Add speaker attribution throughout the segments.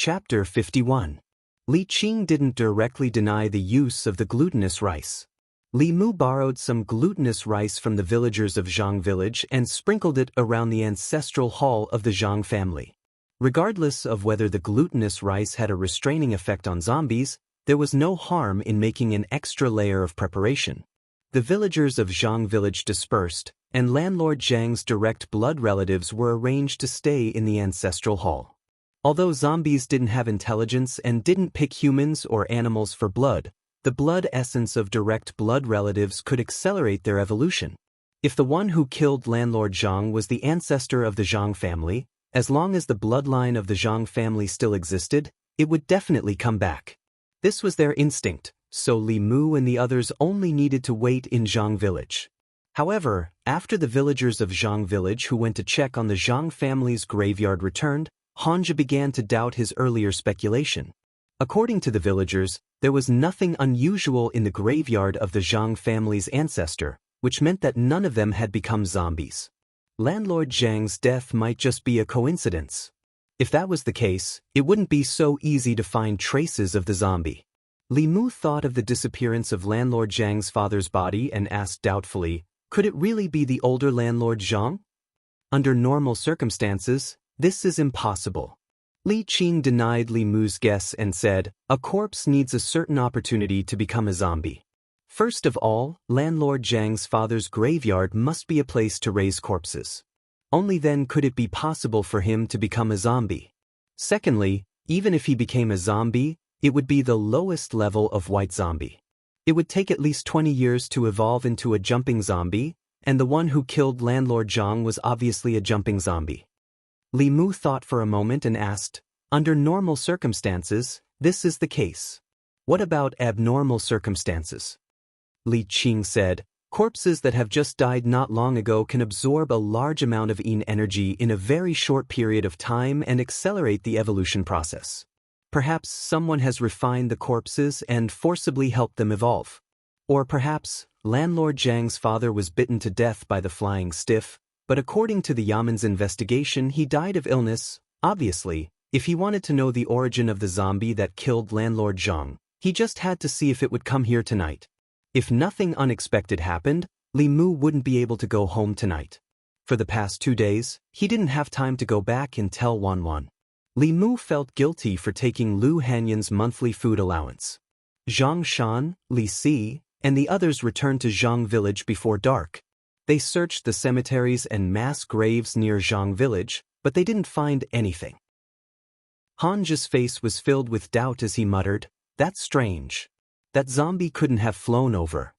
Speaker 1: Chapter 51. Li Qing didn't directly deny the use of the glutinous rice. Li Mu borrowed some glutinous rice from the villagers of Zhang village and sprinkled it around the ancestral hall of the Zhang family. Regardless of whether the glutinous rice had a restraining effect on zombies, there was no harm in making an extra layer of preparation. The villagers of Zhang village dispersed, and landlord Zhang's direct blood relatives were arranged to stay in the ancestral hall. Although zombies didn't have intelligence and didn't pick humans or animals for blood, the blood essence of direct blood relatives could accelerate their evolution. If the one who killed landlord Zhang was the ancestor of the Zhang family, as long as the bloodline of the Zhang family still existed, it would definitely come back. This was their instinct, so Li Mu and the others only needed to wait in Zhang village. However, after the villagers of Zhang village who went to check on the Zhang family's graveyard returned, Hanja began to doubt his earlier speculation. According to the villagers, there was nothing unusual in the graveyard of the Zhang family's ancestor, which meant that none of them had become zombies. Landlord Zhang's death might just be a coincidence. If that was the case, it wouldn't be so easy to find traces of the zombie. Li Mu thought of the disappearance of landlord Zhang's father's body and asked doubtfully, could it really be the older landlord Zhang? Under normal circumstances, this is impossible. Li Qing denied Li Mu's guess and said, a corpse needs a certain opportunity to become a zombie. First of all, landlord Zhang's father's graveyard must be a place to raise corpses. Only then could it be possible for him to become a zombie. Secondly, even if he became a zombie, it would be the lowest level of white zombie. It would take at least 20 years to evolve into a jumping zombie, and the one who killed landlord Zhang was obviously a jumping zombie. Li Mu thought for a moment and asked, under normal circumstances, this is the case. What about abnormal circumstances? Li Qing said, corpses that have just died not long ago can absorb a large amount of yin energy in a very short period of time and accelerate the evolution process. Perhaps someone has refined the corpses and forcibly helped them evolve. Or perhaps, landlord Zhang's father was bitten to death by the flying stiff, but according to the Yaman's investigation he died of illness. Obviously, if he wanted to know the origin of the zombie that killed landlord Zhang, he just had to see if it would come here tonight. If nothing unexpected happened, Li Mu wouldn't be able to go home tonight. For the past 2 days, he didn't have time to go back and tell Wan. Li Mu felt guilty for taking Lu Hanyan's monthly food allowance. Zhang Shan, Li Si, and the others returned to Zhang village before dark. They searched the cemeteries and mass graves near Zhang village, but they didn't find anything. Hanja's face was filled with doubt as he muttered, that's strange. That zombie couldn't have flown over.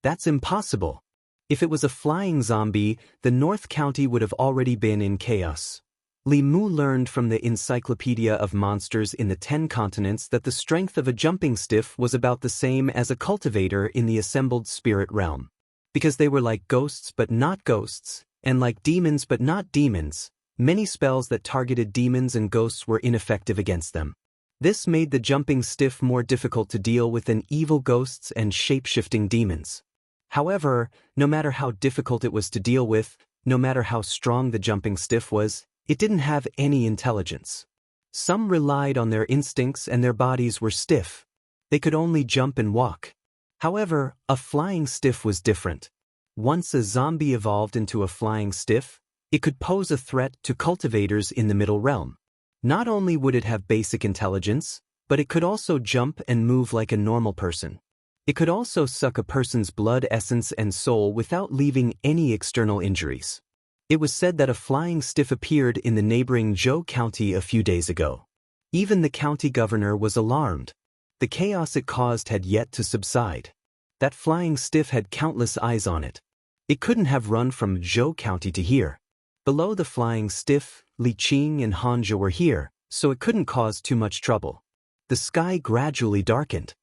Speaker 1: That's impossible. If it was a flying zombie, the North County would have already been in chaos. Li Mu learned from the Encyclopedia of Monsters in the 10 Continents that the strength of a jumping stiff was about the same as a cultivator in the assembled spirit realm. Because they were like ghosts but not ghosts, and like demons but not demons, many spells that targeted demons and ghosts were ineffective against them. This made the jumping stiff more difficult to deal with than evil ghosts and shape-shifting demons. However, no matter how difficult it was to deal with, no matter how strong the jumping stiff was, it didn't have any intelligence. Some relied on their instincts and their bodies were stiff. They could only jump and walk. However, a flying stiff was different. Once a zombie evolved into a flying stiff, it could pose a threat to cultivators in the middle realm. Not only would it have basic intelligence, but it could also jump and move like a normal person. It could also suck a person's blood essence and soul without leaving any external injuries. It was said that a flying stiff appeared in the neighboring Zhou County a few days ago. Even the county governor was alarmed. The chaos it caused had yet to subside. That flying stiff had countless eyes on it. It couldn't have run from Zhou County to here. Below the flying stiff, Li Qing and Hanja were here, so it couldn't cause too much trouble. The sky gradually darkened.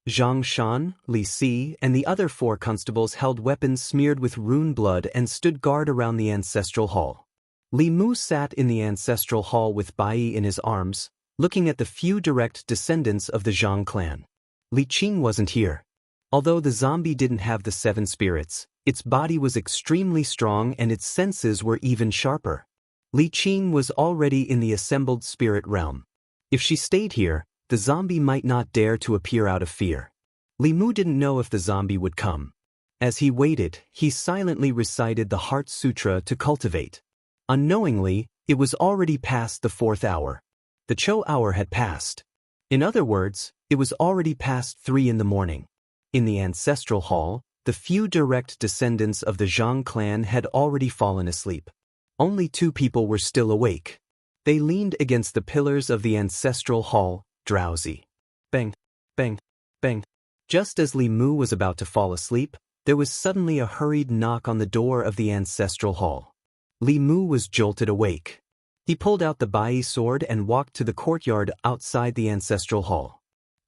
Speaker 1: Zhang Shan, Li Si, and the other 4 constables held weapons smeared with rune blood and stood guard around the ancestral hall. Li Mu sat in the ancestral hall with Bai in his arms, looking at the few direct descendants of the Zhang clan. Li Qing wasn't here. Although the zombie didn't have the 7 spirits, its body was extremely strong and its senses were even sharper. Li Qing was already in the assembled spirit realm. If she stayed here, the zombie might not dare to appear out of fear. Li Mu didn't know if the zombie would come. As he waited, he silently recited the Heart Sutra to cultivate. Unknowingly, it was already past the 4th hour. The Cho hour had passed. In other words, it was already past 3 in the morning. In the ancestral hall, the few direct descendants of the Zhang clan had already fallen asleep. Only 2 people were still awake. They leaned against the pillars of the ancestral hall, drowsy. Bang, bang, bang. Just as Li Mu was about to fall asleep, there was suddenly a hurried knock on the door of the ancestral hall. Li Mu was jolted awake. He pulled out the Bai sword and walked to the courtyard outside the ancestral hall.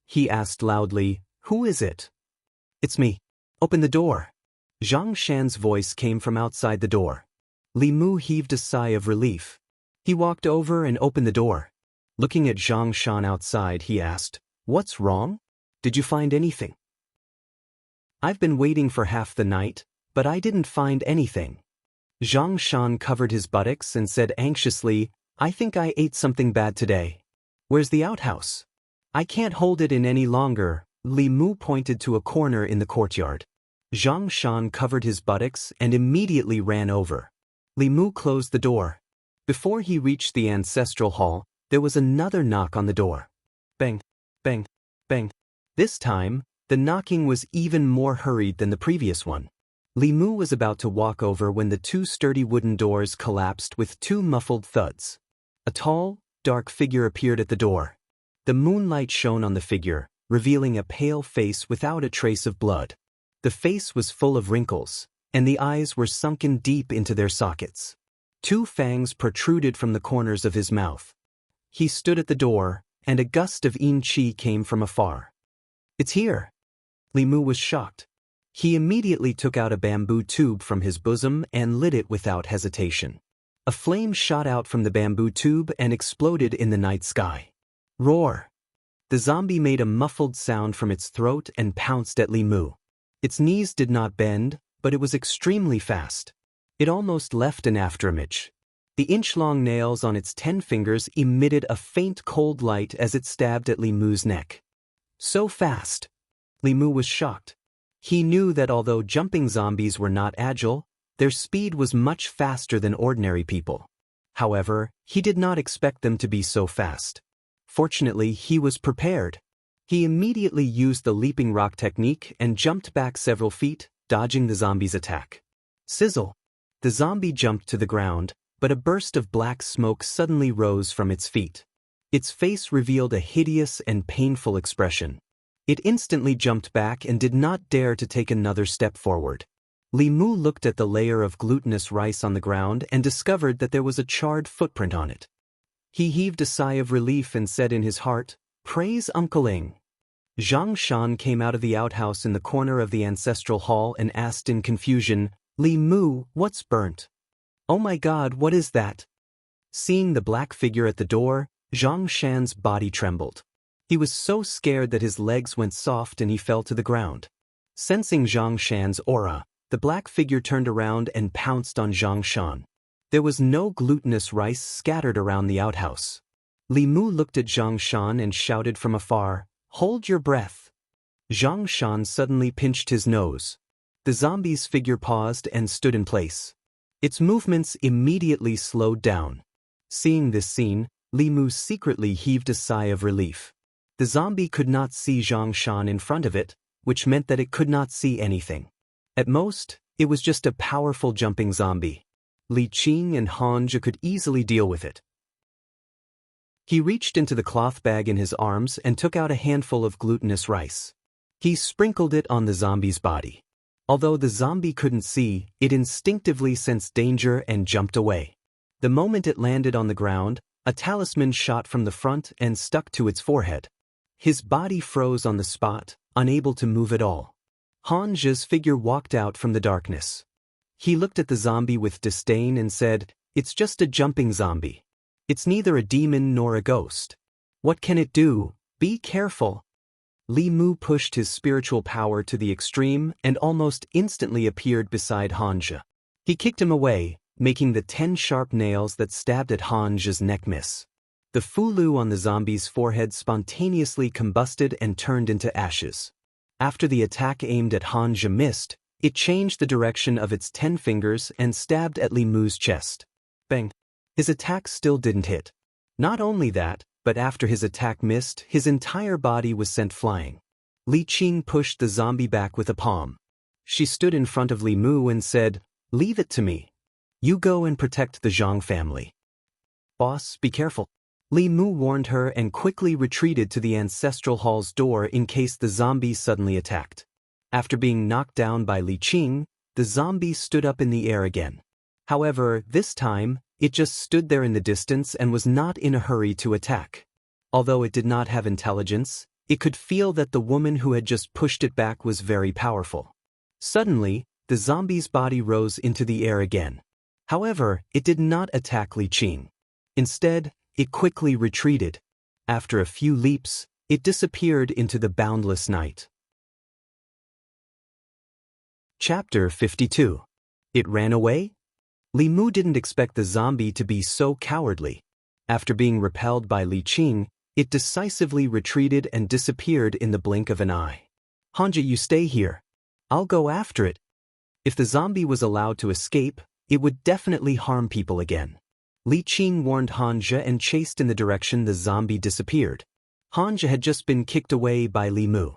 Speaker 1: He asked loudly, "Who is it?" "It's me. Open the door." Zhang Shan's voice came from outside the door. Li Mu heaved a sigh of relief. He walked over and opened the door. Looking at Zhang Shan outside, he asked, "What's wrong? Did you find anything?" "I've been waiting for half the night, but I didn't find anything." Zhang Shan covered his buttocks and said anxiously, "I think I ate something bad today." "Where's the outhouse?" "I can't hold it in any longer." Li Mu pointed to a corner in the courtyard. Zhang Shan covered his buttocks and immediately ran over. Li Mu closed the door. Before he reached the ancestral hall, there was another knock on the door. Bang, bang, bang. This time, the knocking was even more hurried than the previous one. Li Mu was about to walk over when the 2 sturdy wooden doors collapsed with 2 muffled thuds. A tall, dark figure appeared at the door. The moonlight shone on the figure, revealing a pale face without a trace of blood. The face was full of wrinkles, and the eyes were sunken deep into their sockets. 2 fangs protruded from the corners of his mouth. He stood at the door, and a gust of yin qi came from afar. "It's here." Li Mu was shocked. He immediately took out a bamboo tube from his bosom and lit it without hesitation. A flame shot out from the bamboo tube and exploded in the night sky. Roar! The zombie made a muffled sound from its throat and pounced at Li Mu. Its knees did not bend, but it was extremely fast. It almost left an afterimage. The inch-long nails on its 10 fingers emitted a faint cold light as it stabbed at Li Mu's neck. So fast! Li Mu was shocked. He knew that although jumping zombies were not agile, their speed was much faster than ordinary people. However, he did not expect them to be so fast. Fortunately, he was prepared. He immediately used the leaping rock technique and jumped back several feet, dodging the zombie's attack. Sizzle! The zombie jumped to the ground, but a burst of black smoke suddenly rose from its feet. Its face revealed a hideous and painful expression. It instantly jumped back and did not dare to take another step forward. Li Mu looked at the layer of glutinous rice on the ground and discovered that there was a charred footprint on it. He heaved a sigh of relief and said in his heart, "Praise Uncle Ling." Zhang Shan came out of the outhouse in the corner of the ancestral hall and asked in confusion, "Li Mu, what's burnt?" "Oh my God, what is that?" Seeing the black figure at the door, Zhang Shan's body trembled. He was so scared that his legs went soft and he fell to the ground. Sensing Zhang Shan's aura, the black figure turned around and pounced on Zhang Shan. There was no glutinous rice scattered around the outhouse. Li Mu looked at Zhang Shan and shouted from afar, "Hold your breath." Zhang Shan suddenly pinched his nose. The zombie's figure paused and stood in place. Its movements immediately slowed down. Seeing this scene, Li Mu secretly heaved a sigh of relief. The zombie could not see Zhang Shan in front of it, which meant that it could not see anything. At most, it was just a powerful jumping zombie. Li Qing and Hanja could easily deal with it. He reached into the cloth bag in his arms and took out a handful of glutinous rice. He sprinkled it on the zombie's body. Although the zombie couldn't see, it instinctively sensed danger and jumped away. The moment it landed on the ground, a talisman shot from the front and stuck to its forehead. His body froze on the spot, unable to move at all. Hanja's figure walked out from the darkness. He looked at the zombie with disdain and said, "It's just a jumping zombie. It's neither a demon nor a ghost. What can it do? Be careful." Li Mu pushed his spiritual power to the extreme and almost instantly appeared beside Hanja. He kicked him away, making the 10 sharp nails that stabbed at Hanja's neck miss. The fulu on the zombie's forehead spontaneously combusted and turned into ashes. After the attack aimed at Xianxia missed, it changed the direction of its 10 fingers and stabbed at Li Mu's chest. Bang! His attack still didn't hit. Not only that, but after his attack missed, his entire body was sent flying. Li Qing pushed the zombie back with a palm. She stood in front of Li Mu and said, "Leave it to me. You go and protect the Zhang family." "Boss, be careful." Li Mu warned her and quickly retreated to the ancestral hall's door in case the zombie suddenly attacked. After being knocked down by Li Qing, the zombie stood up in the air again. However, this time, it just stood there in the distance and was not in a hurry to attack. Although it did not have intelligence, it could feel that the woman who had just pushed it back was very powerful. Suddenly, the zombie's body rose into the air again. However, it did not attack Li Qing. Instead, it quickly retreated. After a few leaps, it disappeared into the boundless night. Chapter 52. It ran away? Li Mu didn't expect the zombie to be so cowardly. After being repelled by Li Qing, it decisively retreated and disappeared in the blink of an eye. "Xianxia, you stay here. I'll go after it." If the zombie was allowed to escape, it would definitely harm people again. Li Qing warned Xianxia and chased in the direction the zombie disappeared. Xianxia had just been kicked away by Li Mu.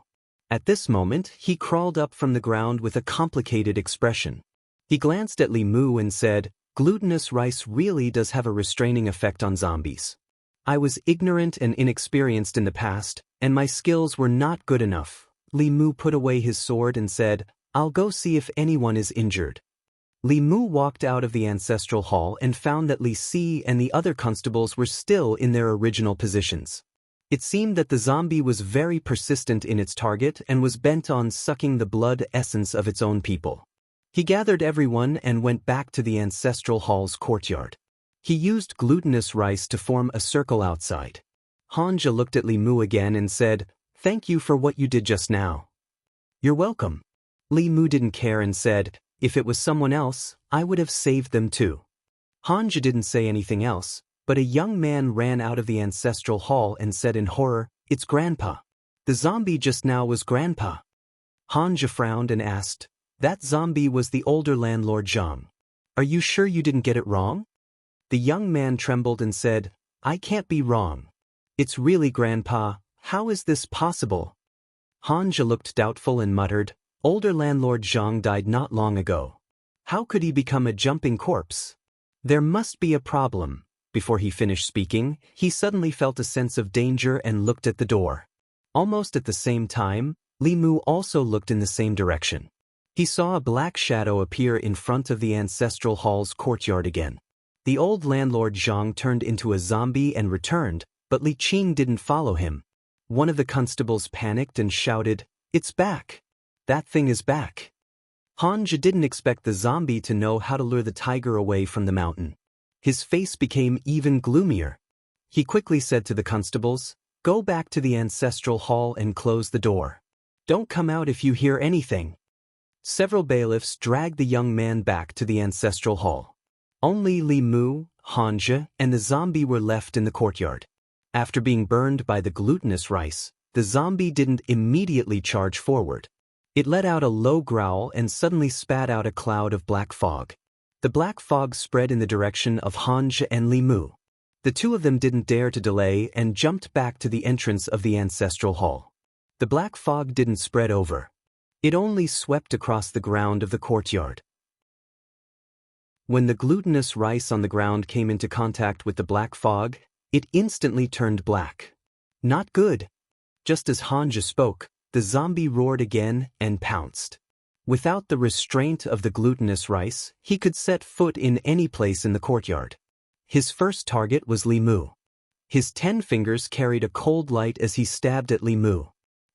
Speaker 1: At this moment, he crawled up from the ground with a complicated expression. He glanced at Li Mu and said, "Glutinous rice really does have a restraining effect on zombies. I was ignorant and inexperienced in the past, and my skills were not good enough." Li Mu put away his sword and said, "I'll go see if anyone is injured." Li Mu walked out of the ancestral hall and found that Li Si and the other constables were still in their original positions. It seemed that the zombie was very persistent in its target and was bent on sucking the blood essence of its own people. He gathered everyone and went back to the ancestral hall's courtyard. He used glutinous rice to form a circle outside. Xianxia looked at Li Mu again and said, "Thank you for what you did just now." "You're welcome." Li Mu didn't care and said, "If it was someone else, I would have saved them too." Xianxia didn't say anything else, but a young man ran out of the ancestral hall and said in horror, "It's Grandpa. The zombie just now was Grandpa." Xianxia frowned and asked, "That zombie was the older landlord Zhang. Are you sure you didn't get it wrong?" The young man trembled and said, "I can't be wrong. It's really Grandpa. How is this possible?" Xianxia looked doubtful and muttered, "Older landlord Zhang died not long ago. How could he become a jumping corpse? There must be a problem." Before he finished speaking, he suddenly felt a sense of danger and looked at the door. Almost at the same time, Li Mu also looked in the same direction. He saw a black shadow appear in front of the ancestral hall's courtyard again. The old landlord Zhang turned into a zombie and returned, but Li Qing didn't follow him. One of the constables panicked and shouted, "It's back! That thing is back!" Xianxia didn't expect the zombie to know how to lure the tiger away from the mountain. His face became even gloomier. He quickly said to the constables, "Go back to the ancestral hall and close the door. Don't come out if you hear anything." Several bailiffs dragged the young man back to the ancestral hall. Only Li Mu, Xianxia, and the zombie were left in the courtyard. After being burned by the glutinous rice, the zombie didn't immediately charge forward. It let out a low growl and suddenly spat out a cloud of black fog. The black fog spread in the direction of Xianxia and Li Mu. The two of them didn't dare to delay and jumped back to the entrance of the ancestral hall. The black fog didn't spread over. It only swept across the ground of the courtyard. When the glutinous rice on the ground came into contact with the black fog, it instantly turned black. Not good. Just as Xianxia spoke, the zombie roared again and pounced. Without the restraint of the glutinous rice, he could set foot in any place in the courtyard. His first target was Li Mu. His 10 fingers carried a cold light as he stabbed at Li Mu.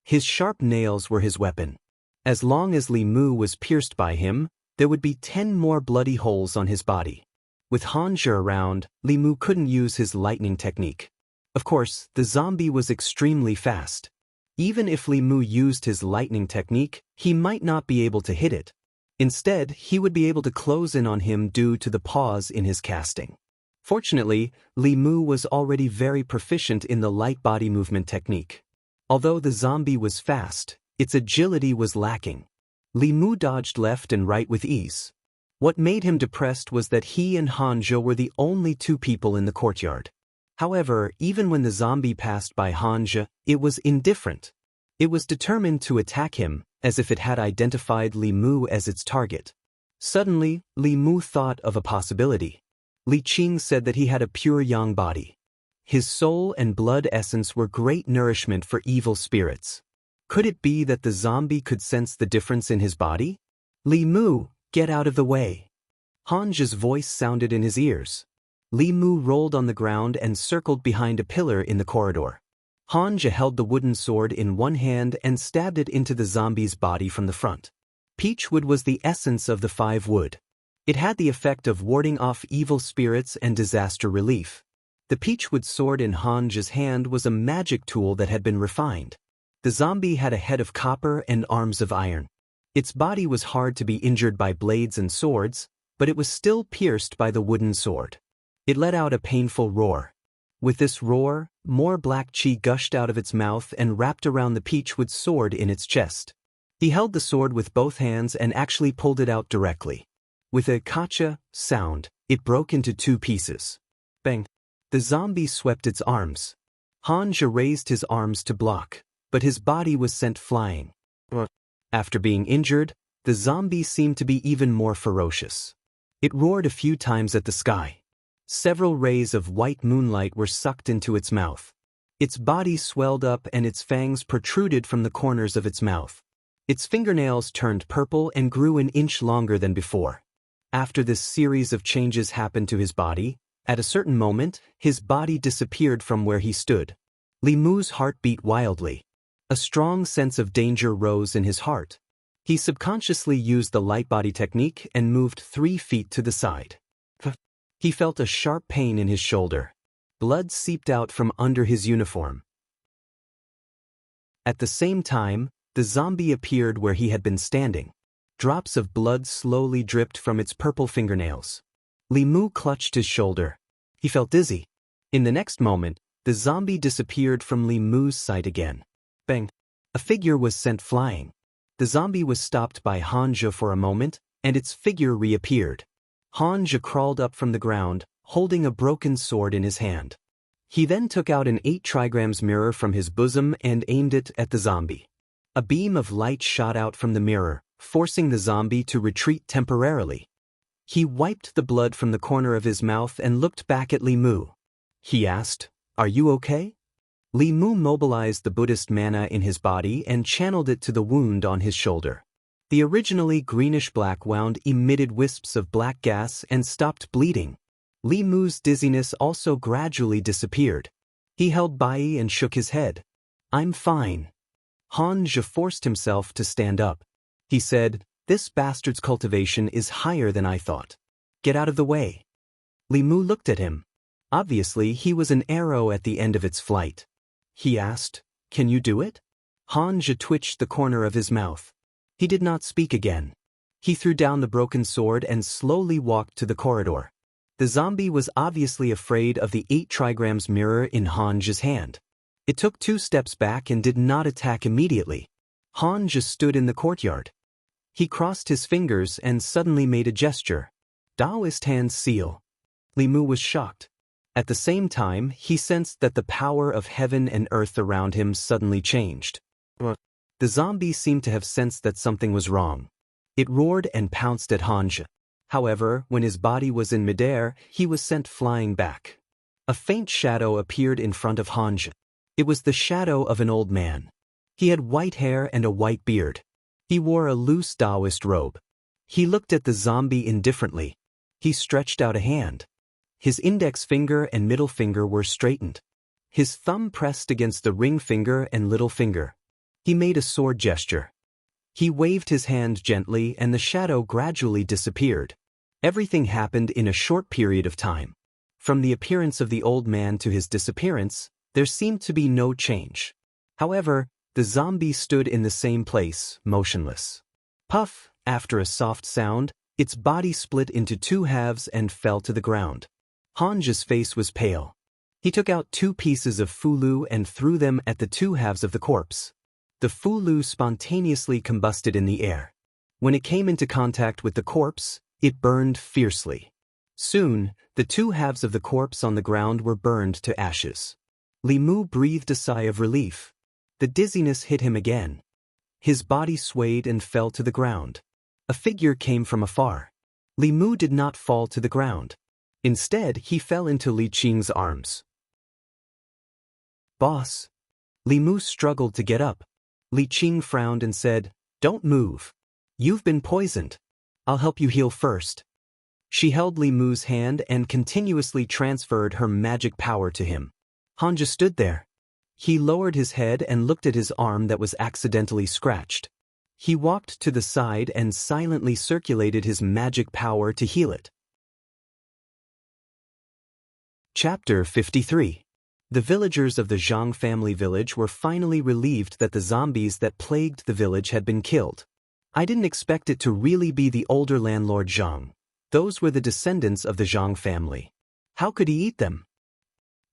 Speaker 1: His sharp nails were his weapon. As long as Li Mu was pierced by him, there would be 10 more bloody holes on his body. With Xianxia around, Li Mu couldn't use his lightning technique. Of course, the zombie was extremely fast. Even if Li Mu used his lightning technique, he might not be able to hit it. Instead, he would be able to close in on him due to the pause in his casting. Fortunately, Li Mu was already very proficient in the light body movement technique. Although the zombie was fast, its agility was lacking. Li Mu dodged left and right with ease. What made him depressed was that he and Hanja were the only two people in the courtyard. However, even when the zombie passed by Hanja, it was indifferent. It was determined to attack him, as if it had identified Li Mu as its target. Suddenly, Li Mu thought of a possibility. Li Qing said that he had a pure yang body. His soul and blood essence were great nourishment for evil spirits. Could it be that the zombie could sense the difference in his body? Li Mu, get out of the way. Hanja's voice sounded in his ears. Li Mu rolled on the ground and circled behind a pillar in the corridor. Hanja held the wooden sword in one hand and stabbed it into the zombie's body from the front. Peachwood was the essence of the 5 wood. It had the effect of warding off evil spirits and disaster relief. The peachwood sword in Hanja's hand was a magic tool that had been refined. The zombie had a head of copper and arms of iron. Its body was hard to be injured by blades and swords, but it was still pierced by the wooden sword. It let out a painful roar. With this roar, more black chi gushed out of its mouth and wrapped around the peachwood sword in its chest. He held the sword with both hands and actually pulled it out directly. With a kacha sound, it broke into 2 pieces. Bang! The zombie swept its arms. Hanja raised his arms to block, but his body was sent flying. After being injured, the zombie seemed to be even more ferocious. It roared a few times at the sky. Several rays of white moonlight were sucked into its mouth. Its body swelled up and its fangs protruded from the corners of its mouth. Its fingernails turned purple and grew an inch longer than before. After this series of changes happened to his body, at a certain moment, his body disappeared from where he stood. Li Mu's heart beat wildly. A strong sense of danger rose in his heart. He subconsciously used the light body technique and moved 3 feet to the side. He felt a sharp pain in his shoulder. Blood seeped out from under his uniform. At the same time, the zombie appeared where he had been standing. Drops of blood slowly dripped from its purple fingernails. Li Mu clutched his shoulder. He felt dizzy. In the next moment, the zombie disappeared from Li Mu's sight again. Bang! A figure was sent flying. The zombie was stopped by Hanja for a moment, and its figure reappeared. Hanja crawled up from the ground, holding a broken sword in his hand. He then took out an 8 trigrams mirror from his bosom and aimed it at the zombie. A beam of light shot out from the mirror, forcing the zombie to retreat temporarily. He wiped the blood from the corner of his mouth and looked back at Li Mu. He asked, "Are you okay?" Li Mu mobilized the Buddhist mana in his body and channeled it to the wound on his shoulder. The originally greenish-black wound emitted wisps of black gas and stopped bleeding. Li Mu's dizziness also gradually disappeared. He held Bai and shook his head. "I'm fine." Hanja forced himself to stand up. He said, "This bastard's cultivation is higher than I thought. Get out of the way." Li Mu looked at him. Obviously, he was an arrow at the end of its flight. He asked, "Can you do it?" Hanja twitched the corner of his mouth. He did not speak again. He threw down the broken sword and slowly walked to the corridor. The zombie was obviously afraid of the 8 trigrams mirror in Hanja's hand. It took 2 steps back and did not attack immediately. Hanja stood in the courtyard. He crossed his fingers and suddenly made a gesture. Daoist hand seal. Li Mu was shocked. At the same time, he sensed that the power of heaven and earth around him suddenly changed. The zombie seemed to have sensed that something was wrong. It roared and pounced at Hanja. However, when his body was in midair, he was sent flying back. A faint shadow appeared in front of Hanja. It was the shadow of an old man. He had white hair and a white beard. He wore a loose Daoist robe. He looked at the zombie indifferently. He stretched out a hand. His index finger and middle finger were straightened. His thumb pressed against the ring finger and little finger. He made a sword gesture. He waved his hand gently and the shadow gradually disappeared. Everything happened in a short period of time. From the appearance of the old man to his disappearance, there seemed to be no change. However, the zombie stood in the same place, motionless. Puff, after a soft sound, its body split into 2 halves and fell to the ground. Han's face was pale. He took out 2 pieces of fulu and threw them at the 2 halves of the corpse. The fulu spontaneously combusted in the air. When it came into contact with the corpse, it burned fiercely. Soon, the 2 halves of the corpse on the ground were burned to ashes. Li Mu breathed a sigh of relief. The dizziness hit him again. His body swayed and fell to the ground. A figure came from afar. Li Mu did not fall to the ground. Instead, he fell into Li Qing's arms. "Boss." Li Mu struggled to get up. Li Qing frowned and said, "Don't move. You've been poisoned. I'll help you heal first." She held Li Mu's hand and continuously transferred her magic power to him. Han just stood there. He lowered his head and looked at his arm that was accidentally scratched. He walked to the side and silently circulated his magic power to heal it. Chapter 53. The villagers of the Zhang family village were finally relieved that the zombies that plagued the village had been killed. I didn't expect it to really be the older landlord Zhang. Those were the descendants of the Zhang family. How could he eat them?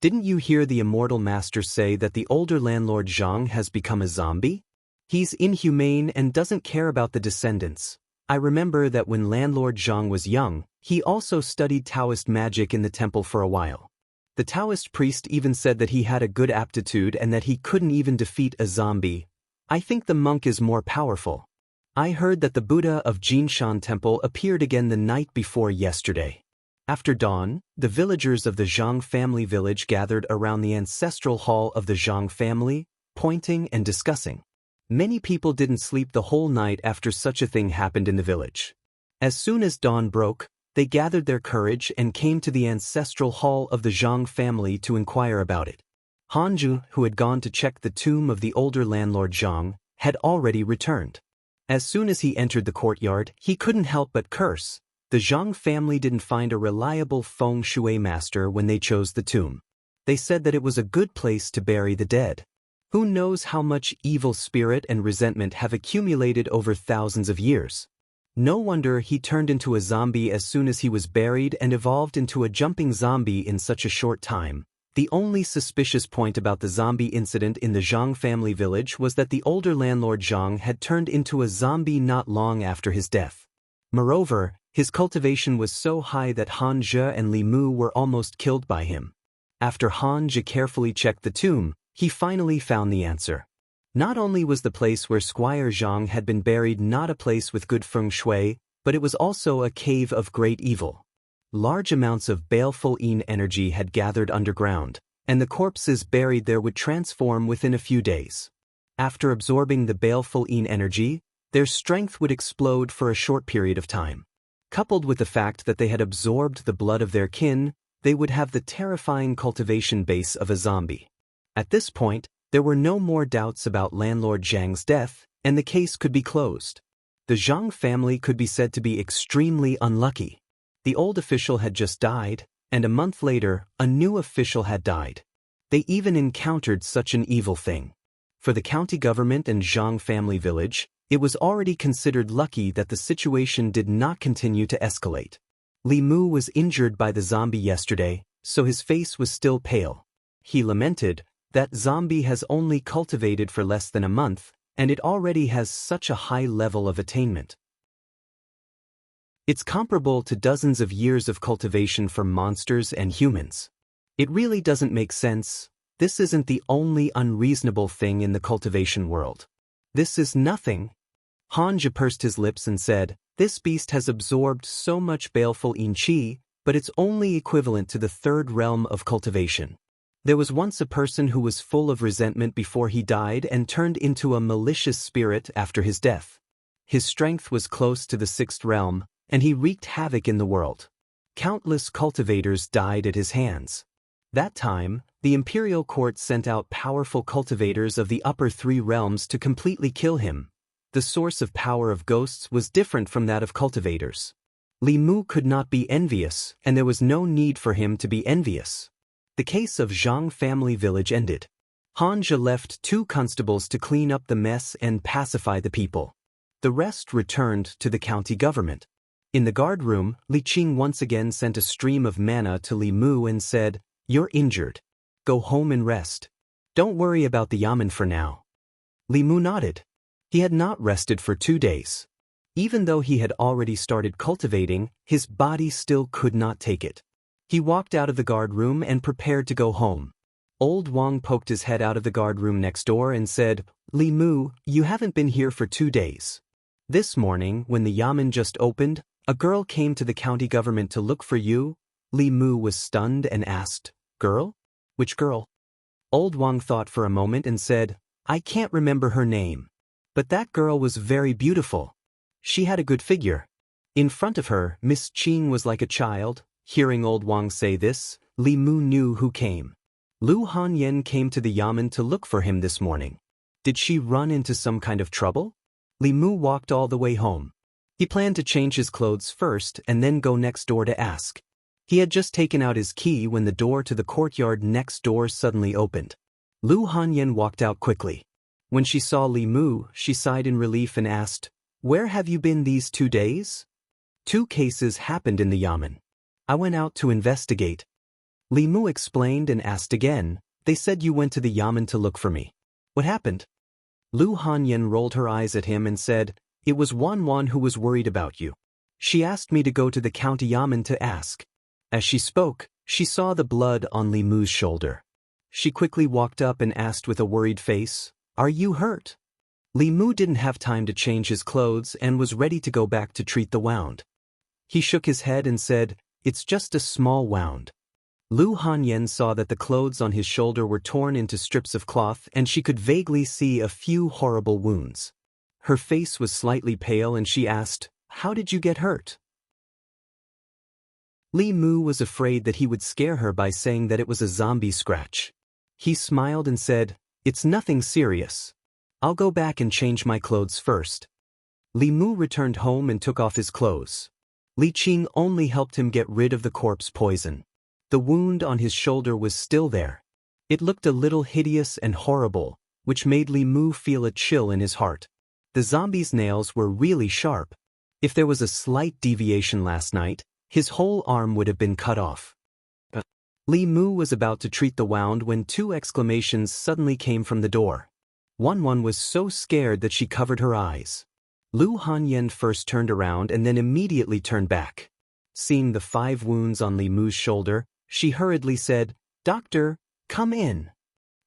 Speaker 1: Didn't you hear the immortal master say that the older landlord Zhang has become a zombie? He's inhumane and doesn't care about the descendants. I remember that when landlord Zhang was young, he also studied Daoist magic in the temple for a while. The Daoist priest even said that he had a good aptitude and that he couldn't even defeat a zombie. I think the monk is more powerful. I heard that the Buddha of Jinshan Temple appeared again the night before yesterday. After dawn, the villagers of the Zhang family village gathered around the ancestral hall of the Zhang family, pointing and discussing. Many people didn't sleep the whole night after such a thing happened in the village. As soon as dawn broke, they gathered their courage and came to the ancestral hall of the Zhang family to inquire about it. Hanju, who had gone to check the tomb of the older landlord Zhang, had already returned. As soon as he entered the courtyard, he couldn't help but curse. The Zhang family didn't find a reliable feng shui master when they chose the tomb. They said that it was a good place to bury the dead. Who knows how much evil spirit and resentment have accumulated over thousands of years. No wonder he turned into a zombie as soon as he was buried and evolved into a jumping zombie in such a short time. The only suspicious point about the zombie incident in the Zhang family village was that the older landlord Zhang had turned into a zombie not long after his death. Moreover, his cultivation was so high that Han Zhe and Li Mu were almost killed by him. After Han Zhe carefully checked the tomb, he finally found the answer. Not only was the place where Squire Zhang had been buried not a place with good feng shui, but it was also a cave of great evil. Large amounts of baleful yin energy had gathered underground, and the corpses buried there would transform within a few days. After absorbing the baleful yin energy, their strength would explode for a short period of time. Coupled with the fact that they had absorbed the blood of their kin, they would have the terrifying cultivation base of a zombie. At this point, there were no more doubts about landlord Zhang's death, and the case could be closed. The Zhang family could be said to be extremely unlucky. The old official had just died, and a month later, a new official had died. They even encountered such an evil thing. For the county government and Zhang family village, it was already considered lucky that the situation did not continue to escalate. Li Mu was injured by the zombie yesterday, so his face was still pale. He lamented, "That zombie has only cultivated for less than a month, and it already has such a high level of attainment. It's comparable to dozens of years of cultivation for monsters and humans. It really doesn't make sense. This isn't the only unreasonable thing in the cultivation world. This is nothing." Hanja pursed his lips and said, "This beast has absorbed so much baleful yin qi, but it's only equivalent to the third realm of cultivation. There was once a person who was full of resentment before he died and turned into a malicious spirit after his death. His strength was close to the sixth realm, and he wreaked havoc in the world. Countless cultivators died at his hands. That time, the imperial court sent out powerful cultivators of the upper 3 realms to completely kill him. The source of power of ghosts was different from that of cultivators. Li Mu could not be envious, and there was no need for him to be envious. The case of Zhang family village ended. Hanja left 2 constables to clean up the mess and pacify the people. The rest returned to the county government. In the guard room, Li Qing once again sent a stream of mana to Li Mu and said, "You're injured. Go home and rest. Don't worry about the yamen for now." Li Mu nodded. He had not rested for 2 days. Even though he had already started cultivating, his body still could not take it. He walked out of the guard room and prepared to go home. Old Wang poked his head out of the guard room next door and said, "Li Mu, you haven't been here for 2 days. This morning, when the yamen just opened, a girl came to the county government to look for you." Li Mu was stunned and asked, "Girl? Which girl?" Old Wang thought for a moment and said, "I can't remember her name. But that girl was very beautiful. She had a good figure." In front of her, Miss Qing was like a child. Hearing Old Wang say this, Li Mu knew who came. Lu Hanyan came to the yamen to look for him this morning. Did she run into some kind of trouble? Li Mu walked all the way home. He planned to change his clothes first and then go next door to ask. He had just taken out his key when the door to the courtyard next door suddenly opened. Lu Hanyan walked out quickly. When she saw Li Mu, she sighed in relief and asked, "Where have you been these 2 days?" "2 cases happened in the yamen. I went out to investigate." Li Mu explained and asked again, "They said you went to the yamen to look for me. What happened?" Lu Hanyan rolled her eyes at him and said, "It was Wan who was worried about you. She asked me to go to the county yamen to ask." As she spoke, she saw the blood on Li Mu's shoulder. She quickly walked up and asked with a worried face, "Are you hurt?" Li Mu didn't have time to change his clothes and was ready to go back to treat the wound. He shook his head and said, "It's just a small wound." Lu Hanyan saw that the clothes on his shoulder were torn into strips of cloth and she could vaguely see a few horrible wounds. Her face was slightly pale and she asked, "How did you get hurt?" Li Mu was afraid that he would scare her by saying that it was a zombie scratch. He smiled and said, "It's nothing serious. I'll go back and change my clothes first." Li Mu returned home and took off his clothes. Li Qing only helped him get rid of the corpse poison. The wound on his shoulder was still there. It looked a little hideous and horrible, which made Li Mu feel a chill in his heart. The zombie's nails were really sharp. If there was a slight deviation last night, his whole arm would have been cut off. Li Mu was about to treat the wound when 2 exclamations suddenly came from the door. Wan was so scared that she covered her eyes. Lu Hanyan first turned around and then immediately turned back. Seeing the 5 wounds on Li Mu's shoulder, she hurriedly said, "Doctor, come in."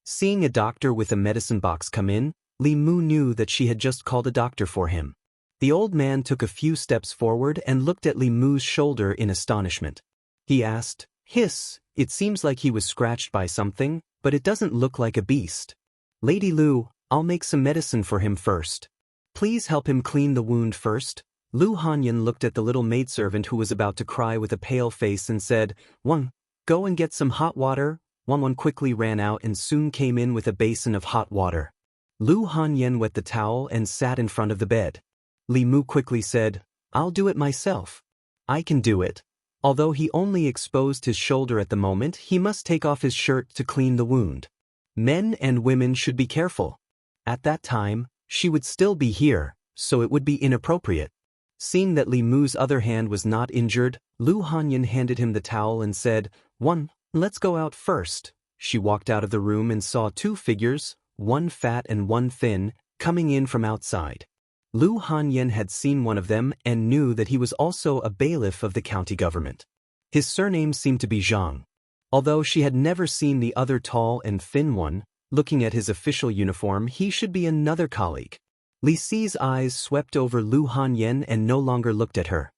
Speaker 1: Seeing a doctor with a medicine box come in, Li Mu knew that she had just called a doctor for him. The old man took a few steps forward and looked at Li Mu's shoulder in astonishment. He asked, "Hiss, it seems like he was scratched by something, but it doesn't look like a beast. Lady Lu, I'll make some medicine for him first. Please help him clean the wound first." Lu Hanyan looked at the little maidservant who was about to cry with a pale face and said, "Wang, go and get some hot water." Wan quickly ran out and soon came in with a basin of hot water. Lu Hanyan wet the towel and sat in front of the bed. Li Mu quickly said, "I'll do it myself. I can do it." Although he only exposed his shoulder at the moment, he must take off his shirt to clean the wound. Men and women should be careful. At that time, she would still be here, so it would be inappropriate. Seeing that Li Mu's other hand was not injured, Lu Hanyan handed him the towel and said, "One, let's go out first." She walked out of the room and saw 2 figures, one fat and one thin, coming in from outside. Lu Hanyan had seen one of them and knew that he was also a bailiff of the county government. His surname seemed to be Zhang. Although she had never seen the other tall and thin one, looking at his official uniform, he should be another colleague. Li Si's eyes swept over Lu Hanyan and no longer looked at her.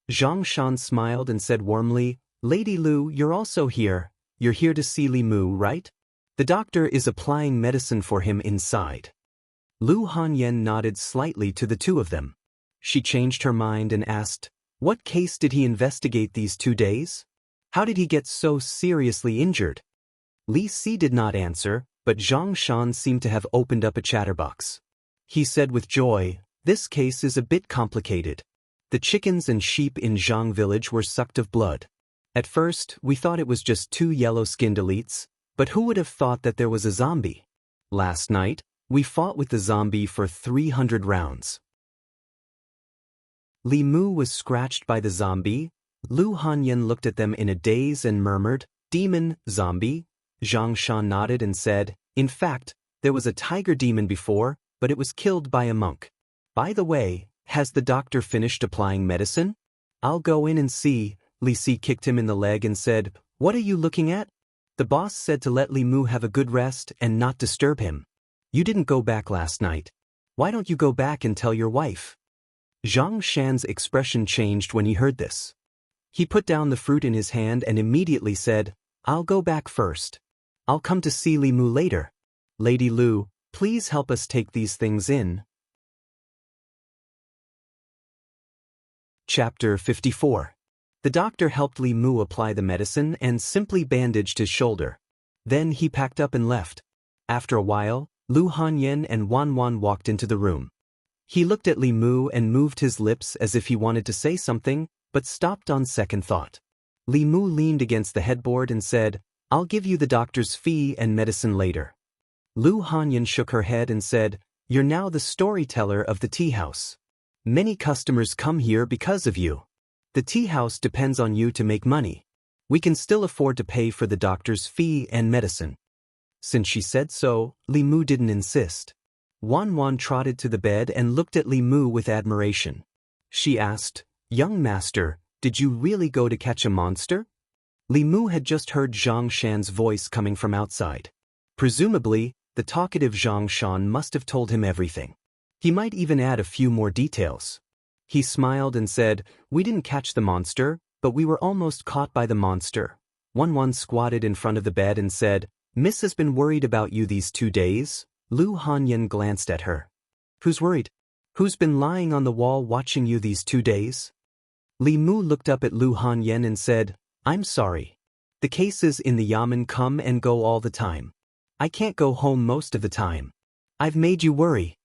Speaker 1: Zhang Shan smiled and said warmly, "Lady Lu, you're also here. You're here to see Li Mu, right? The doctor is applying medicine for him inside." Lu Hanyan nodded slightly to the 2 of them. She changed her mind and asked, "What case did he investigate these 2 days? How did he get so seriously injured?" Li Si did not answer, but Zhang Shan seemed to have opened up a chatterbox. He said with joy, "This case is a bit complicated. The chickens and sheep in Zhang village were sucked of blood. At first, we thought it was just 2 yellow-skinned elites, but who would have thought that there was a zombie? Last night, we fought with the zombie for 300 rounds. Li Mu was scratched by the zombie. Lu Hanyan looked at them in a daze and murmured, "Demon, zombie?" Xianxia nodded and said, "In fact, there was a tiger demon before, but it was killed by a monk. By the way, has the doctor finished applying medicine?" "I'll go in and see." Li Si kicked him in the leg and said, "What are you looking at?" "The boss said to let Li Mu have a good rest and not disturb him. You didn't go back last night. Why don't you go back and tell your wife?" Zhang Shan's expression changed when he heard this. He put down the fruit in his hand and immediately said, "I'll go back first. I'll come to see Li Mu later. Lady Lu, please help us take these things in." Chapter 54. The doctor helped Li Mu apply the medicine and simply bandaged his shoulder. Then he packed up and left. After a while, Lu Hanyan and Wan Wan walked into the room. He looked at Li Mu and moved his lips as if he wanted to say something, but stopped on second thought. Li Mu leaned against the headboard and said, "I'll give you the doctor's fee and medicine later." Lu Hanyan shook her head and said, "You're now the storyteller of the tea house. Many customers come here because of you. The tea house depends on you to make money. We can still afford to pay for the doctor's fee and medicine." Since she said so, Li Mu didn't insist. Wan Wan trotted to the bed and looked at Li Mu with admiration. She asked, "Young master, did you really go to catch a monster?" Li Mu had just heard Zhang Shan's voice coming from outside. Presumably, the talkative Zhang Shan must have told him everything. He might even add a few more details. He smiled and said, "We didn't catch the monster, but we were almost caught by the monster." Wan Wan squatted in front of the bed and said, "Miss has been worried about you these 2 days." Lu Hanyan glanced at her. "Who's worried? Who's been lying on the wall watching you these 2 days?" Li Mu looked up at Lu Hanyan and said, "I'm sorry. The cases in the yamen come and go all the time. I can't go home most of the time. I've made you worry."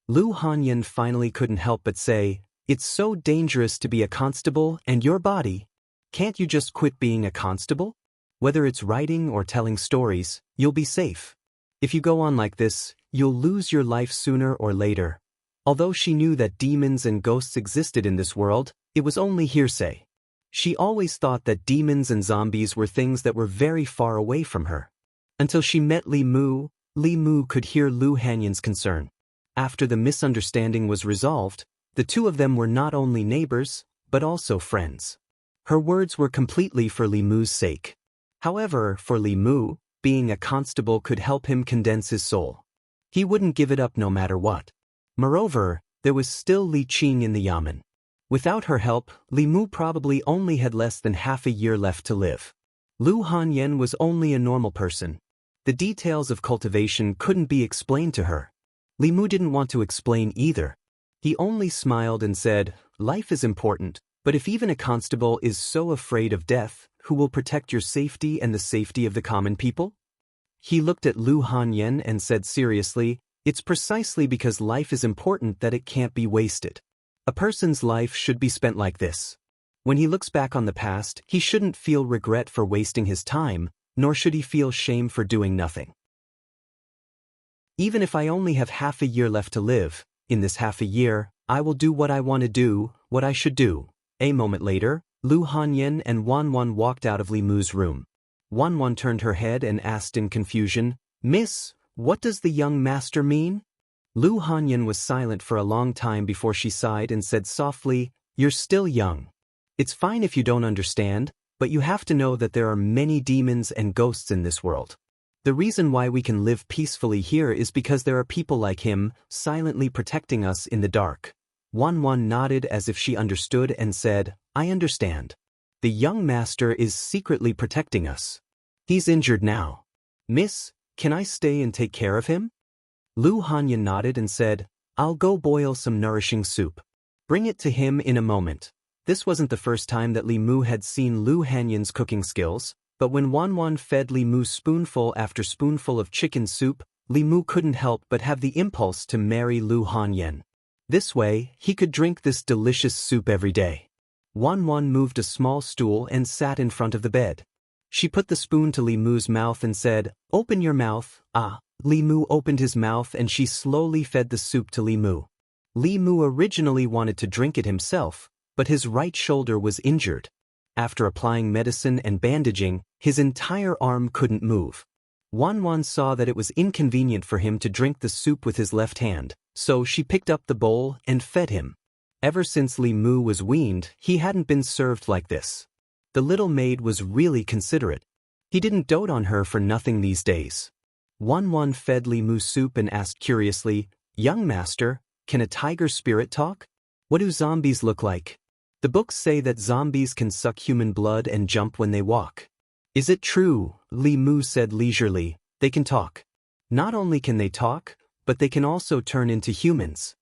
Speaker 1: Lu Hanyan finally couldn't help but say, "It's so dangerous to be a constable and your body. Can't you just quit being a constable? Whether it's writing or telling stories, you'll be safe. If you go on like this, you'll lose your life sooner or later." Although she knew that demons and ghosts existed in this world, it was only hearsay. She always thought that demons and zombies were things that were very far away from her. Until she met Li Mu could hear Lu Hanyan's concern. After the misunderstanding was resolved, the two of them were not only neighbors, but also friends. Her words were completely for Li Mu's sake. However, for Li Mu, being a constable could help him condense his soul. He wouldn't give it up no matter what. Moreover, there was still Li Qing in the yamen. Without her help, Li Mu probably only had less than half a year left to live. Lu Hanyan was only a normal person. The details of cultivation couldn't be explained to her. Li Mu didn't want to explain either. He only smiled and said, "Life is important, but if even a constable is so afraid of death, who will protect your safety and the safety of the common people?" He looked at Lu Hanyan and said seriously, "It's precisely because life is important that it can't be wasted. A person's life should be spent like this. When he looks back on the past, he shouldn't feel regret for wasting his time, nor should he feel shame for doing nothing. Even if I only have half a year left to live, in this half a year, I will do what I want to do, what I should do." A moment later, Lu Hanyan and Wan Wan walked out of Li Mu's room. Wan Wan turned her head and asked in confusion, "Miss, what does the young master mean?" Lu Hanyan was silent for a long time before she sighed and said softly, "You're still young. It's fine if you don't understand, but you have to know that there are many demons and ghosts in this world. The reason why we can live peacefully here is because there are people like him, silently protecting us in the dark." Wan Wan nodded as if she understood and said, "I understand. The young master is secretly protecting us. He's injured now. Miss, can I stay and take care of him?" Lu Hanyan nodded and said, "I'll go boil some nourishing soup. Bring it to him in a moment." This wasn't the first time that Li Mu had seen Lu Hanyan's cooking skills, but when Wan Wan fed Li Mu spoonful after spoonful of chicken soup, Li Mu couldn't help but have the impulse to marry Lu Hanyan. This way, he could drink this delicious soup every day. Wan Wan moved a small stool and sat in front of the bed. She put the spoon to Li Mu's mouth and said, "Open your mouth." Li Mu opened his mouth and she slowly fed the soup to Li Mu. Li Mu originally wanted to drink it himself, but his right shoulder was injured. After applying medicine and bandaging, his entire arm couldn't move. Wan saw that it was inconvenient for him to drink the soup with his left hand, so she picked up the bowl and fed him. Ever since Li Mu was weaned, he hadn't been served like this. The little maid was really considerate. He didn't dote on her for nothing these days. Wan fed Li Mu soup and asked curiously, "Young master, can a tiger spirit talk? What do zombies look like? The books say that zombies can suck human blood and jump when they walk. Is it true?" Li Mu said leisurely, "They can talk. Not only can they talk, but they can also turn into humans.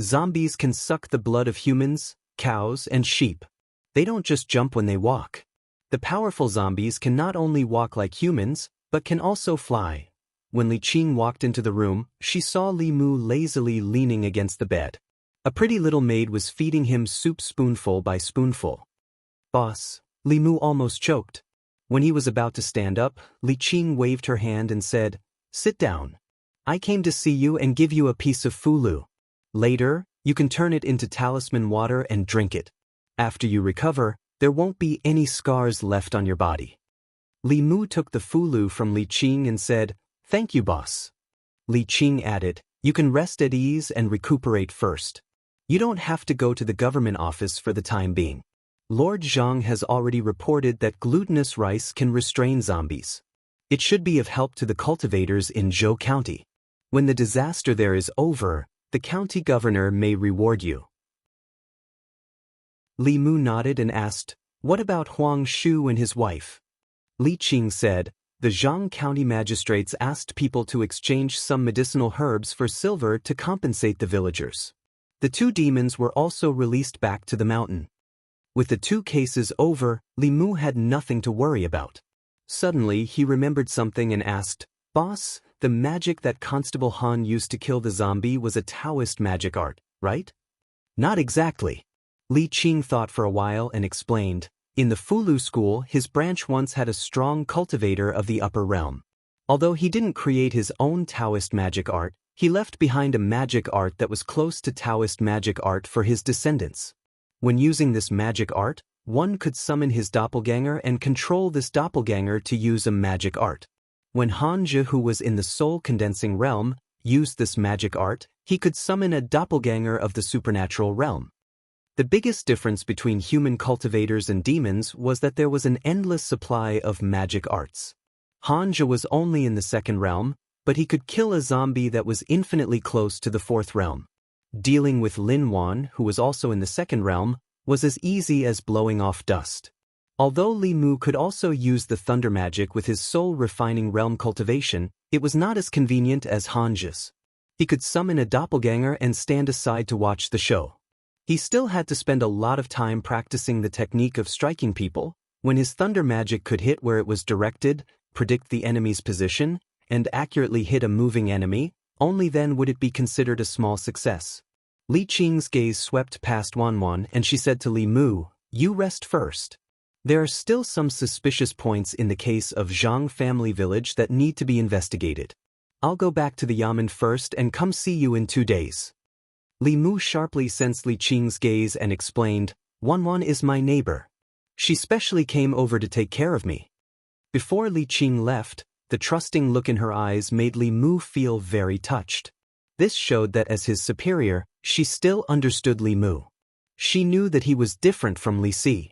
Speaker 1: Zombies can suck the blood of humans, cows, and sheep. They don't just jump when they walk. The powerful zombies can not only walk like humans, but can also fly." When Li Qing walked into the room, she saw Li Mu lazily leaning against the bed. A pretty little maid was feeding him soup spoonful by spoonful. "Boss," Li Mu almost choked. When he was about to stand up, Li Qing waved her hand and said, "Sit down. I came to see you and give you a piece of fulu. Later, you can turn it into talisman water and drink it. After you recover, there won't be any scars left on your body." Li Mu took the fulu from Li Qing and said, "Thank you, boss." Li Qing added, "You can rest at ease and recuperate first. You don't have to go to the government office for the time being. Lord Zhang has already reported that glutinous rice can restrain zombies. It should be of help to the cultivators in Zhou County. When the disaster there is over, the county governor may reward you." Li Mu nodded and asked, "What about Huang Shu and his wife?" Li Qing said, "The Zhang County magistrates asked people to exchange some medicinal herbs for silver to compensate the villagers. The two demons were also released back to the mountain." With the two cases over, Li Mu had nothing to worry about. Suddenly, he remembered something and asked, "Boss, the magic that Constable Han used to kill the zombie was a Daoist magic art, right?" "Not exactly." Li Qing thought for a while and explained, "In the Fulu school, his branch once had a strong cultivator of the upper realm. Although he didn't create his own Taoist magic art, he left behind a magic art that was close to Taoist magic art for his descendants. When using this magic art, one could summon his doppelganger and control this doppelganger to use a magic art. When Hanja, who was in the soul-condensing realm, used this magic art, he could summon a doppelganger of the supernatural realm. The biggest difference between human cultivators and demons was that there was an endless supply of magic arts. Hanja was only in the second realm, but he could kill a zombie that was infinitely close to the fourth realm. Dealing with Lin Wan, who was also in the second realm, was as easy as blowing off dust. Although Li Mu could also use the thunder magic with his soul-refining realm cultivation, it was not as convenient as Hanja's. He could summon a doppelganger and stand aside to watch the show. He still had to spend a lot of time practicing the technique of striking people. When his thunder magic could hit where it was directed, predict the enemy's position, and accurately hit a moving enemy, only then would it be considered a small success. Li Qing's gaze swept past Wan and she said to Li Mu, "You rest first. There are still some suspicious points in the case of Zhang family village that need to be investigated. I'll go back to the Yamen first and come see you in 2 days." Li Mu sharply sensed Li Qing's gaze and explained, Wan is my neighbor. She specially came over to take care of me." Before Li Qing left, the trusting look in her eyes made Li Mu feel very touched. This showed that as his superior, she still understood Li Mu. She knew that he was different from Li Si.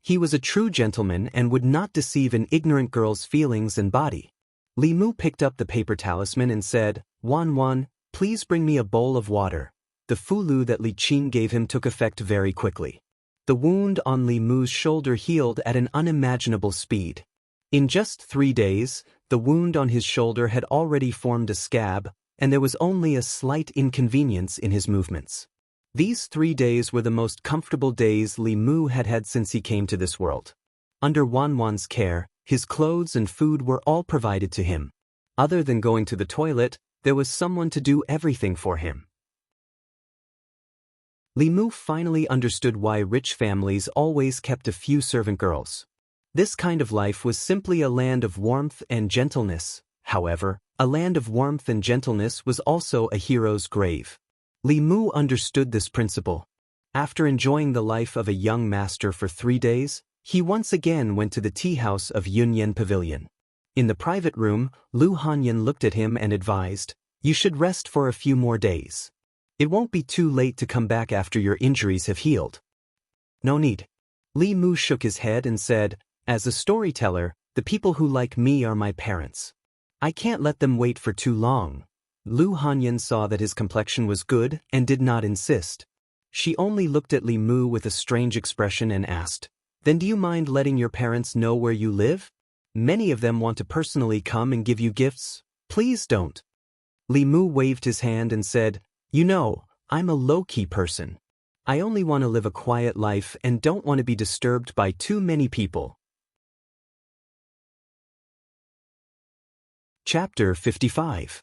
Speaker 1: He was a true gentleman and would not deceive an ignorant girl's feelings and body. Li Mu picked up the paper talisman and said, Wan, please bring me a bowl of water." The fulu that Li Qing gave him took effect very quickly. The wound on Li Mu's shoulder healed at an unimaginable speed. In just 3 days, the wound on his shoulder had already formed a scab, and there was only a slight inconvenience in his movements. These 3 days were the most comfortable days Li Mu had had since he came to this world. Under Wan's care, his clothes and food were all provided to him. Other than going to the toilet, there was someone to do everything for him. Li Mu finally understood why rich families always kept a few servant girls. This kind of life was simply a land of warmth and gentleness. However, a land of warmth and gentleness was also a hero's grave. Li Mu understood this principle. After enjoying the life of a young master for 3 days, he once again went to the tea house of Yunyan Pavilion. In the private room, Lu Hanyan looked at him and advised, "You should rest for a few more days. It won't be too late to come back after your injuries have healed." "No need." Li Mu shook his head and said, "As a storyteller, the people who like me are my parents. I can't let them wait for too long." Lu Hanyan saw that his complexion was good and did not insist. She only looked at Li Mu with a strange expression and asked, "Then do you mind letting your parents know where you live? Many of them want to personally come and give you gifts. Please don't." Li Mu waved his hand and said, "You know, I'm a low-key person. I only want to live a quiet life and don't want to be disturbed by too many people." Chapter 55.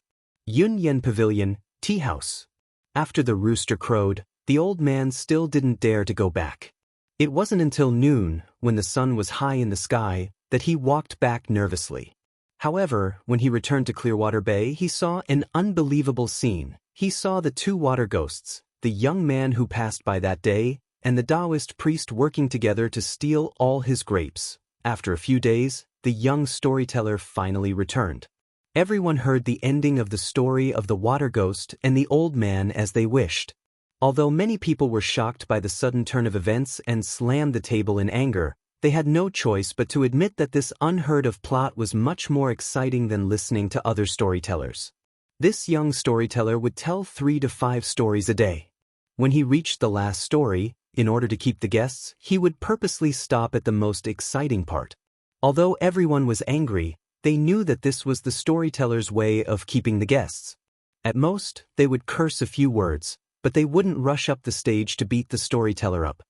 Speaker 1: Yunyan Pavilion, Tea House. After the rooster crowed, the old man still didn't dare to go back. It wasn't until noon, when the sun was high in the sky, that he walked back nervously. However, when he returned to Clearwater Bay, he saw an unbelievable scene. He saw the 2 water ghosts, the young man who passed by that day, and the Daoist priest working together to steal all his grapes. After a few days, the young storyteller finally returned. Everyone heard the ending of the story of the water ghost and the old man as they wished. Although many people were shocked by the sudden turn of events and slammed the table in anger, they had no choice but to admit that this unheard-of plot was much more exciting than listening to other storytellers. This young storyteller would tell 3 to 5 stories a day. When he reached the last story, in order to keep the guests, he would purposely stop at the most exciting part. Although everyone was angry, they knew that this was the storyteller's way of keeping the guests. At most, they would curse a few words, but they wouldn't rush up the stage to beat the storyteller up.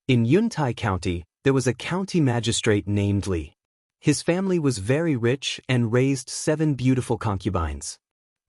Speaker 1: In Yuntai County, there was a county magistrate named Li. His family was very rich and raised 7 beautiful concubines.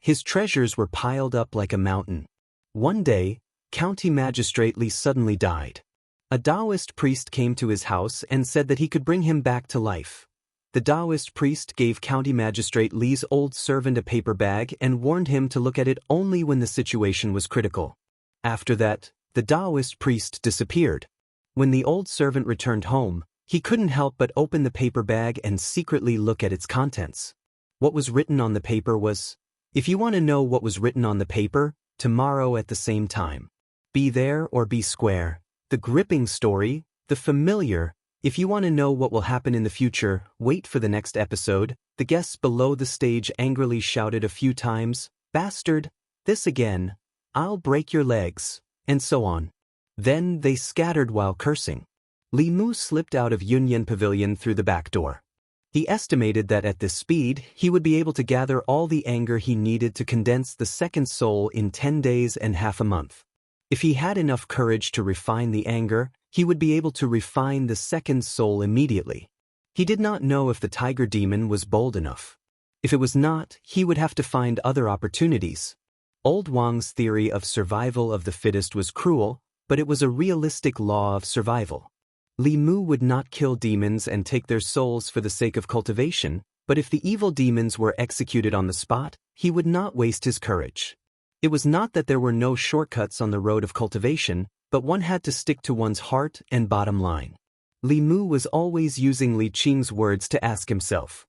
Speaker 1: His treasures were piled up like a mountain. One day, County Magistrate Li suddenly died. A Daoist priest came to his house and said that he could bring him back to life. The Daoist priest gave County Magistrate Li's old servant a paper bag and warned him to look at it only when the situation was critical. After that, the Daoist priest disappeared. When the old servant returned home, he couldn't help but open the paper bag and secretly look at its contents. What was written on the paper was, "If you want to know what was written on the paper, tomorrow at the same time. Be there or be square." The gripping story, the familiar, "If you want to know what will happen in the future, wait for the next episode." The guests below the stage angrily shouted a few times, "Bastard, this again, I'll break your legs," and so on. Then they scattered while cursing. Li Mu slipped out of Yunyan Pavilion through the back door. He estimated that at this speed, he would be able to gather all the anger he needed to condense the second soul in 10 days and half a month. If he had enough courage to refine the anger, he would be able to refine the second soul immediately. He did not know if the tiger demon was bold enough. If it was not, he would have to find other opportunities. Old Wang's theory of survival of the fittest was cruel, but it was a realistic law of survival. Li Mu would not kill demons and take their souls for the sake of cultivation, but if the evil demons were executed on the spot, he would not waste his courage. It was not that there were no shortcuts on the road of cultivation, but one had to stick to one's heart and bottom line. Li Mu was always using Li Qing's words to ask himself.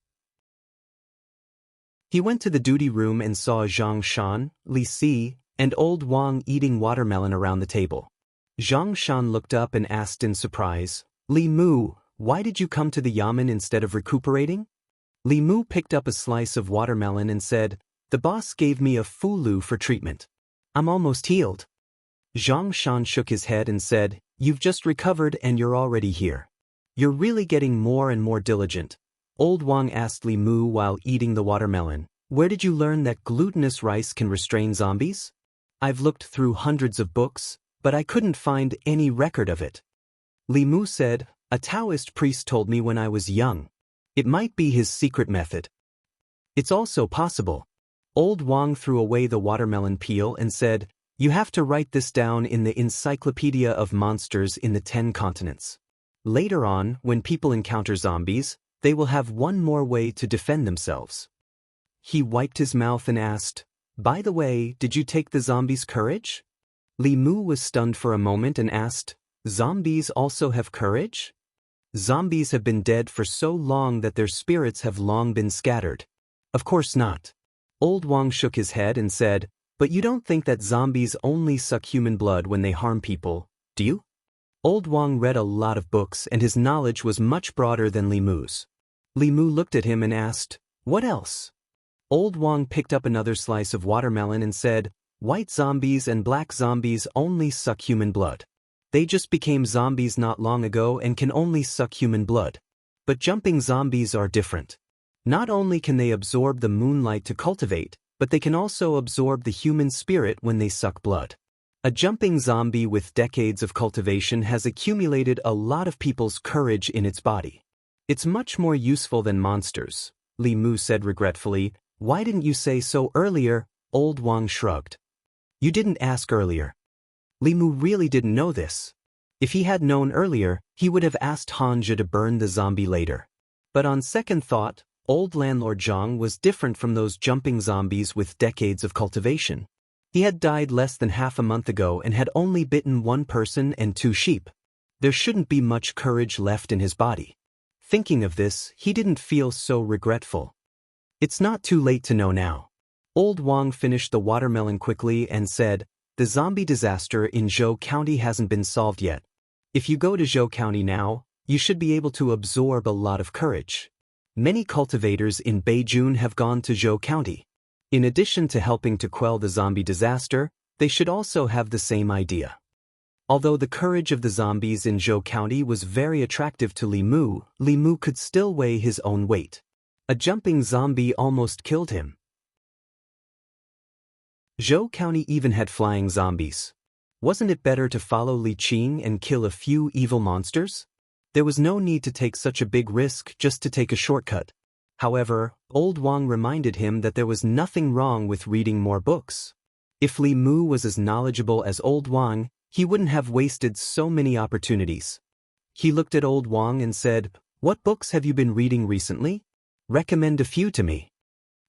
Speaker 1: He went to the duty room and saw Zhang Shan, Li Si, and old Wang eating watermelon around the table. Zhang Shan looked up and asked in surprise, "Li Mu, why did you come to the yamen instead of recuperating?" Li Mu picked up a slice of watermelon and said, "The boss gave me a fulu for treatment. I'm almost healed." Zhang Shan shook his head and said, "You've just recovered and you're already here. You're really getting more and more diligent." Old Wang asked Li Mu while eating the watermelon, "Where did you learn that glutinous rice can restrain zombies? I've looked through hundreds of books, but I couldn't find any record of it." Li Mu said, "A Taoist priest told me when I was young. It might be his secret method." "It's also possible." Old Wang threw away the watermelon peel and said, "You have to write this down in the Encyclopedia of Monsters in the 10 Continents. Later on, when people encounter zombies, they will have one more way to defend themselves." He wiped his mouth and asked, "By the way, did you take the zombies' courage? Li Mu was stunned for a moment and asked, "Zombies also have courage?" "Zombies have been dead for so long that their spirits have long been scattered." "Of course not." Old Wang shook his head and said, "But you don't think that zombies only suck human blood when they harm people, do you?" Old Wang read a lot of books and his knowledge was much broader than Li Mu's. Li Mu looked at him and asked, "What else?" Old Wang picked up another slice of watermelon and said, "White zombies and black zombies only suck human blood. They just became zombies not long ago and can only suck human blood. But jumping zombies are different. Not only can they absorb the moonlight to cultivate, but they can also absorb the human spirit when they suck blood. A jumping zombie with decades of cultivation has accumulated a lot of people's courage in its body. It's much more useful than monsters," Li Mu said regretfully. "Why didn't you say so earlier?" Old Wang shrugged. "You didn't ask earlier." Li Mu really didn't know this. If he had known earlier, he would have asked Hanja to burn the zombie later. But on second thought, old landlord Zhang was different from those jumping zombies with decades of cultivation. He had died less than half a month ago and had only bitten one person and 2 sheep. There shouldn't be much courage left in his body. Thinking of this, he didn't feel so regretful. It's not too late to know now. Old Wang finished the watermelon quickly and said, "The zombie disaster in Zhou County hasn't been solved yet. If you go to Zhou County now, you should be able to absorb a lot of courage. Many cultivators in Beijing have gone to Zhou County. In addition to helping to quell the zombie disaster, they should also have the same idea." Although the courage of the zombies in Zhou County was very attractive to Li Mu could still weigh his own weight. A jumping zombie almost killed him. Zhou County even had flying zombies. Wasn't it better to follow Li Qing and kill a few evil monsters? There was no need to take such a big risk just to take a shortcut. However, Old Wang reminded him that there was nothing wrong with reading more books. If Li Mu was as knowledgeable as Old Wang, he wouldn't have wasted so many opportunities. He looked at Old Wang and said, "What books have you been reading recently? Recommend a few to me."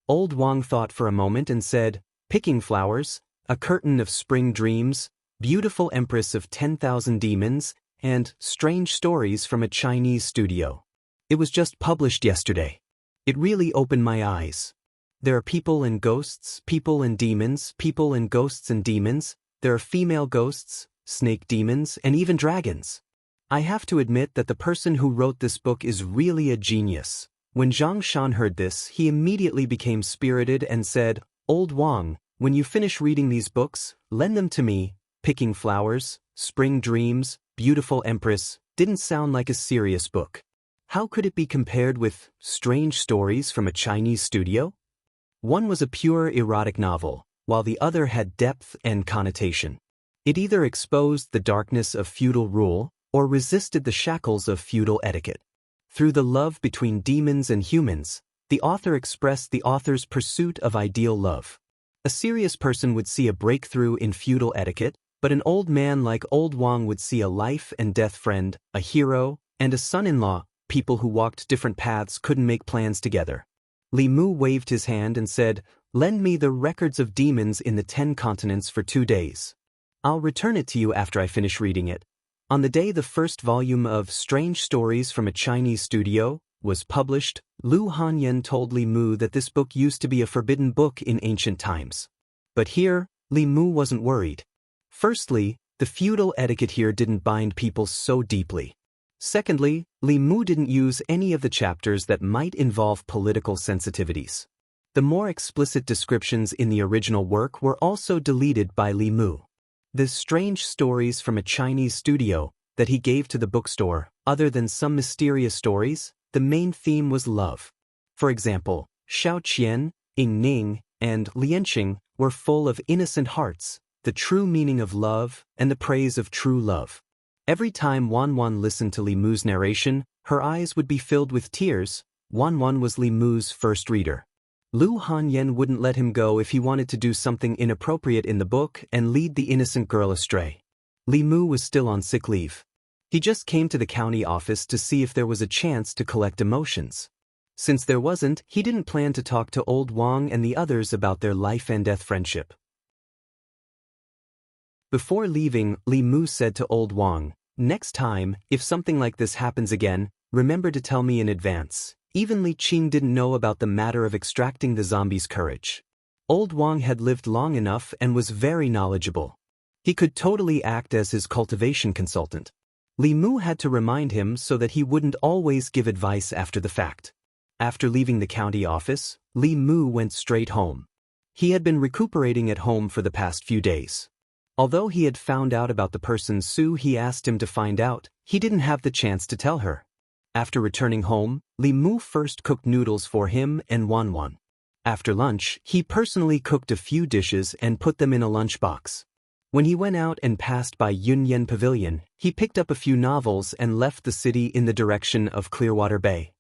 Speaker 1: Old Wang thought for a moment and said, "Picking Flowers, A Curtain of Spring Dreams, Beautiful Empress of 10,000 Demons, and Strange Stories from a Chinese Studio. It was just published yesterday. It really opened my eyes. There are people and ghosts, people and demons, people and ghosts and demons. There are female ghosts, snake demons, and even dragons. I have to admit that the person who wrote this book is really a genius." When Zhang Shan heard this, he immediately became spirited and said, "Old Wang, when you finish reading these books, lend them to me." Picking Flowers, Spring Dreams, Beautiful Empress didn't sound like a serious book. How could it be compared with Strange Stories from a Chinese Studio? One was a pure erotic novel, while the other had depth and connotation. It either exposed the darkness of feudal rule or resisted the shackles of feudal etiquette. Through the love between demons and humans, the author expressed the author's pursuit of ideal love. A serious person would see a breakthrough in feudal etiquette, but an old man like Old Wang would see a life and death friend, a hero, and a son-in-law. People who walked different paths couldn't make plans together. Li Mu waved his hand and said, "Lend me the Records of Demons in the 10 Continents for 2 days. I'll return it to you after I finish reading it." On the day the first volume of Strange Stories from a Chinese Studio was published, Lu Hanyan told Li Mu that this book used to be a forbidden book in ancient times. But here, Li Mu wasn't worried. Firstly, the feudal etiquette here didn't bind people so deeply. Secondly, Li Mu didn't use any of the chapters that might involve political sensitivities. The more explicit descriptions in the original work were also deleted by Li Mu. The Strange Stories from a Chinese Studio that he gave to the bookstore, other than some mysterious stories, the main theme was love. For example, Xiao Qian, Ying Ning, and Lianqing were full of innocent hearts, the true meaning of love and the praise of true love. Every time Wan Wan listened to Li Mu's narration, her eyes would be filled with tears. Wan Wan was Li Mu's first reader. Lu Hanyan wouldn't let him go if he wanted to do something inappropriate in the book and lead the innocent girl astray. Li Mu was still on sick leave. He just came to the county office to see if there was a chance to collect emotions. Since there wasn't, he didn't plan to talk to Old Wang and the others about their life and death friendship. Before leaving, Li Mu said to old Wang, "Next time, if something like this happens again, remember to tell me in advance." Even Li Qing didn't know about the matter of extracting the zombie's courage. Old Wang had lived long enough and was very knowledgeable. He could totally act as his cultivation consultant. Li Mu had to remind him so that he wouldn't always give advice after the fact. After leaving the county office, Li Mu went straight home. He had been recuperating at home for the past few days. Although he had found out about the person Su he asked him to find out, he didn't have the chance to tell her. After returning home, Li Mu first cooked noodles for him and Wanwan. After lunch, he personally cooked a few dishes and put them in a lunchbox. When he went out and passed by Yunyan Pavilion, he picked up a few novels and left the city in the direction of Clearwater Bay.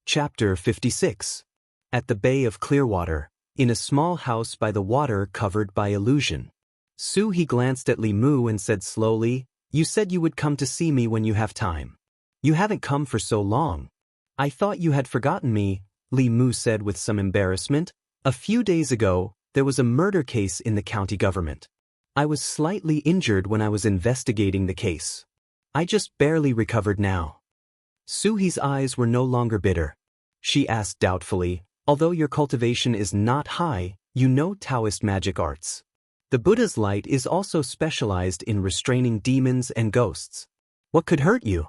Speaker 1: Chapter 56. At the Bay of Clearwater, in a small house by the water covered by illusion. Su he glanced at Li Mu and said slowly, "You said you would come to see me when you have time. You haven't come for so long. I thought you had forgotten me," Li Mu said with some embarrassment. "A few days ago, there was a murder case in the county government. I was slightly injured when I was investigating the case. I just barely recovered now." Suhi's eyes were no longer bitter. She asked doubtfully, "Although your cultivation is not high, you know Daoist magic arts. The Buddha's light is also specialized in restraining demons and ghosts. What could hurt you?"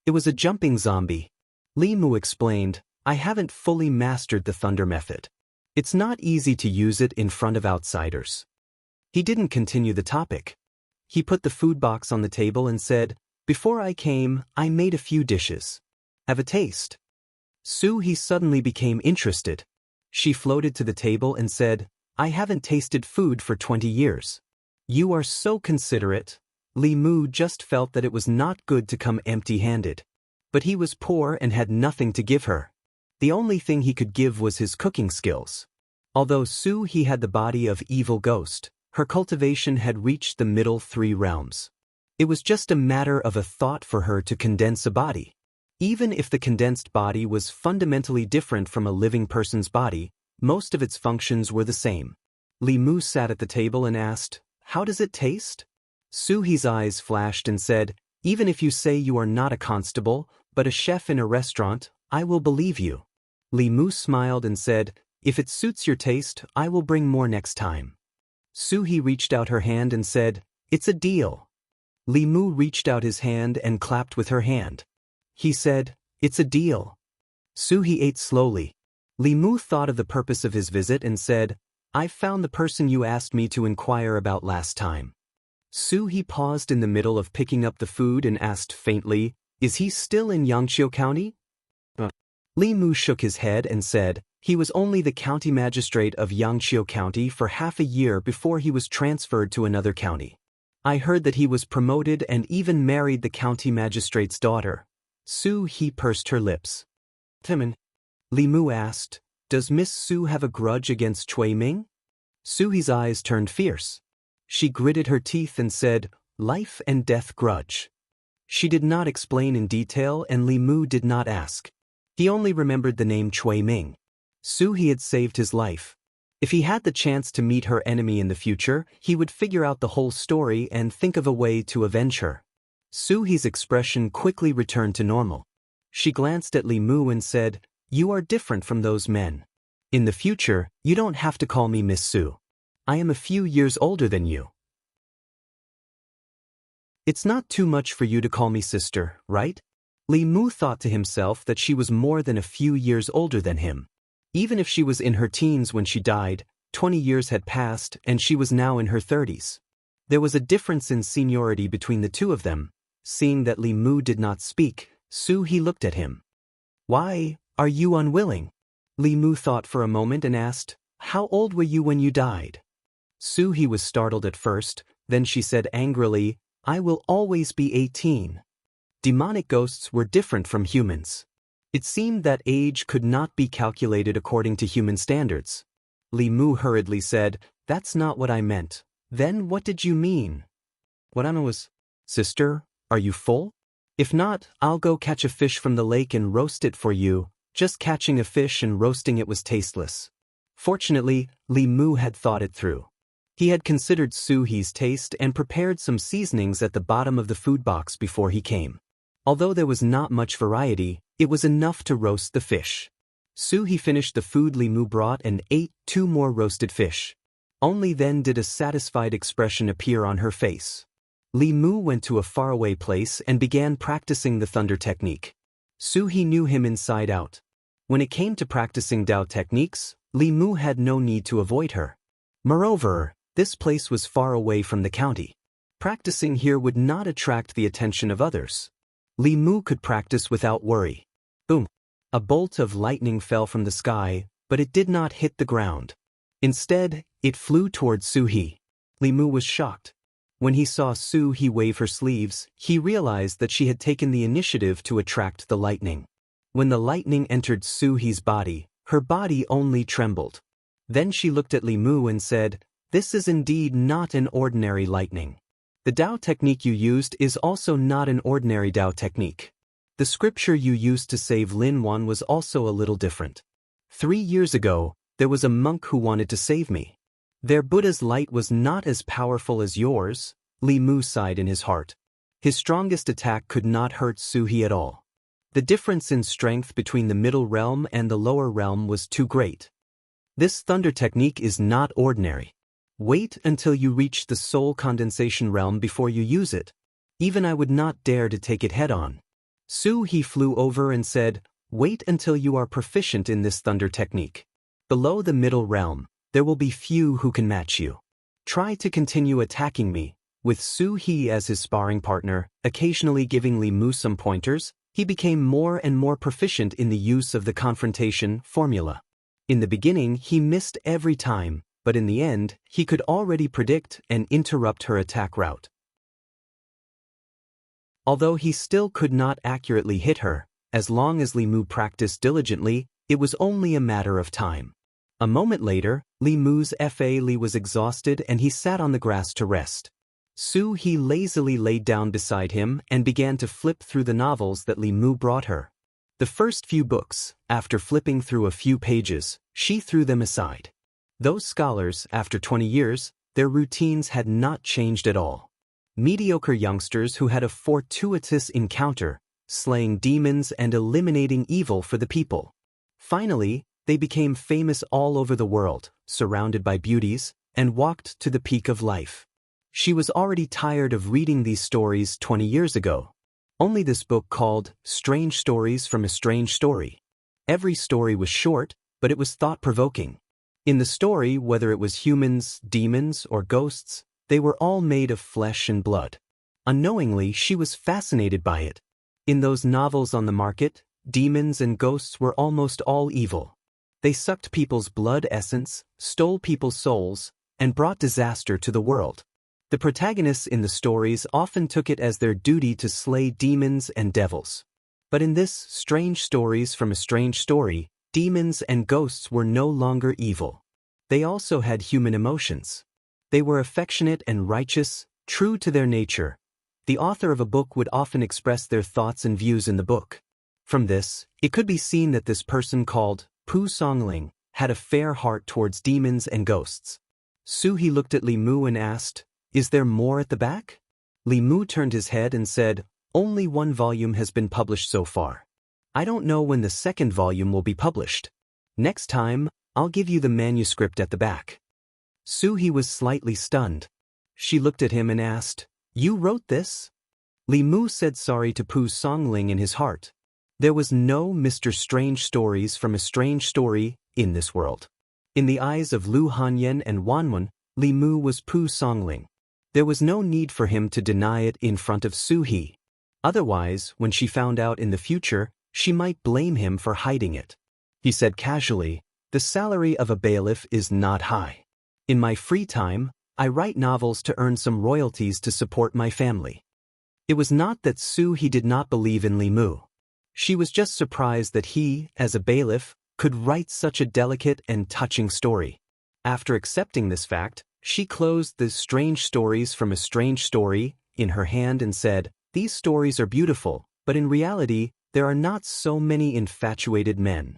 Speaker 1: "It was a jumping zombie," Li Mu explained. "I haven't fully mastered the thunder method. It's not easy to use it in front of outsiders." He didn't continue the topic. He put the food box on the table and said, "Before I came, I made a few dishes. Have a taste." Su he suddenly became interested. She floated to the table and said, "I haven't tasted food for 20 years. "You are so considerate." Li Mu just felt that it was not good to come empty-handed. But he was poor and had nothing to give her. The only thing he could give was his cooking skills. Although Su he had the body of evil ghost, her cultivation had reached the middle 3 realms. It was just a matter of a thought for her to condense a body. Even if the condensed body was fundamentally different from a living person's body, most of its functions were the same. Li Mu sat at the table and asked, "How does it taste?" Suhi's eyes flashed and said, "Even if you say you are not a constable, but a chef in a restaurant, I will believe you." Li Mu smiled and said, "If it suits your taste, I will bring more next time." Suhi reached out her hand and said, "It's a deal." Li Mu reached out his hand and clapped with her hand. He said, "It's a deal." Suhi ate slowly. Li Mu thought of the purpose of his visit and said, "I've found the person you asked me to inquire about last time." Suhi paused in the middle of picking up the food and asked faintly, "Is he still in Yangqiu County?" Li Mu shook his head and said, "He was only the county magistrate of Yangqiu County for half a year before he was transferred to another county. I heard that he was promoted and even married the county magistrate's daughter." Suhi pursed her lips. "Timon," Li Mu asked, "does Miss Su have a grudge against Cui Ming?" Suhi's eyes turned fierce. She gritted her teeth and said, "Life and death grudge." She did not explain in detail and Li Mu did not ask. He only remembered the name Cui Ming. Suhi had saved his life. If he had the chance to meet her enemy in the future, he would figure out the whole story and think of a way to avenge her. Suhi's expression quickly returned to normal. She glanced at Li Mu and said, "You are different from those men. In the future, you don't have to call me Miss Su. I am a few years older than you. It's not too much for you to call me sister, right?" Li Mu thought to himself that she was more than a few years older than him. Even if she was in her teens when she died, 20 years had passed and she was now in her 30s. There was a difference in seniority between the two of them. Seeing that Li Mu did not speak, Suhi looked at him. "Why, are you unwilling?" Li Mu thought for a moment and asked, "How old were you when you died?" Suhi was startled at first, then she said angrily, "I will always be 18. Demonic ghosts were different from humans. It seemed that age could not be calculated according to human standards. Li Mu hurriedly said, "That's not what I meant." "Then what did you mean?" "What I meant was, sister, are you full? If not, I'll go catch a fish from the lake and roast it for you." Just catching a fish and roasting it was tasteless. Fortunately, Li Mu had thought it through. He had considered Su He's taste and prepared some seasonings at the bottom of the food box before he came. Although there was not much variety, it was enough to roast the fish. Su He finished the food Li Mu brought and ate 2 more roasted fish. Only then did a satisfied expression appear on her face. Li Mu went to a faraway place and began practicing the thunder technique. Su He knew him inside out. When it came to practicing Dao techniques, Li Mu had no need to avoid her. Moreover, this place was far away from the county. Practicing here would not attract the attention of others. Li Mu could practice without worry. Boom! A bolt of lightning fell from the sky, but it did not hit the ground. Instead, it flew towards Su He. Li Mu was shocked. When he saw Su He wave her sleeves, he realized that she had taken the initiative to attract the lightning. When the lightning entered Su He's body, her body only trembled. Then she looked at Li Mu and said, "This is indeed not an ordinary lightning. The Dao technique you used is also not an ordinary Dao technique. The scripture you used to save Lin Wan was also a little different. 3 years ago, there was a monk who wanted to save me. Their Buddha's light was not as powerful as yours." Li Mu sighed in his heart. His strongest attack could not hurt Su He at all. The difference in strength between the middle realm and the lower realm was too great. This thunder technique is not ordinary. Wait until you reach the soul condensation realm before you use it. Even I would not dare to take it head-on. Su He flew over and said, "Wait until you are proficient in this thunder technique. Below the middle realm, there will be few who can match you. Try to continue attacking me." With Su He as his sparring partner, occasionally giving Li Mu some pointers, he became more and more proficient in the use of the confrontation formula. In the beginning, he missed every time, but in the end, he could already predict and interrupt her attack route. Although he still could not accurately hit her, as long as Li Mu practiced diligently, it was only a matter of time. A moment later, Li Mu's Fa Li was exhausted and he sat on the grass to rest. Su He lazily laid down beside him and began to flip through the novels that Li Mu brought her. The first few books, after flipping through a few pages, she threw them aside. Those scholars, after 20 years, their routines had not changed at all. Mediocre youngsters who had a fortuitous encounter, slaying demons and eliminating evil for the people. Finally, they became famous all over the world, surrounded by beauties, and walked to the peak of life. She was already tired of reading these stories 20 years ago. Only this book called Strange Stories from a Strange Story. Every story was short, but it was thought-provoking. In the story, whether it was humans, demons, or ghosts, they were all made of flesh and blood. Unknowingly, she was fascinated by it. In those novels on the market, demons and ghosts were almost all evil. They sucked people's blood essence, stole people's souls, and brought disaster to the world. The protagonists in the stories often took it as their duty to slay demons and devils. But in this Strange Stories from a Strange Story, demons and ghosts were no longer evil. They also had human emotions. They were affectionate and righteous, true to their nature. The author of a book would often express their thoughts and views in the book. From this, it could be seen that this person called Pu Songling had a fair heart towards demons and ghosts. Su He looked at Li Mu and asked, "Is there more at the back?" Li Mu turned his head and said, "Only 1 volume has been published so far. I don't know when the 2nd volume will be published. Next time, I'll give you the manuscript at the back." Su He was slightly stunned. She looked at him and asked, "You wrote this?" Li Mu said sorry to Pu Songling in his heart. There was no Mr. Strange Stories from a Strange Story in this world. In the eyes of Lu Hanyan and Wanwen, Li Mu was Pu Songling. There was no need for him to deny it in front of Su He. Otherwise, when she found out in the future, she might blame him for hiding it. He said casually, "The salary of a bailiff is not high. In my free time, I write novels to earn some royalties to support my family." It was not that Su He did not believe in Li Mu. She was just surprised that he, as a bailiff, could write such a delicate and touching story. After accepting this fact, she closed the Strange Stories from a Strange Story in her hand and said, "These stories are beautiful, but in reality, there are not so many infatuated men."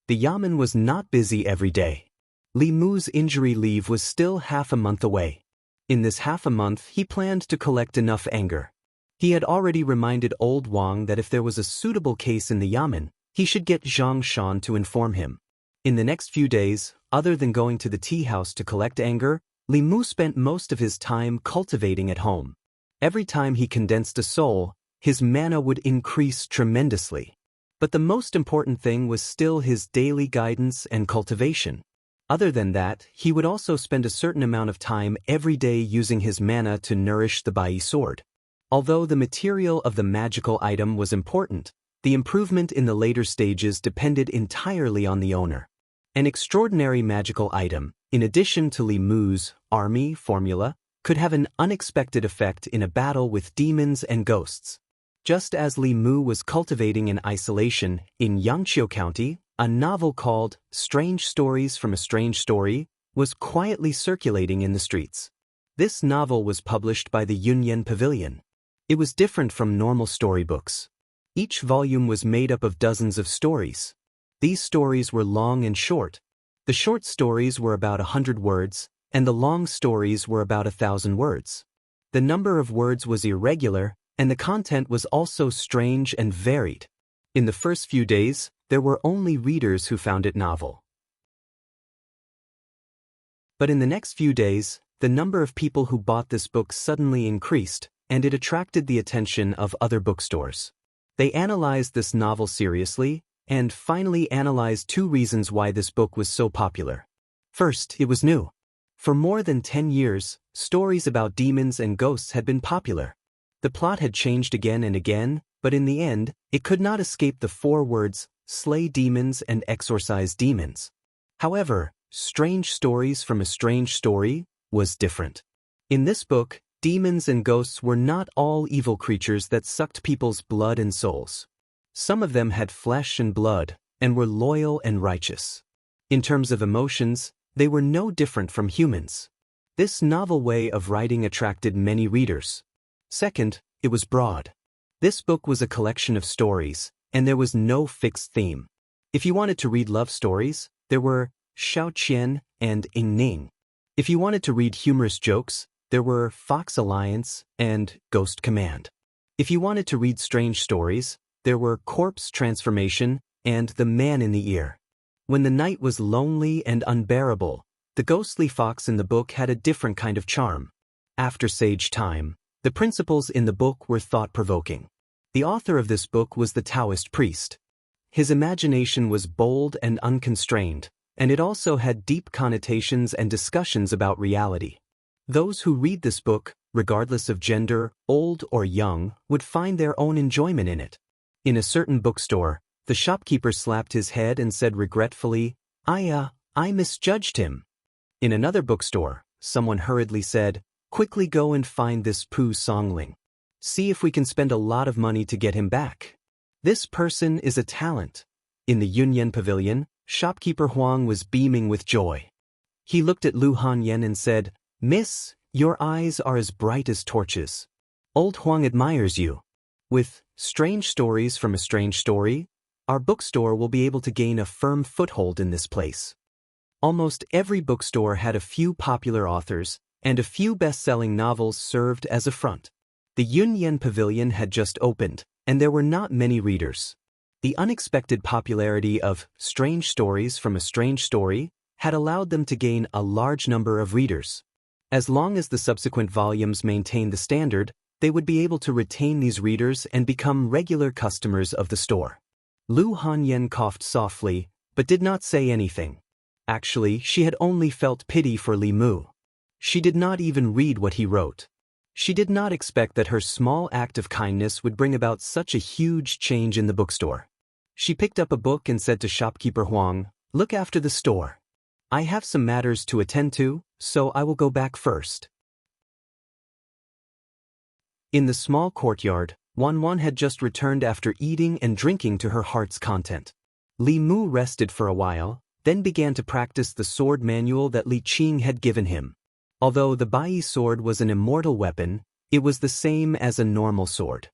Speaker 1: The yamen was not busy every day. Li Mu's injury leave was still half a month away. In this half a month, he planned to collect enough anger. He had already reminded old Wang that if there was a suitable case in the yamen, he should get Zhang Shan to inform him. In the next few days, other than going to the tea house to collect anger, Li Mu spent most of his time cultivating at home. Every time he condensed a soul, his mana would increase tremendously. But the most important thing was still his daily guidance and cultivation. Other than that, he would also spend a certain amount of time every day using his mana to nourish the Bai sword. Although the material of the magical item was important, the improvement in the later stages depended entirely on the owner. An extraordinary magical item, in addition to Li Mu's army formula, could have an unexpected effect in a battle with demons and ghosts. Just as Li Mu was cultivating in isolation in Yangqiu County, a novel called Strange Stories from a Strange Story was quietly circulating in the streets. This novel was published by the Yunyan Pavilion. It was different from normal storybooks. Each volume was made up of dozens of stories. These stories were long and short. The short stories were about 100 words, and the long stories were about 1,000 words. The number of words was irregular, and the content was also strange and varied. In the first few days, there were only readers who found it novel. But in the next few days, the number of people who bought this book suddenly increased, and it attracted the attention of other bookstores. They analyzed this novel seriously, and finally analyzed 2 reasons why this book was so popular. First, it was new. For more than 10 years, stories about demons and ghosts had been popular. The plot had changed again and again, but in the end, it could not escape the 4 words, slay demons and exorcise demons. However, Strange Stories from a Strange Story was different. In this book, demons and ghosts were not all evil creatures that sucked people's blood and souls. Some of them had flesh and blood, and were loyal and righteous. In terms of emotions, they were no different from humans. This novel way of writing attracted many readers. Second, it was broad. This book was a collection of stories, and there was no fixed theme. If you wanted to read love stories, there were Xiao Qian and Ying Ning. If you wanted to read humorous jokes, there were Fox Alliance and Ghost Command. If you wanted to read strange stories, there were Corpse Transformation and The Man in the Ear. When the night was lonely and unbearable, the ghostly fox in the book had a different kind of charm. After Sage Time, the principles in the book were thought-provoking. The author of this book was the Daoist priest. His imagination was bold and unconstrained, and it also had deep connotations and discussions about reality. Those who read this book, regardless of gender, old or young, would find their own enjoyment in it. In a certain bookstore, the shopkeeper slapped his head and said regretfully, I misjudged him. In another bookstore, someone hurriedly said, quickly go and find this Pu Songling. See if we can spend a lot of money to get him back. This person is a talent. In the Yunyan Pavilion, shopkeeper Huang was beaming with joy. He looked at Lu Hanyan and said, Miss, your eyes are as bright as torches. Old Huang admires you. With Strange Stories from a Strange Story, our bookstore will be able to gain a firm foothold in this place. Almost every bookstore had a few popular authors, and a few best-selling novels served as a front. The Yunyan Pavilion had just opened, and there were not many readers. The unexpected popularity of Strange Stories from a Strange Story had allowed them to gain a large number of readers. As long as the subsequent volumes maintained the standard, they would be able to retain these readers and become regular customers of the store. Lu Hanyan coughed softly, but did not say anything. Actually, she had only felt pity for Li Mu. She did not even read what he wrote. She did not expect that her small act of kindness would bring about such a huge change in the bookstore. She picked up a book and said to shopkeeper Huang, look after the store. I have some matters to attend to, so I will go back first. In the small courtyard, Wan had just returned after eating and drinking to her heart's content. Li Mu rested for a while, then began to practice the sword manual that Li Qing had given him. Although the Bai sword was an immortal weapon, it was the same as a normal sword.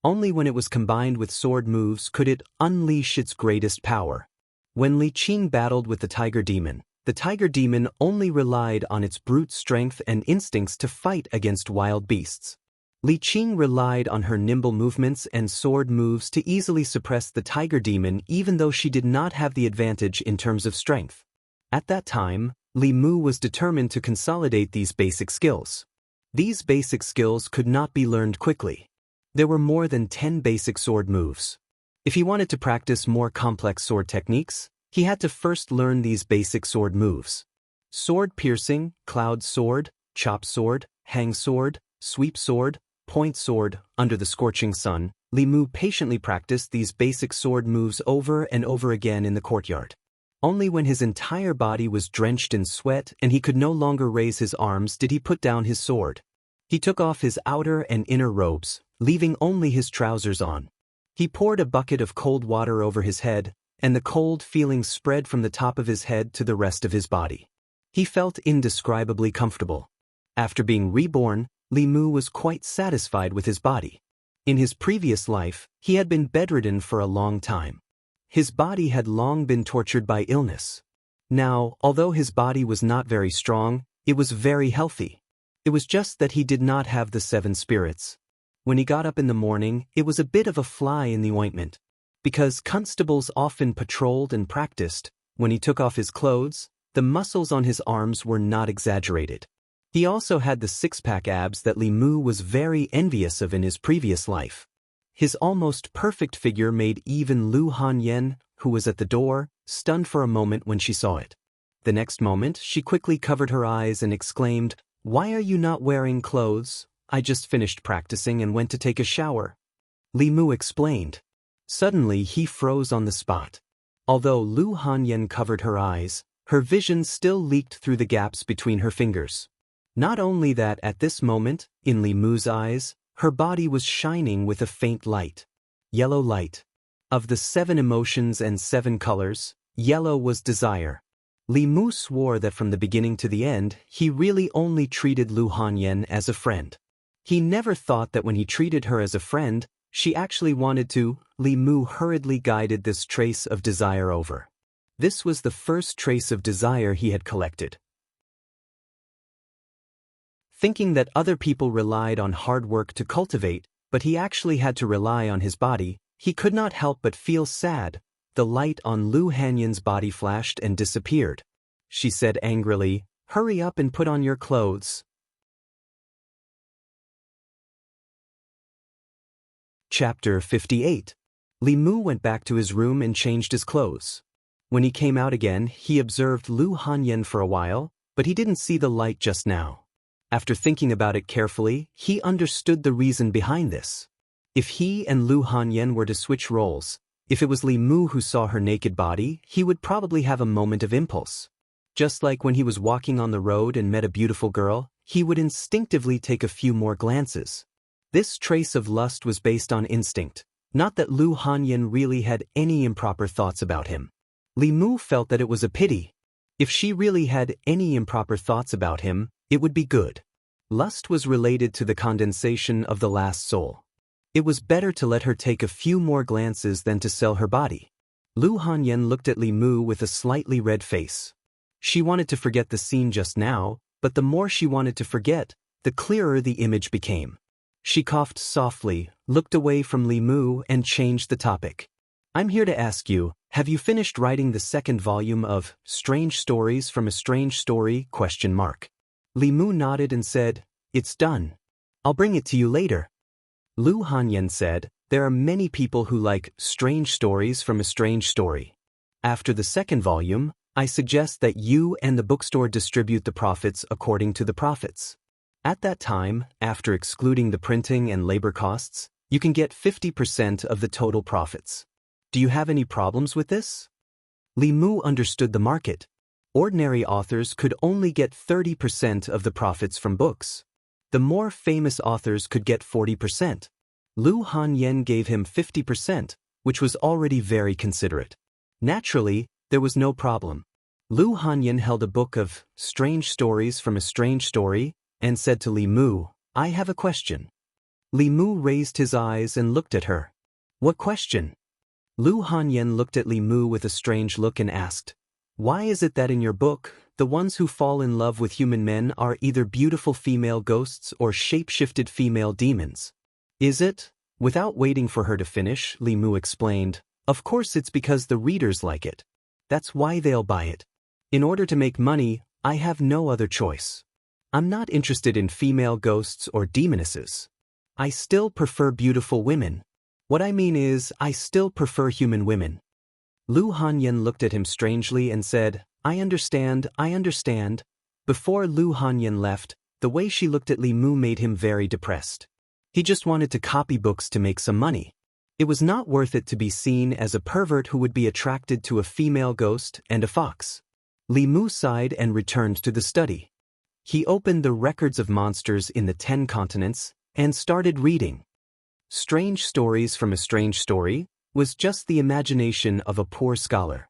Speaker 1: Only when it was combined with sword moves could it unleash its greatest power. When Li Qing battled with the tiger demon only relied on its brute strength and instincts to fight against wild beasts. Li Qing relied on her nimble movements and sword moves to easily suppress the tiger demon even though she did not have the advantage in terms of strength. At that time, Li Mu was determined to consolidate these basic skills. These basic skills could not be learned quickly. There were more than 10 basic sword moves. If he wanted to practice more complex sword techniques, he had to first learn these basic sword moves. Sword piercing, cloud sword, chop sword, hang sword, sweep sword, point sword. Under the scorching sun, Li Mu patiently practiced these basic sword moves over and over again in the courtyard. Only when his entire body was drenched in sweat and he could no longer raise his arms did he put down his sword. He took off his outer and inner robes, leaving only his trousers on. He poured a bucket of cold water over his head, and the cold feeling spread from the top of his head to the rest of his body. He felt indescribably comfortable. After being reborn, Li Mu was quite satisfied with his body. In his previous life, he had been bedridden for a long time. His body had long been tortured by illness. Now, although his body was not very strong, it was very healthy. It was just that he did not have the 7 spirits. When he got up in the morning, it was a bit of a fly in the ointment. Because constables often patrolled and practiced, when he took off his clothes, the muscles on his arms were not exaggerated. He also had the 6-pack abs that Li Mu was very envious of in his previous life. His almost perfect figure made even Lu Hanyan, who was at the door, stunned for a moment when she saw it. The next moment, she quickly covered her eyes and exclaimed, "Why are you not wearing clothes? I just finished practicing and went to take a shower." Li Mu explained. Suddenly he froze on the spot. Although Lu Hanyan covered her eyes, her vision still leaked through the gaps between her fingers. Not only that, at this moment, in Li Mu's eyes, her body was shining with a faint light. Yellow light. Of the 7 emotions and 7 colors, yellow was desire. Li Mu swore that from the beginning to the end, he really only treated Lu Hanyan as a friend. He never thought that when he treated her as a friend, she actually wanted to. Li Mu hurriedly guided this trace of desire over. This was the first trace of desire he had collected. Thinking that other people relied on hard work to cultivate, but he actually had to rely on his body, he could not help but feel sad. The light on Lu Hanyan's body flashed and disappeared. She said angrily, "Hurry up and put on your clothes." Chapter 58. Li Mu went back to his room and changed his clothes. When he came out again, he observed Lu Hanyan for a while, but he didn't see the light just now. After thinking about it carefully, he understood the reason behind this. If he and Lu Hanyan were to switch roles, if it was Li Mu who saw her naked body, he would probably have a moment of impulse. Just like when he was walking on the road and met a beautiful girl, he would instinctively take a few more glances. This trace of lust was based on instinct, not that Lu Hanyan really had any improper thoughts about him. Li Mu felt that it was a pity. If she really had any improper thoughts about him, it would be good. Lust was related to the condensation of the last soul. It was better to let her take a few more glances than to sell her body. Lu Hanyan looked at Li Mu with a slightly red face. She wanted to forget the scene just now, but the more she wanted to forget, the clearer the image became. She coughed softly, looked away from Li Mu, and changed the topic. "I'm here to ask you, have you finished writing the 2nd volume of Strange Stories from a Strange Story? Li Mu nodded and said, "It's done. I'll bring it to you later." Lu Hanyan said, "There are many people who like Strange Stories from a Strange Story. After the 2nd volume, I suggest that you and the bookstore distribute the profits according to the profits. At that time, after excluding the printing and labor costs, you can get 50% of the total profits. Do you have any problems with this?" Li Mu understood the market. Ordinary authors could only get 30% of the profits from books. The more famous authors could get 40%. Lu Hanyan gave him 50%, which was already very considerate. Naturally, there was no problem. Lu Hanyan held a book of Strange Stories from a Strange Story and said to Li Mu, "I have a question." Li Mu raised his eyes and looked at her. "What question?" Lu Hanyan looked at Li Mu with a strange look and asked, "Why is it that in your book, the ones who fall in love with human men are either beautiful female ghosts or shape-shifted female demons?" "Is it?" Without waiting for her to finish, Li Mu explained, "Of course it's because the readers like it. That's why they'll buy it. In order to make money, I have no other choice. I'm not interested in female ghosts or demonesses. I still prefer beautiful women. What I mean is, I still prefer human women." Lu Hanyan looked at him strangely and said, I understand. Before Lu Hanyan left, the way she looked at Li Mu made him very depressed. He just wanted to copy books to make some money. It was not worth it to be seen as a pervert who would be attracted to a female ghost and a fox. Li Mu sighed and returned to the study. He opened the Records of Monsters in the 10 Continents and started reading. Strange Stories from a Strange Story was just the imagination of a poor scholar.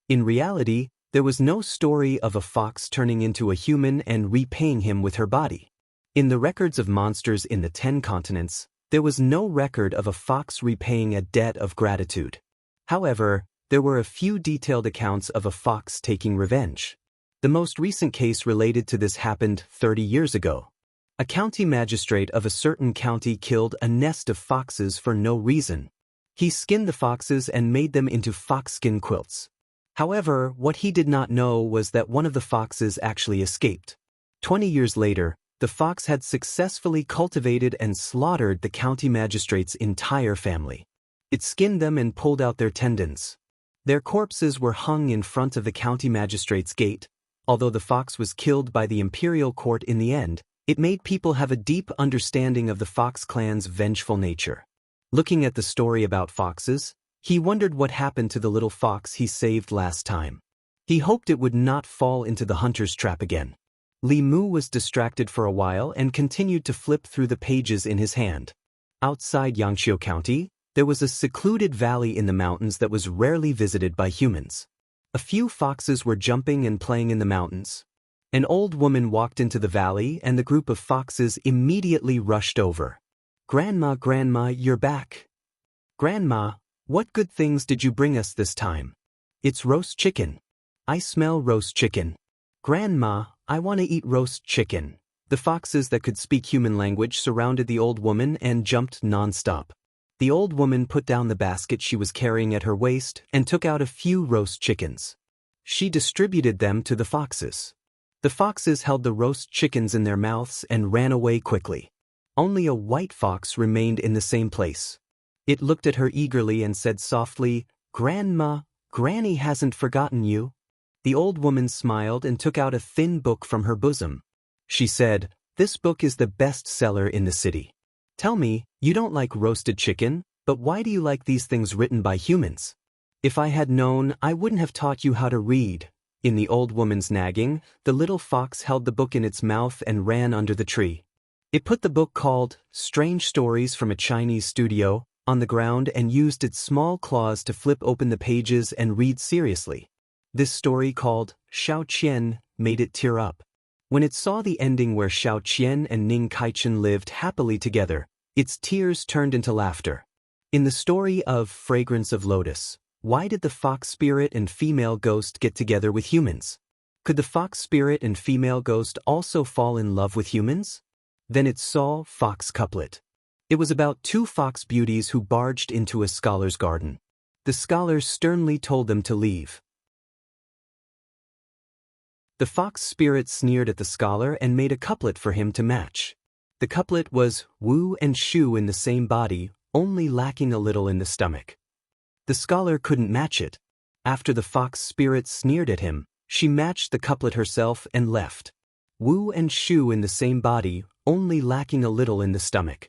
Speaker 1: In reality, there was no story of a fox turning into a human and repaying him with her body. In the Records of Monsters in the 10 Continents, there was no record of a fox repaying a debt of gratitude. However, there were a few detailed accounts of a fox taking revenge. The most recent case related to this happened 30 years ago. A county magistrate of a certain county killed a nest of foxes for no reason. He skinned the foxes and made them into foxskin quilts. However, what he did not know was that one of the foxes actually escaped. 20 years later, the fox had successfully cultivated and slaughtered the county magistrate's entire family. It skinned them and pulled out their tendons. Their corpses were hung in front of the county magistrate's gate. Although the fox was killed by the imperial court in the end, it made people have a deep understanding of the fox clan's vengeful nature. Looking at the story about foxes, he wondered what happened to the little fox he saved last time. He hoped it would not fall into the hunter's trap again. Li Mu was distracted for a while and continued to flip through the pages in his hand. Outside Yangqiu County, there was a secluded valley in the mountains that was rarely visited by humans. A few foxes were jumping and playing in the mountains. An old woman walked into the valley and the group of foxes immediately rushed over. Grandma, you're back. Grandma, what good things did you bring us this time?" "It's roast chicken. I smell roast chicken." "Grandma, I want to eat roast chicken." The foxes that could speak human language surrounded the old woman and jumped non-stop. The old woman put down the basket she was carrying at her waist and took out a few roast chickens. She distributed them to the foxes. The foxes held the roast chickens in their mouths and ran away quickly. Only a white fox remained in the same place. It looked at her eagerly and said softly, "Grandma, Granny hasn't forgotten you." The old woman smiled and took out a thin book from her bosom. She said, "This book is the best seller in the city. Tell me, you don't like roasted chicken, but why do you like these things written by humans?" "If I had known, I wouldn't have taught you how to read." In the old woman's nagging, the little fox held the book in its mouth and ran under the tree. It put the book called Strange Stories from a Chinese Studio on the ground and used its small claws to flip open the pages and read seriously. This story called Xiao Qian made it tear up. When it saw the ending where Xiao Qian and Ning Kaichen lived happily together, its tears turned into laughter. In the story of Fragrance of Lotus, why did the fox spirit and female ghost get together with humans? Could the fox spirit and female ghost also fall in love with humans? Then it saw Fox Couplet. It was about two fox beauties who barged into a scholar's garden. The scholar sternly told them to leave. The fox spirit sneered at the scholar and made a couplet for him to match. The couplet was Wu and Shu in the same body, only lacking a little in the stomach. The scholar couldn't match it. After the fox spirit sneered at him, she matched the couplet herself and left. Wu and Shu in the same body, only lacking a little in the stomach.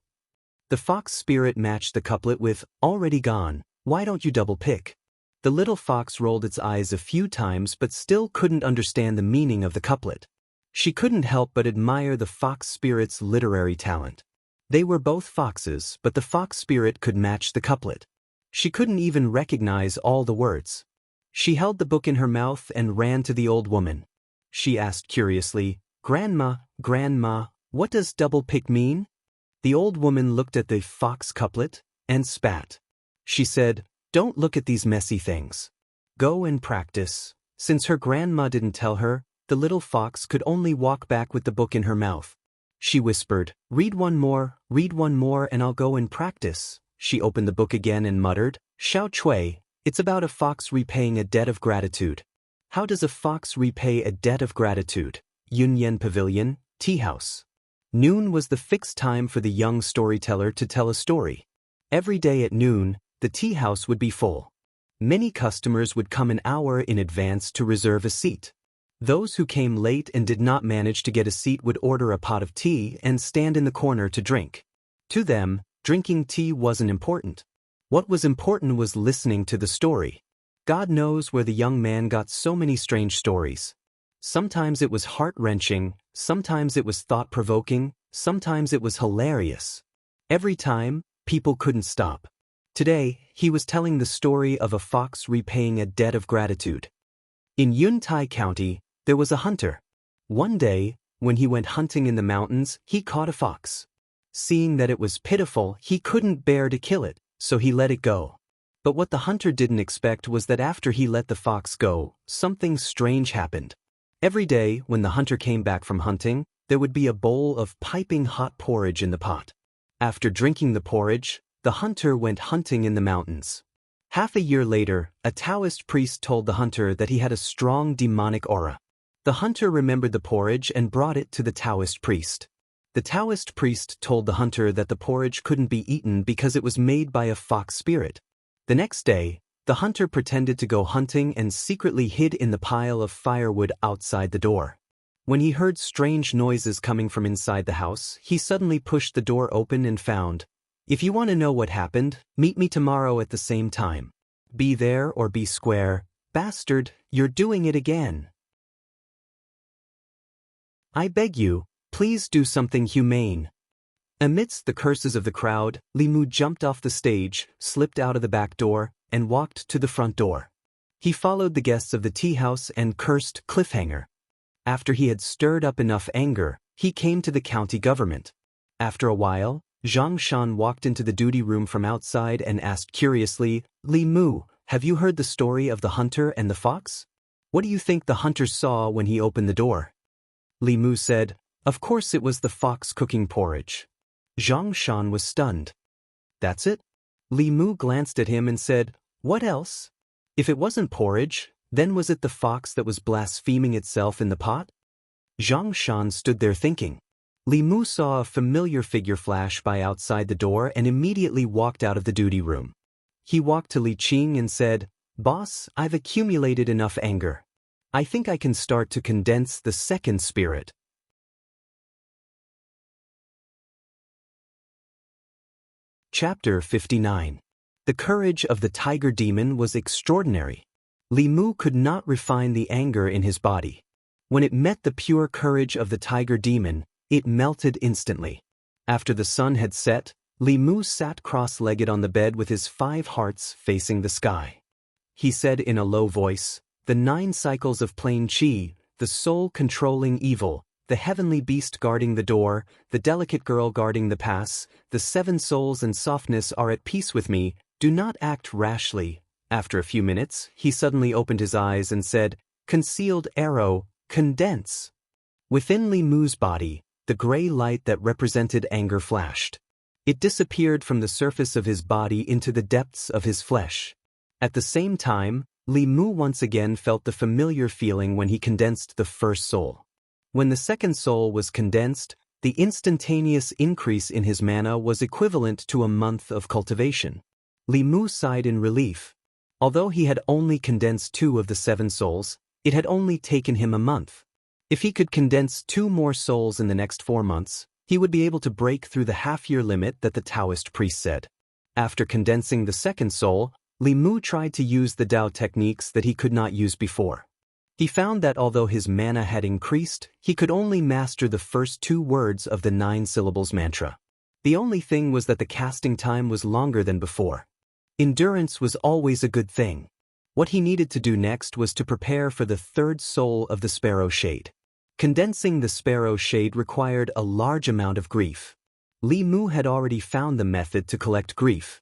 Speaker 1: The fox spirit matched the couplet with already gone, why don't you double pick? The little fox rolled its eyes a few times but still couldn't understand the meaning of the couplet. She couldn't help but admire the fox spirit's literary talent. They were both foxes, but the fox spirit could match the couplet. She couldn't even recognize all the words. She held the book in her mouth and ran to the old woman. She asked curiously, Grandma, what does double pick mean?" The old woman looked at the fox couplet and spat. She said, "Don't look at these messy things. Go and practice." Since her grandma didn't tell her, the little fox could only walk back with the book in her mouth. She whispered, read one more, and I'll go and practice." She opened the book again and muttered, "Xiao Cui, it's about a fox repaying a debt of gratitude." How does a fox repay a debt of gratitude? Yunyan Pavilion, Tea House. Noon was the fixed time for the young storyteller to tell a story. Every day at noon, the tea house would be full. Many customers would come an hour in advance to reserve a seat. Those who came late and did not manage to get a seat would order a pot of tea and stand in the corner to drink. To them, drinking tea wasn't important. What was important was listening to the story. God knows where the young man got so many strange stories. Sometimes it was heart-wrenching, sometimes it was thought-provoking, sometimes it was hilarious. Every time, people couldn't stop. Today, he was telling the story of a fox repaying a debt of gratitude. In Yuntai County, there was a hunter. One day, when he went hunting in the mountains, he caught a fox. Seeing that it was pitiful, he couldn't bear to kill it, so he let it go. But what the hunter didn't expect was that after he let the fox go, something strange happened. Every day, when the hunter came back from hunting, there would be a bowl of piping hot porridge in the pot. After drinking the porridge, the hunter went hunting in the mountains. Half a year later, a Daoist priest told the hunter that he had a strong demonic aura. The hunter remembered the porridge and brought it to the Daoist priest. The Daoist priest told the hunter that the porridge couldn't be eaten because it was made by a fox spirit. The next day, the hunter pretended to go hunting and secretly hid in the pile of firewood outside the door. When he heard strange noises coming from inside the house, he suddenly pushed the door open and found, "If you want to know what happened, meet me tomorrow at the same time. Be there or be square. Bastard, you're doing it again. I beg you, please do something humane." Amidst the curses of the crowd, Li Mu jumped off the stage, slipped out of the back door, and walked to the front door. He followed the guests of the tea house and cursed cliffhanger. After he had stirred up enough anger, he came to the county government. After a while, Zhang Shan walked into the duty room from outside and asked curiously, "Li Mu, have you heard the story of the hunter and the fox? What do you think the hunter saw when he opened the door?" Li Mu said, "Of course it was the fox cooking porridge." Zhang Shan was stunned. "That's it?" Li Mu glanced at him and said, "What else? If it wasn't porridge, then was it the fox that was blaspheming itself in the pot?" Zhang Shan stood there thinking. Li Mu saw a familiar figure flash by outside the door and immediately walked out of the duty room. He walked to Li Qing and said, "Boss, I've accumulated enough anger. I think I can start to condense the second spirit." Chapter 59. The courage of the tiger demon was extraordinary. Li Mu could not refine the anger in his body. When it met the pure courage of the tiger demon, it melted instantly. After the sun had set, Li Mu sat cross-legged on the bed with his 5 hearts facing the sky. He said in a low voice, "The 9 cycles of plain qi, the soul controlling evil, the heavenly beast guarding the door, the delicate girl guarding the pass, the 7 souls and softness are at peace with me, do not act rashly." After a few minutes, he suddenly opened his eyes and said, "Concealed arrow, condense." Within Li Mu's body, the gray light that represented anger flashed. It disappeared from the surface of his body into the depths of his flesh. At the same time, Li Mu once again felt the familiar feeling when he condensed the first soul. When the second soul was condensed, the instantaneous increase in his mana was equivalent to a month of cultivation. Li Mu sighed in relief. Although he had only condensed 2 of the 7 souls, it had only taken him a month. If he could condense 2 more souls in the next 4 months, he would be able to break through the half-year limit that the Daoist priest said. After condensing the second soul, Li Mu tried to use the Dao techniques that he could not use before. He found that although his mana had increased, he could only master the first 2 words of the 9 syllables mantra. The only thing was that the casting time was longer than before. Endurance was always a good thing. What he needed to do next was to prepare for the 3rd soul of the Sparrow Shade. Condensing the Sparrow Shade required a large amount of grief. Li Mu had already found the method to collect grief.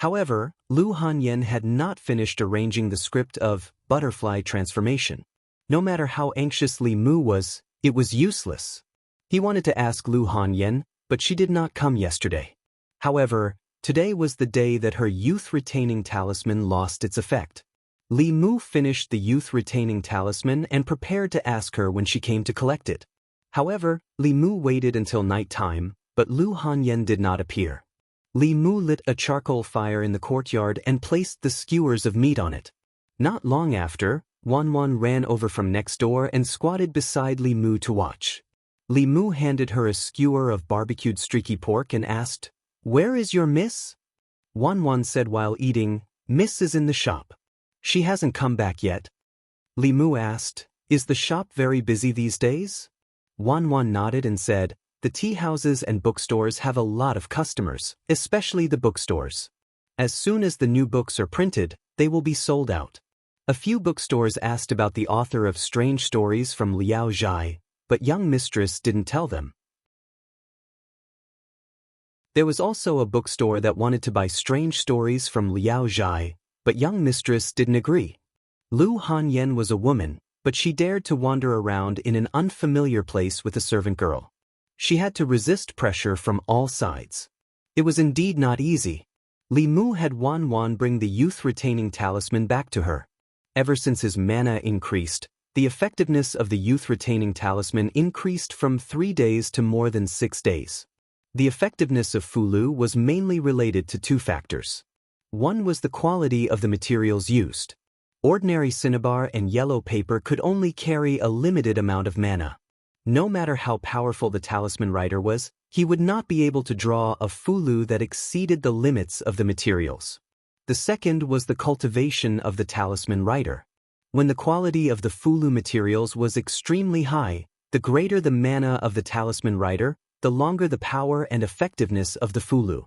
Speaker 1: However, Lu Hanyan had not finished arranging the script of Butterfly Transformation. No matter how anxious Li Mu was, it was useless. He wanted to ask Lu Hanyan, but she did not come yesterday. However, today was the day that her youth-retaining talisman lost its effect. Li Mu finished the youth-retaining talisman and prepared to ask her when she came to collect it. However, Li Mu waited until night-time, but Lu Hanyan did not appear. Li Mu lit a charcoal fire in the courtyard and placed the skewers of meat on it. Not long after, Wan ran over from next door and squatted beside Li Mu to watch. Li Mu handed her a skewer of barbecued streaky pork and asked, "Where is your miss?" Wan said while eating, "Miss is in the shop. She hasn't come back yet." Li Mu asked, "Is the shop very busy these days?" Wan nodded and said, "The tea houses and bookstores have a lot of customers, especially the bookstores. As soon as the new books are printed, they will be sold out." A few bookstores asked about the author of strange stories from Liao Zhai, but young mistress didn't tell them. There was also a bookstore that wanted to buy strange stories from Liao Zhai, but young mistress didn't agree. Lu Hanyan was a woman, but she dared to wander around in an unfamiliar place with a servant girl. She had to resist pressure from all sides. It was indeed not easy. Li Mu had Wan bring the youth-retaining talisman back to her. Ever since his mana increased, the effectiveness of the youth-retaining talisman increased from 3 days to more than 6 days. The effectiveness of Fulu was mainly related to 2 factors. One was the quality of the materials used. Ordinary cinnabar and yellow paper could only carry a limited amount of mana. No matter how powerful the talisman writer was, he would not be able to draw a Fulu that exceeded the limits of the materials. The second was the cultivation of the talisman writer. When the quality of the Fulu materials was extremely high, the greater the mana of the talisman writer, the longer the power and effectiveness of the Fulu.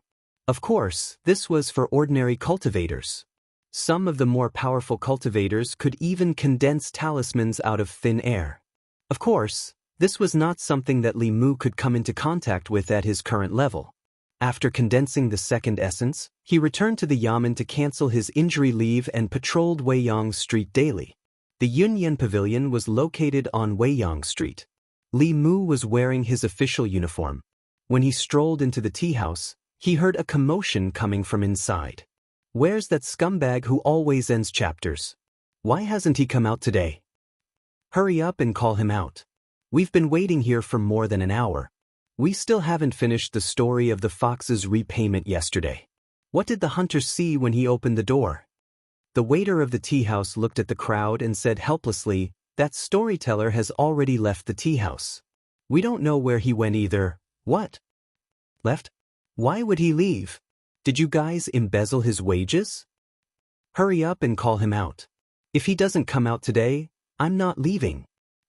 Speaker 1: Of course, this was for ordinary cultivators. Some of the more powerful cultivators could even condense talismans out of thin air. Of course, this was not something that Li Mu could come into contact with at his current level. After condensing the second essence, he returned to the Yamen to cancel his injury leave and patrolled Weiyang Street daily. The Yunyan Pavilion was located on Weiyang Street. Li Mu was wearing his official uniform. When he strolled into the tea house, he heard a commotion coming from inside. "Where's that scumbag who always ends chapters? Why hasn't he come out today? Hurry up and call him out. We've been waiting here for more than an hour. We still haven't finished the story of the fox's repayment yesterday. What did the hunter see when he opened the door?" The waiter of the tea house looked at the crowd and said helplessly, "That storyteller has already left the tea house. We don't know where he went either." "What? Left? Why would he leave? Did you guys embezzle his wages? Hurry up and call him out. If he doesn't come out today, I'm not leaving."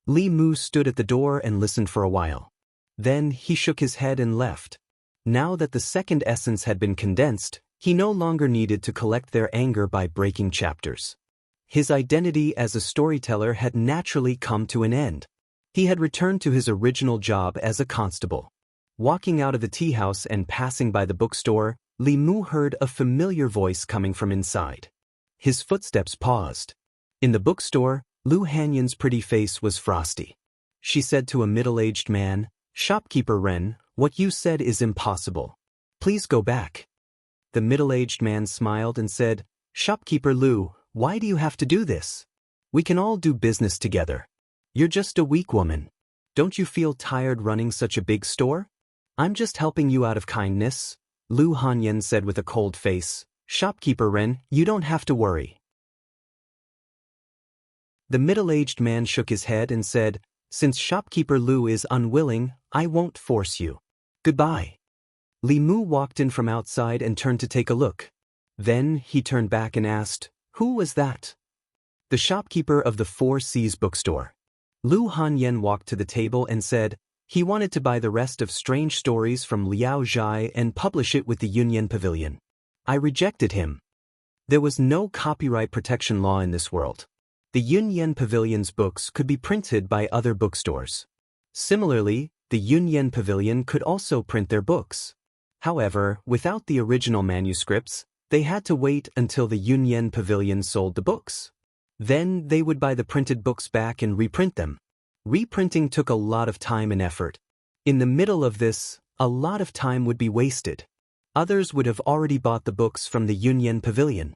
Speaker 1: Li Mu stood at the door and listened for a while. Then he shook his head and left. Now that the second essence had been condensed, he no longer needed to collect their anger by breaking chapters. His identity as a storyteller had naturally come to an end. He had returned to his original job as a constable. Walking out of the tea house and passing by the bookstore, Li Mu heard a familiar voice coming from inside. His footsteps paused. In the bookstore, Lu Hanyan's pretty face was frosty. She said to a middle-aged man, "Shopkeeper Ren, what you said is impossible. Please go back." The middle-aged man smiled and said, "Shopkeeper Lu, why do you have to do this? We can all do business together. You're just a weak woman. Don't you feel tired running such a big store? I'm just helping you out of kindness." Lu Hanyan said with a cold face, "Shopkeeper Ren, you don't have to worry." The middle-aged man shook his head and said, "Since Shopkeeper Lu is unwilling, I won't force you. Goodbye." Li Mu walked in from outside and turned to take a look. Then he turned back and asked, "Who was that?" "The shopkeeper of the Four Seas bookstore." Lu Hanyan walked to the table and said, he wanted to buy the rest of Strange Stories from Liao Zhai and publish it with the Yunyan Pavilion. I rejected him. There was no copyright protection law in this world. The Yunyan Pavilion's books could be printed by other bookstores. Similarly, the Yunyan Pavilion could also print their books. However, without the original manuscripts, They had to wait until the Yunyan Pavilion sold the books. Then they would buy the printed books back and reprint them. Reprinting took a lot of time and effort. In the middle of this, a lot of time would be wasted. Others would have already bought the books from the Yunyan Pavilion.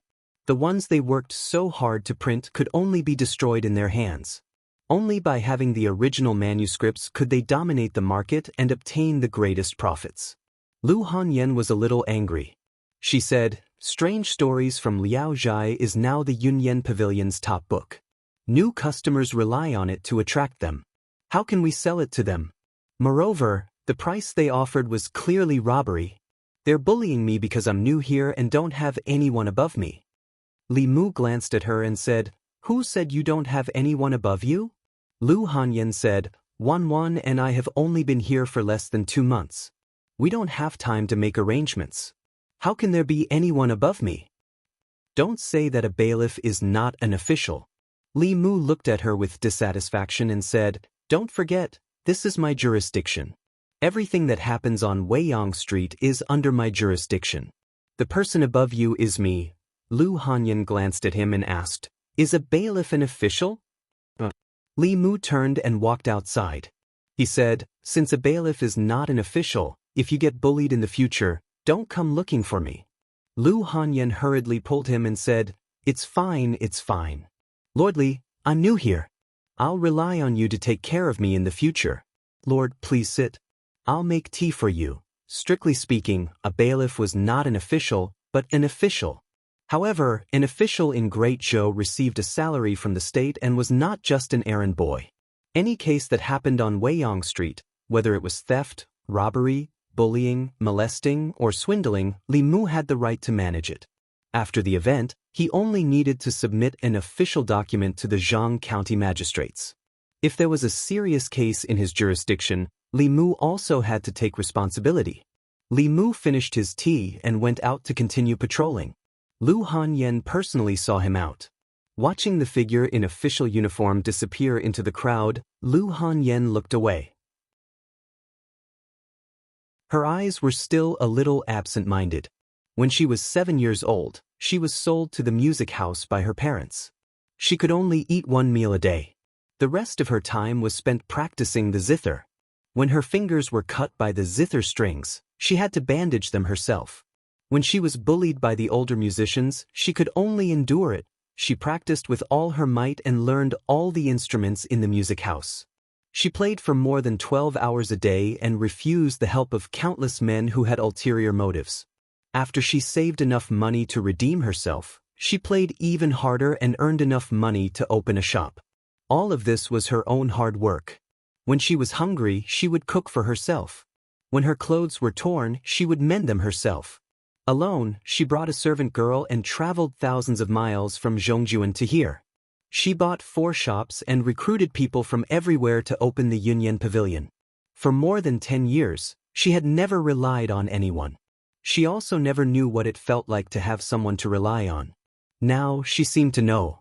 Speaker 1: The ones they worked so hard to print could only be destroyed in their hands. Only by having the original manuscripts could they dominate the market and obtain the greatest profits. Lu Hanyan was a little angry. She said, "Strange Stories from Liao Zhai is now the Yunyan Pavilion's top book. New customers rely on it to attract them. How can we sell it to them? Moreover, the price they offered was clearly robbery. They're bullying me because I'm new here and don't have anyone above me." Li Mu glanced at her and said, "Who said you don't have anyone above you?" Lu Hanyan said, "Wan and I have only been here for less than 2 months. We don't have time to make arrangements. How can there be anyone above me?" "Don't say that a bailiff is not an official." Li Mu looked at her with dissatisfaction and said, "Don't forget, this is my jurisdiction. Everything that happens on Weiyang Street is under my jurisdiction. The person above you is me." Lu Hanyan glanced at him and asked, "Is a bailiff an official?" Li Mu turned and walked outside. He said, "Since a bailiff is not an official, if you get bullied in the future, don't come looking for me." Lu Hanyan hurriedly pulled him and said, It's fine. Lord Li, I'm new here. I'll rely on you to take care of me in the future. Lord, please sit. I'll make tea for you." Strictly speaking, a bailiff was not an official, but an official. However, an official in Great Zhou received a salary from the state and was not just an errand boy. Any case that happened on Weiyang Street, whether it was theft, robbery, bullying, molesting, or swindling, Li Mu had the right to manage it. After the event, he only needed to submit an official document to the Zhang County magistrates. If there was a serious case in his jurisdiction, Li Mu also had to take responsibility. Li Mu finished his tea and went out to continue patrolling. Lu Hanyan personally saw him out. Watching the figure in official uniform disappear into the crowd, Lu Hanyan looked away. Her eyes were still a little absent-minded. When she was 7 years old, she was sold to the music house by her parents. She could only eat 1 meal a day. The rest of her time was spent practicing the zither. When her fingers were cut by the zither strings, she had to bandage them herself. When she was bullied by the older musicians, she could only endure it. She practiced with all her might and learned all the instruments in the music house. She played for more than 12 hours a day and refused the help of countless men who had ulterior motives. After she saved enough money to redeem herself, she played even harder and earned enough money to open a shop. All of this was her own hard work. When she was hungry, she would cook for herself. When her clothes were torn, she would mend them herself. Alone, she brought a servant girl and traveled thousands of miles from Zhongjuan to here. She bought 4 shops and recruited people from everywhere to open the Yunyan Pavilion. For more than 10 years, she had never relied on anyone. She also never knew what it felt like to have someone to rely on. Now she seemed to know.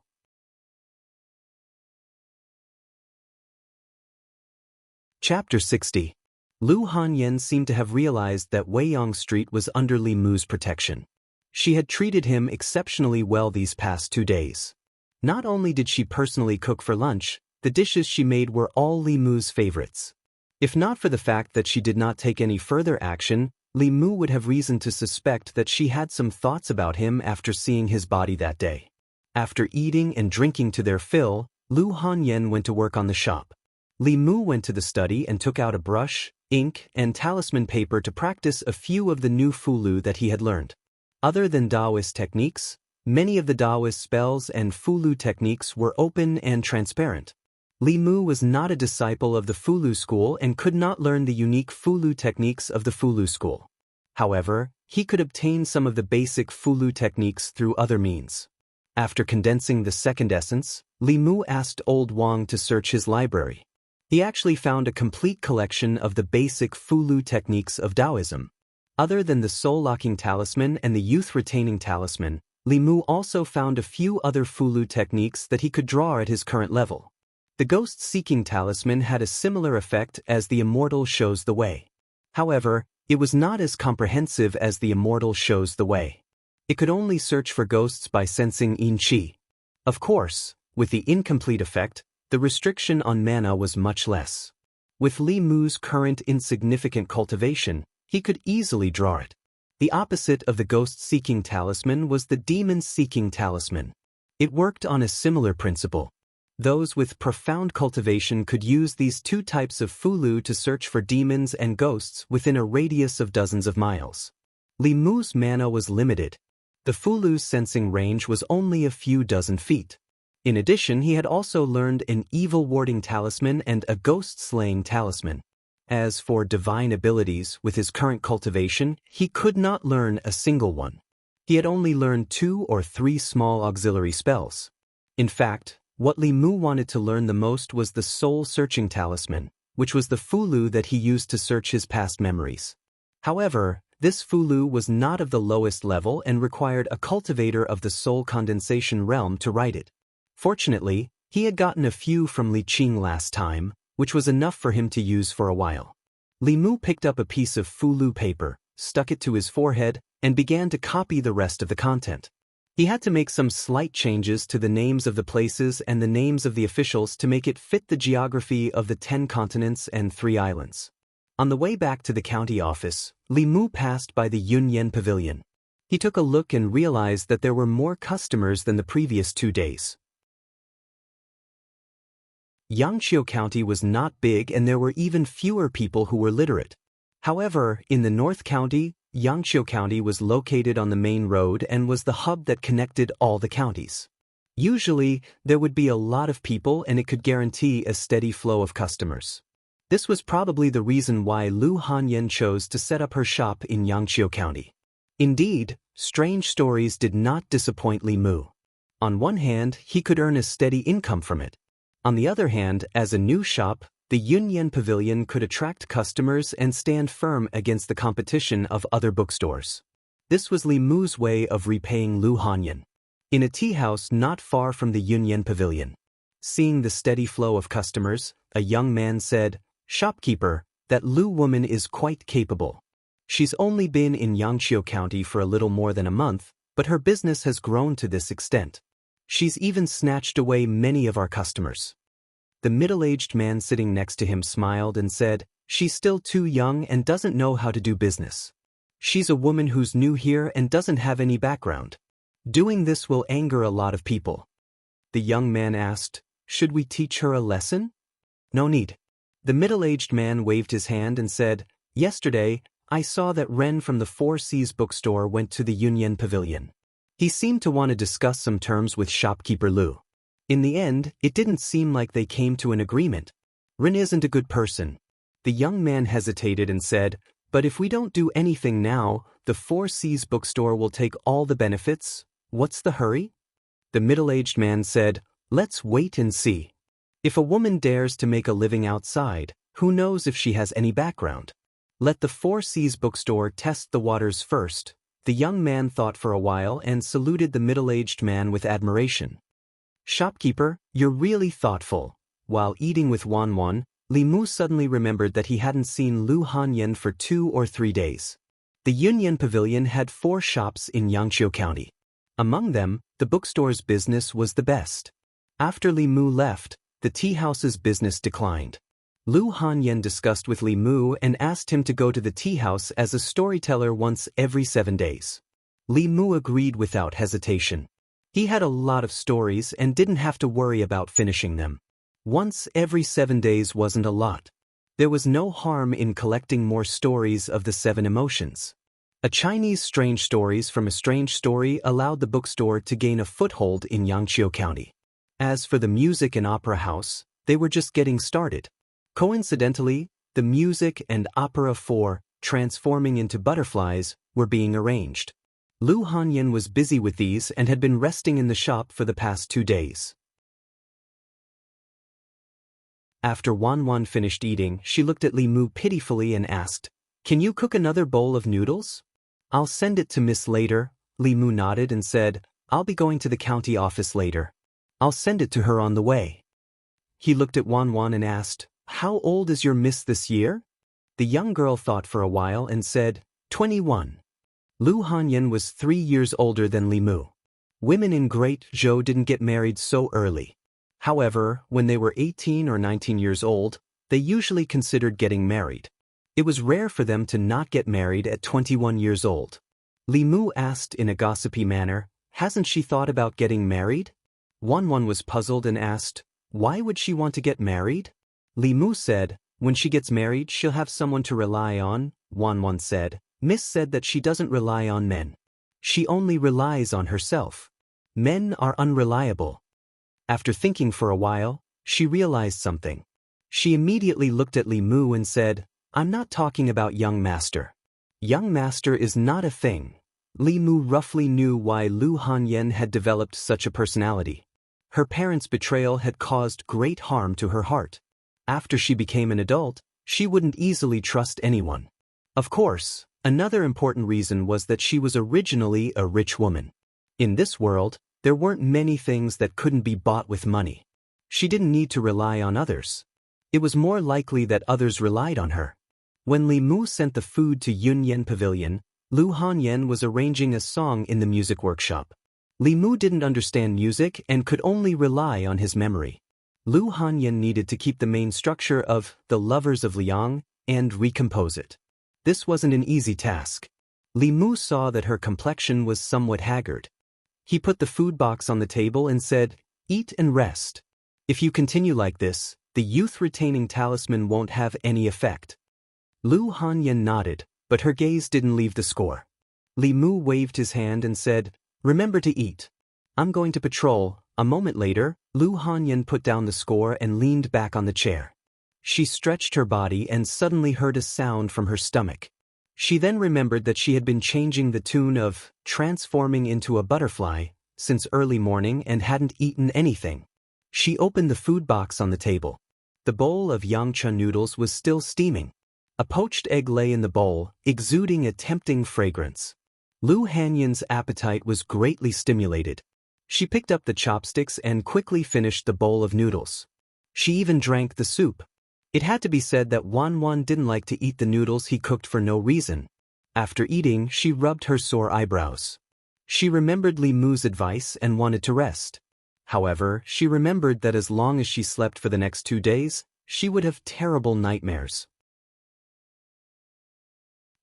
Speaker 1: Chapter 60. Lu Hanyan seemed to have realized that Weiyang Street was under Li Mu's protection. She had treated him exceptionally well these past 2 days. Not only did she personally cook for lunch, the dishes she made were all Li Mu's favorites. If not for the fact that she did not take any further action, Li Mu would have reason to suspect that she had some thoughts about him after seeing his body that day. After eating and drinking to their fill, Lu Hanyan went to work on the shop. Li Mu went to the study and took out a brush, ink, and talisman paper to practice a few of the new fulu that he had learned. Other than Daoist techniques, many of the Daoist spells and fulu techniques were open and transparent. Li Mu was not a disciple of the fulu school and could not learn the unique fulu techniques of the fulu school. However, he could obtain some of the basic fulu techniques through other means. After condensing the second essence, Li Mu asked old Wang to search his library. He actually found a complete collection of the basic fulu techniques of Taoism. Other than the soul-locking talisman and the youth-retaining talisman, Li Mu also found a few other fulu techniques that he could draw at his current level. The ghost-seeking talisman had a similar effect as the Immortal shows the way. However, it was not as comprehensive as the Immortal shows the way. It could only search for ghosts by sensing yin qi. Of course, with the incomplete effect, the restriction on mana was much less. With Li Mu's current insignificant cultivation, he could easily draw it. The opposite of the ghost-seeking talisman was the demon-seeking talisman. It worked on a similar principle. Those with profound cultivation could use these two types of fulu to search for demons and ghosts within a radius of dozens of miles. Li Mu's mana was limited. The fulu's sensing range was only a few dozen feet. In addition, he had also learned an evil-warding talisman and a ghost-slaying talisman. As for divine abilities, with his current cultivation, he could not learn a single one. He had only learned 2 or 3 small auxiliary spells. In fact, what Li Mu wanted to learn the most was the soul-searching talisman, which was the fulu that he used to search his past memories. However, this fulu was not of the lowest level and required a cultivator of the soul condensation realm to write it. Fortunately, he had gotten a few from Li Qing last time, which was enough for him to use for a while. Li Mu picked up a piece of fulu paper, stuck it to his forehead, and began to copy the rest of the content. He had to make some slight changes to the names of the places and the names of the officials to make it fit the geography of the 10 continents and 3 islands. On the way back to the county office, Li Mu passed by the Yunyan Pavilion. He took a look and realized that there were more customers than the previous 2 days. Xianxia County was not big and there were even fewer people who were literate. However, in the North County, Xianxia County was located on the main road and was the hub that connected all the counties. Usually, there would be a lot of people and it could guarantee a steady flow of customers. This was probably the reason why Lu Hanyan chose to set up her shop in Xianxia County. Indeed, strange stories did not disappoint Li Mu. On one hand, he could earn a steady income from it. On the other hand, as a new shop, the Yunyan Pavilion could attract customers and stand firm against the competition of other bookstores. This was Li Mu's way of repaying Lu Hanyan. In a tea house not far from the Yunyan Pavilion. Seeing the steady flow of customers, a young man said, "Shopkeeper, that Lu woman is quite capable. She's only been in Xianxia County for a little more than a month, but her business has grown to this extent. She's even snatched away many of our customers." The middle-aged man sitting next to him smiled and said, "She's still too young and doesn't know how to do business. She's a woman who's new here and doesn't have any background. Doing this will anger a lot of people." The young man asked, "Should we teach her a lesson?" "No need." The middle-aged man waved his hand and said, "Yesterday, I saw that Ren from the Four Seas bookstore went to the Yunyan Pavilion. He seemed to want to discuss some terms with shopkeeper Lu. In the end, it didn't seem like they came to an agreement. Ren isn't a good person." The young man hesitated and said, "But if we don't do anything now, the Four Seas bookstore will take all the benefits. What's the hurry?" The middle-aged man said, "Let's wait and see. If a woman dares to make a living outside, who knows if she has any background? Let the Four Seas bookstore test the waters first." The young man thought for a while and saluted the middle-aged man with admiration. "Shopkeeper, you're really thoughtful." While eating with Wan, Li Mu suddenly remembered that he hadn't seen Lu Hanyan for 2 or 3 days. The Yunyan Pavilion had 4 shops in Xianxia County. Among them, the bookstore's business was the best. After Li Mu left, the tea house's business declined. Lu Hanyan discussed with Li Mu and asked him to go to the tea house as a storyteller once every 7 days. Li Mu agreed without hesitation. He had a lot of stories and didn't have to worry about finishing them. Once every 7 days wasn't a lot. There was no harm in collecting more stories of the 7 emotions. A Chinese strange stories from a strange story allowed the bookstore to gain a foothold in Xianxia County. As for the music and opera house, they were just getting started. Coincidentally, the music and opera for Transforming into Butterflies were being arranged. Lu Hanyan was busy with these and had been resting in the shop for the past 2 days. After Wan finished eating, she looked at Li Mu pitifully and asked, "Can you cook another bowl of noodles?" "I'll send it to Miss later." Li Mu nodded and said, "I'll be going to the county office later. I'll send it to her on the way." He looked at Wan and asked, "How old is your miss this year?" The young girl thought for a while and said, 21. Lu Hanyan was 3 years older than Li Mu. Women in Great Zhou didn't get married so early. However, when they were 18 or 19 years old, they usually considered getting married. It was rare for them to not get married at 21 years old. Li Mu asked in a gossipy manner, "Hasn't she thought about getting married?" Wanwan was puzzled and asked, "Why would she want to get married?" Li Mu said, "When she gets married, she'll have someone to rely on." Wanwan said, "Miss said that she doesn't rely on men. She only relies on herself. Men are unreliable." After thinking for a while, she realized something. She immediately looked at Li Mu and said, "I'm not talking about young master. Young master is not a thing." Li Mu roughly knew why Lu Hanyan had developed such a personality. Her parents' betrayal had caused great harm to her heart. After she became an adult, she wouldn't easily trust anyone. Of course, another important reason was that she was originally a rich woman. In this world, there weren't many things that couldn't be bought with money. She didn't need to rely on others. It was more likely that others relied on her. When Li Mu sent the food to Yunyan Pavilion, Lu Hanyan was arranging a song in the music workshop. Li Mu didn't understand music and could only rely on his memory. Lu Hanyan needed to keep the main structure of The Lovers of Liang and recompose it. This wasn't an easy task. Li Mu saw that her complexion was somewhat haggard. He put the food box on the table and said, "Eat and rest. If you continue like this, the youth-retaining talisman won't have any effect." Lu Hanyan nodded, but her gaze didn't leave the score. Li Mu waved his hand and said, "Remember to eat. I'm going to patrol." A moment later, Lu Hanyan put down the score and leaned back on the chair. She stretched her body and suddenly heard a sound from her stomach. She then remembered that she had been changing the tune of "Transforming into a Butterfly" since early morning and hadn't eaten anything. She opened the food box on the table. The bowl of Yangcha noodles was still steaming. A poached egg lay in the bowl, exuding a tempting fragrance. Lu Hanyan's appetite was greatly stimulated. She picked up the chopsticks and quickly finished the bowl of noodles. She even drank the soup. It had to be said that Wanwan didn't like to eat the noodles he cooked for no reason. After eating, she rubbed her sore eyebrows. She remembered Li Mu's advice and wanted to rest. However, she remembered that as long as she slept for the next 2 days, she would have terrible nightmares.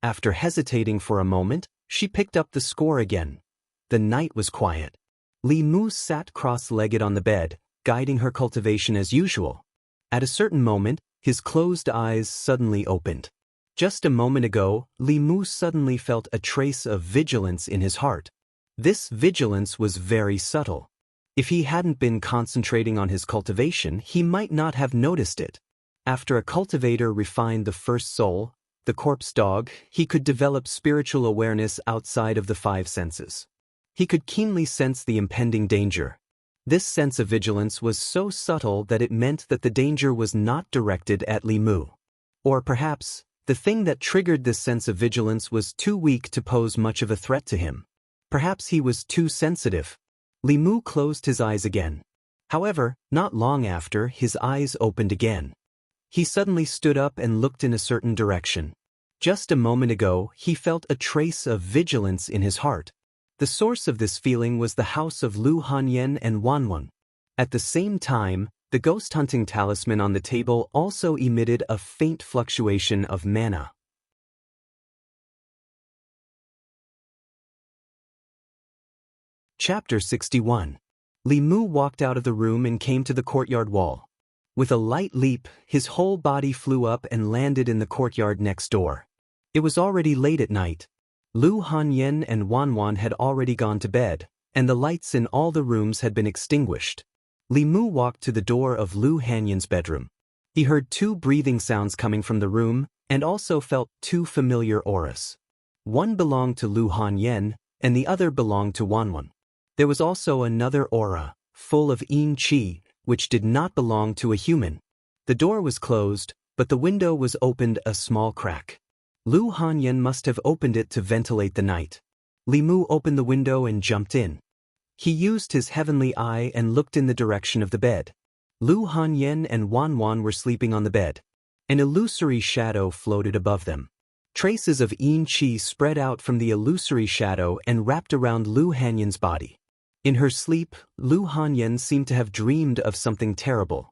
Speaker 1: After hesitating for a moment, she picked up the score again. The night was quiet. Li Mu sat cross-legged on the bed, guiding her cultivation as usual. At a certain moment, his closed eyes suddenly opened. Just a moment ago, Li Mu suddenly felt a trace of vigilance in his heart. This vigilance was very subtle. If he hadn't been concentrating on his cultivation, he might not have noticed it. After a cultivator refined the first soul, the corpse dog, he could develop spiritual awareness outside of the 5 senses. He could keenly sense the impending danger. This sense of vigilance was so subtle that it meant that the danger was not directed at Li Mu. Or perhaps, the thing that triggered this sense of vigilance was too weak to pose much of a threat to him. Perhaps he was too sensitive. Li Mu closed his eyes again. However, not long after, his eyes opened again. He suddenly stood up and looked in a certain direction. Just a moment ago, he felt a trace of vigilance in his heart. The source of this feeling was the house of Lu Hanyan and Wanwan. At the same time, the ghost-hunting talisman on the table also emitted a faint fluctuation of mana. Chapter 61. Li Mu walked out of the room and came to the courtyard wall. With a light leap, his whole body flew up and landed in the courtyard next door. It was already late at night. Lu Hanyan and Wanwan had already gone to bed, and the lights in all the rooms had been extinguished. Li Mu walked to the door of Lu Hanyan's bedroom. He heard 2 breathing sounds coming from the room, and also felt 2 familiar auras. One belonged to Lu Hanyan, and the other belonged to Wanwan. There was also another aura, full of yin qi, which did not belong to a human. The door was closed, but the window was opened a small crack. Lu Hanyan must have opened it to ventilate the night. Li Mu opened the window and jumped in. He used his heavenly eye and looked in the direction of the bed. Lu Hanyan and Wanwan were sleeping on the bed. An illusory shadow floated above them. Traces of yin qi spread out from the illusory shadow and wrapped around Lu Hanyan's body. In her sleep, Lu Hanyan seemed to have dreamed of something terrible.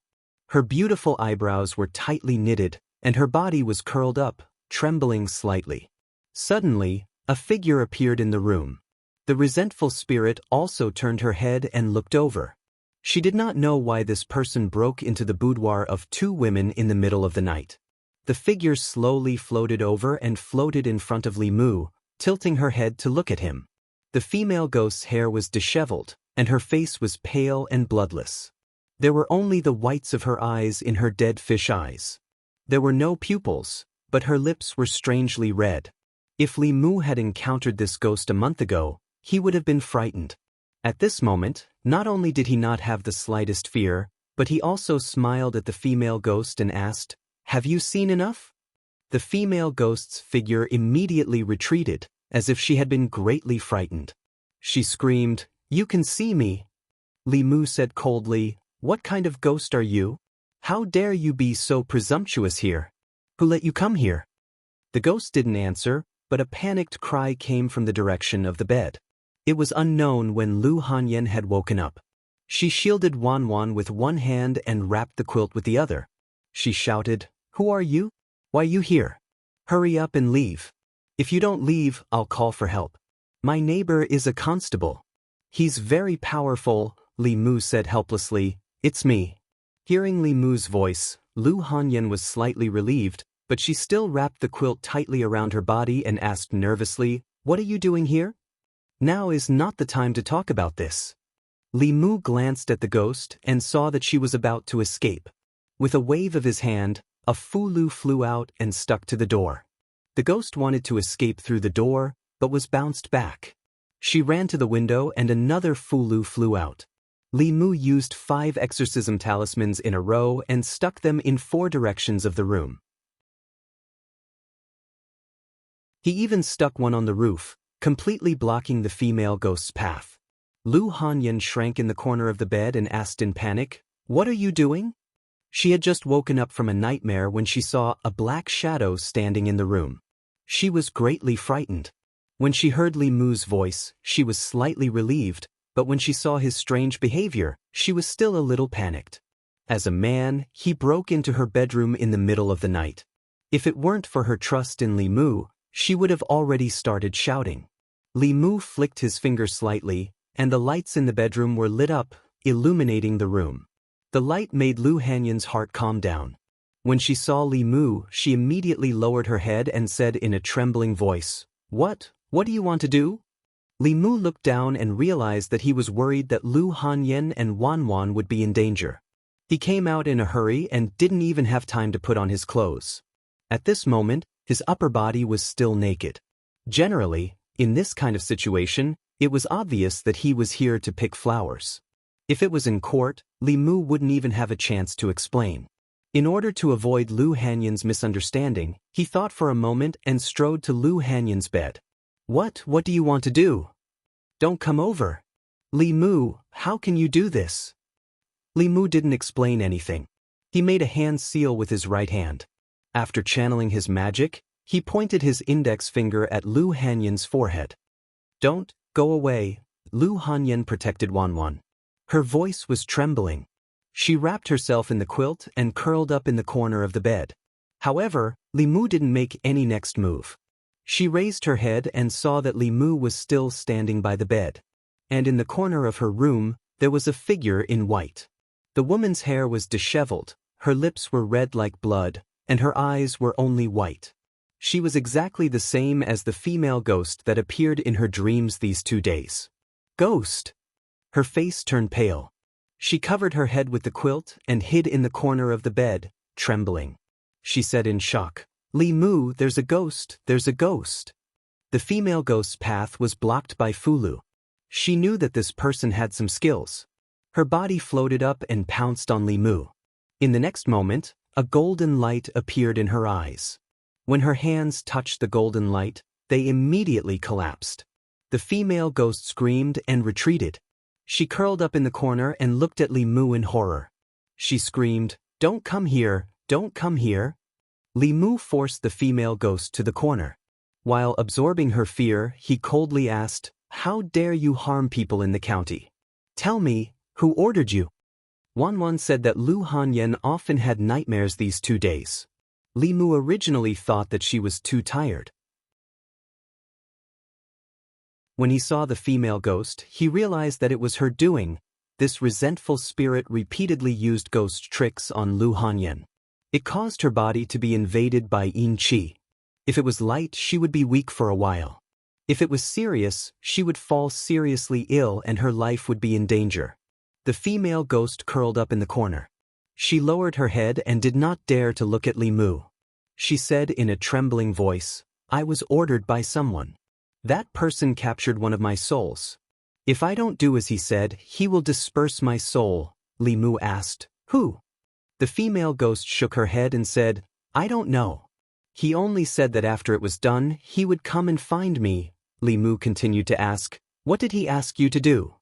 Speaker 1: Her beautiful eyebrows were tightly knitted, and her body was curled up, trembling slightly. Suddenly, a figure appeared in the room. The resentful spirit also turned her head and looked over. She did not know why this person broke into the boudoir of two women in the middle of the night. The figure slowly floated over and floated in front of Li Mu, tilting her head to look at him. The female ghost's hair was disheveled, and her face was pale and bloodless. There were only the whites of her eyes in her dead fish eyes. There were no pupils, but her lips were strangely red. If Li Mu had encountered this ghost a month ago, he would have been frightened. At this moment, not only did he not have the slightest fear, but he also smiled at the female ghost and asked, "Have you seen enough?" The female ghost's figure immediately retreated, as if she had been greatly frightened. She screamed, "You can see me." Li Mu said coldly, "What kind of ghost are you? How dare you be so presumptuous here? Who let you come here?" The ghost didn't answer, but a panicked cry came from the direction of the bed. It was unknown when Lu Hanyan had woken up. She shielded Wan with one hand and wrapped the quilt with the other. She shouted, "Who are you? Why are you here? Hurry up and leave. If you don't leave, I'll call for help. My neighbor is a constable. He's very powerful," Li Mu said helplessly. "It's me." Hearing Li Mu's voice, Lu Hanyan was slightly relieved, but she still wrapped the quilt tightly around her body and asked nervously, "What are you doing here? Now is not the time to talk about this." Li Mu glanced at the ghost and saw that she was about to escape. With a wave of his hand, a fulu flew out and stuck to the door. The ghost wanted to escape through the door, but was bounced back. She ran to the window and another fulu flew out. Li Mu used 5 exorcism talismans in a row and stuck them in 4 directions of the room. He even stuck one on the roof, completely blocking the female ghost's path. Lu Hanyan shrank in the corner of the bed and asked in panic, "What are you doing?" She had just woken up from a nightmare when she saw a black shadow standing in the room. She was greatly frightened. When she heard Li Mu's voice, she was slightly relieved, but when she saw his strange behavior, she was still a little panicked. As a man, he broke into her bedroom in the middle of the night. If it weren't for her trust in Li Mu, she would have already started shouting. Li Mu flicked his finger slightly, and the lights in the bedroom were lit up, illuminating the room. The light made Lu Hanyan's heart calm down. When she saw Li Mu, she immediately lowered her head and said in a trembling voice, What do you want to do?" Li Mu looked down and realized that he was worried that Lu Hanyan and Wan would be in danger. He came out in a hurry and didn't even have time to put on his clothes. At this moment, his upper body was still naked. Generally, in this kind of situation, it was obvious that he was here to pick flowers. If it was in court, Li Mu wouldn't even have a chance to explain. In order to avoid Lu Hanyan's misunderstanding, he thought for a moment and strode to Lu Hanyan's bed. What do you want to do? Don't come over. Li Mu, how can you do this?" Li Mu didn't explain anything. He made a hand seal with his right hand. After channeling his magic, he pointed his index finger at Lu Hanyan's forehead. "Don't go away," Lu Hanyan protected Wan. Her voice was trembling. She wrapped herself in the quilt and curled up in the corner of the bed. However, Li Mu didn't make any next move. She raised her head and saw that Li Mu was still standing by the bed. And in the corner of her room, there was a figure in white. The woman's hair was disheveled, her lips were red like blood, and her eyes were only white. She was exactly the same as the female ghost that appeared in her dreams these 2 days. Ghost! Her face turned pale. She covered her head with the quilt and hid in the corner of the bed, trembling. She said in shock, "Li Mu, there's a ghost, there's a ghost." The female ghost's path was blocked by Fulu. She knew that this person had some skills. Her body floated up and pounced on Li Mu. In the next moment, a golden light appeared in her eyes. When her hands touched the golden light, they immediately collapsed. The female ghost screamed and retreated. She curled up in the corner and looked at Li Mu in horror. She screamed, "Don't come here, don't come here." Li Mu forced the female ghost to the corner. While absorbing her fear, he coldly asked, "How dare you harm people in the county? Tell me, who ordered you?" Wan said that Lu Hanyan often had nightmares these 2 days. Li Mu originally thought that she was too tired. When he saw the female ghost, he realized that it was her doing. This resentful spirit repeatedly used ghost tricks on Lu Hanyan. It caused her body to be invaded by yin qi. If it was light, she would be weak for a while. If it was serious, she would fall seriously ill and her life would be in danger. The female ghost curled up in the corner. She lowered her head and did not dare to look at Li Mu. She said in a trembling voice, "I was ordered by someone. That person captured one of my souls. If I don't do as he said, he will disperse my soul." Li Mu asked, "Who?" The female ghost shook her head and said, "I don't know. He only said that after it was done, he would come and find me." Li Mu continued to ask, "What did he ask you to do?"